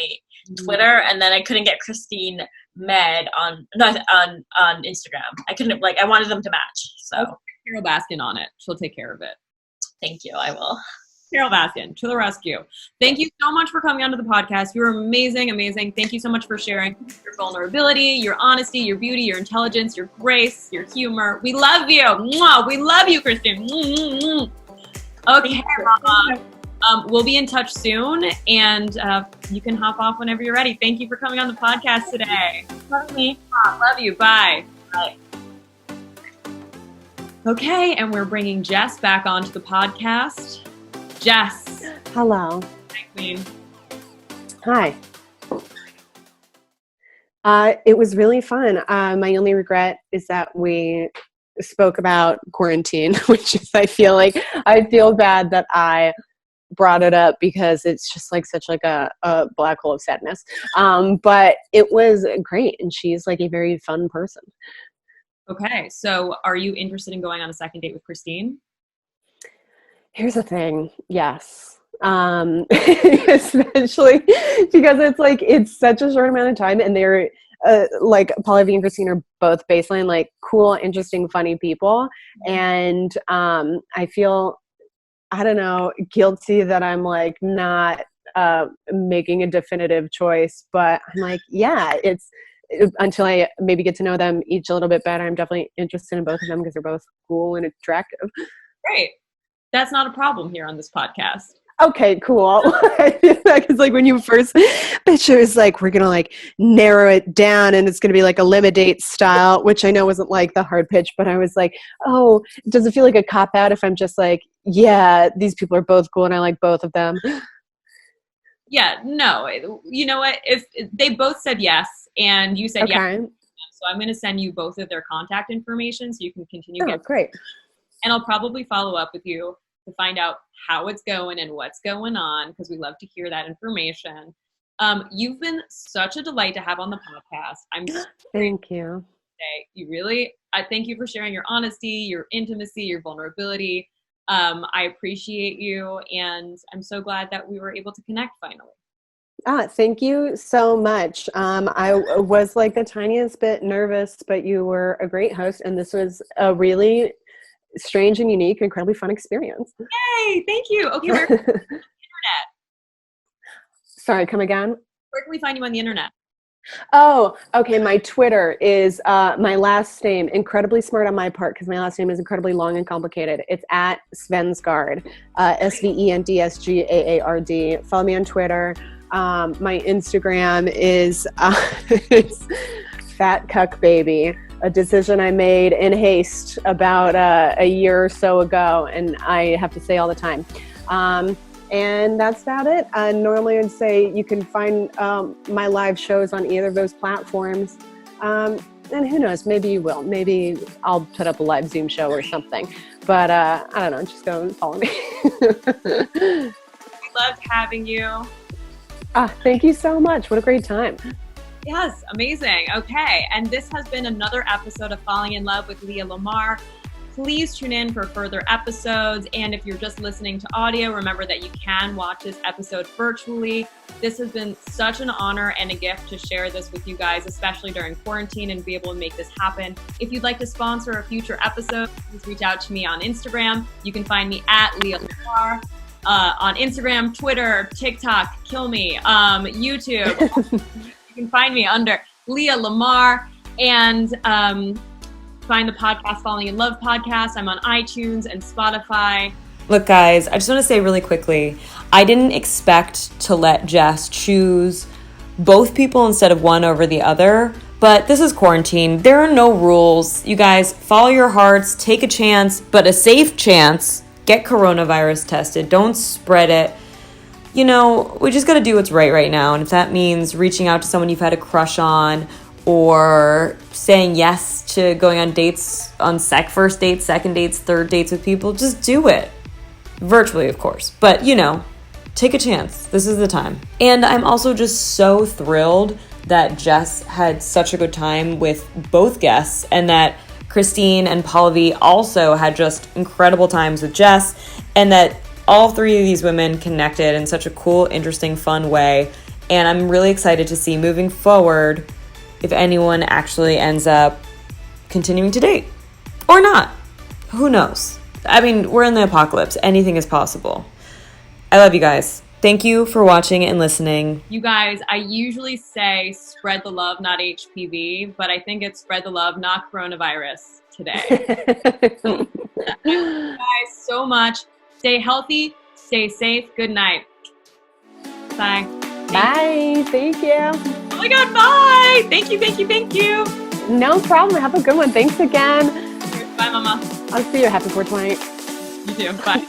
Twitter, and then I couldn't get Christine Med on Instagram. I couldn't, like, I wanted them to match. So Carol Baskin on it. She'll take care of it. Thank you. I will. Carol Baskin, to the rescue. Thank you so much for coming onto the podcast. You're amazing, amazing. Thank you so much for sharing your vulnerability, your honesty, your beauty, your intelligence, your grace, your humor. We love you. Mwah! We love you, Christine. Okay, Mama. We'll be in touch soon, and you can hop off whenever you're ready. Thank you for coming on the podcast today. Love me. Love you. Bye. Bye. Okay, and we're bringing Jess back onto the podcast. Jess. Hello. Hi, Queen. Hi. It was really fun. My only regret is that we spoke about quarantine, which is, I feel bad that I brought it up because it's just like such like a black hole of sadness. But it was great, and she's like a very fun person. Okay, so are you interested in going on a second date with Christine? Here's the thing. Yes. Especially because it's such a short amount of time, and they're like Pallavi and Christine are both baseline, like cool, interesting, funny people. And I feel, I don't know, guilty that I'm like not making a definitive choice, but I'm like, yeah, until I maybe get to know them each a little bit better, I'm definitely interested in both of them because they're both cool and attractive. Great. That's not a problem here on this podcast. Okay, cool. Because like when you first pitched it was like, we're going to like narrow it down and it's going to be like eliminate style, which I know wasn't like the hard pitch, but I was like, oh, does it feel like a cop out if I'm just like, yeah, these people are both cool and I like both of them? Yeah, no, you know what? If they both said yes and you said yes, so I'm going to send you both of their contact information so you can continue. Oh, great. And I'll probably follow up with you to find out how it's going and what's going on, because we love to hear that information. You've been such a delight to have on the podcast. Thank you. I thank you for sharing your honesty, your intimacy, your vulnerability. I appreciate you, and I'm so glad that we were able to connect finally. Thank you so much. I was like the tiniest bit nervous, but you were a great host, and this was a really strange and unique, incredibly fun experience. Yay! Thank you. Okay, where can we find you on the internet? Sorry, come again? Where can we find you on the internet? Oh, okay. My Twitter is my last name, incredibly smart on my part because my last name is incredibly long and complicated. It's at Svendsgaard, Svendsgaard. Follow me on Twitter. My Instagram is it's Fat Cuck Baby, a decision I made in haste about a year or so ago, and I have to say all the time. And that's about it. Normally I'd say you can find my live shows on either of those platforms. And who knows, maybe you will. Maybe I'll put up a live Zoom show or something. But I don't know, just go and follow me. We loved having you. Thank you so much. What a great time. Yes, amazing. Okay, and this has been another episode of Falling in Love with Leah Lamarr. Please tune in for further episodes. And if you're just listening to audio, remember that you can watch this episode virtually. This has been such an honor and a gift to share this with you guys, especially during quarantine, and be able to make this happen. If you'd like to sponsor a future episode, please reach out to me on Instagram. You can find me at Leah Lamarr on Instagram, Twitter, TikTok, kill me, YouTube. You can find me under Leah Lamarr, and find the podcast Falling in Love podcast. I'm on iTunes and Spotify. Look, guys, I just want to say really quickly, I didn't expect to let Jess choose both people instead of one over the other, but this is quarantine. There are no rules. You guys, follow your hearts, take a chance, but a safe chance. Get coronavirus tested. Don't spread it. You know, we just got to do what's right now, and if that means reaching out to someone you've had a crush on, or saying yes to going on dates, on first dates, second dates, third dates with people, just do it. Virtually, of course. But, you know, take a chance. This is the time. And I'm also just so thrilled that Jess had such a good time with both guests, and that Christine and Pallavi also had just incredible times with Jess, and that all three of these women connected in such a cool, interesting, fun way. And I'm really excited to see moving forward if anyone actually ends up continuing to date or not. Who knows? I mean, we're in the apocalypse. Anything is possible. I love you guys. Thank you for watching and listening. You guys, I usually say spread the love, not HPV, but I think it's spread the love, not coronavirus today. Thank you guys so much. Stay healthy, stay safe. Good night. Bye. Bye. Thank you. Oh my God, bye. Thank you. No problem. Have a good one. Thanks again. Bye, Mama. I'll see you. Happy 420. You too. Bye.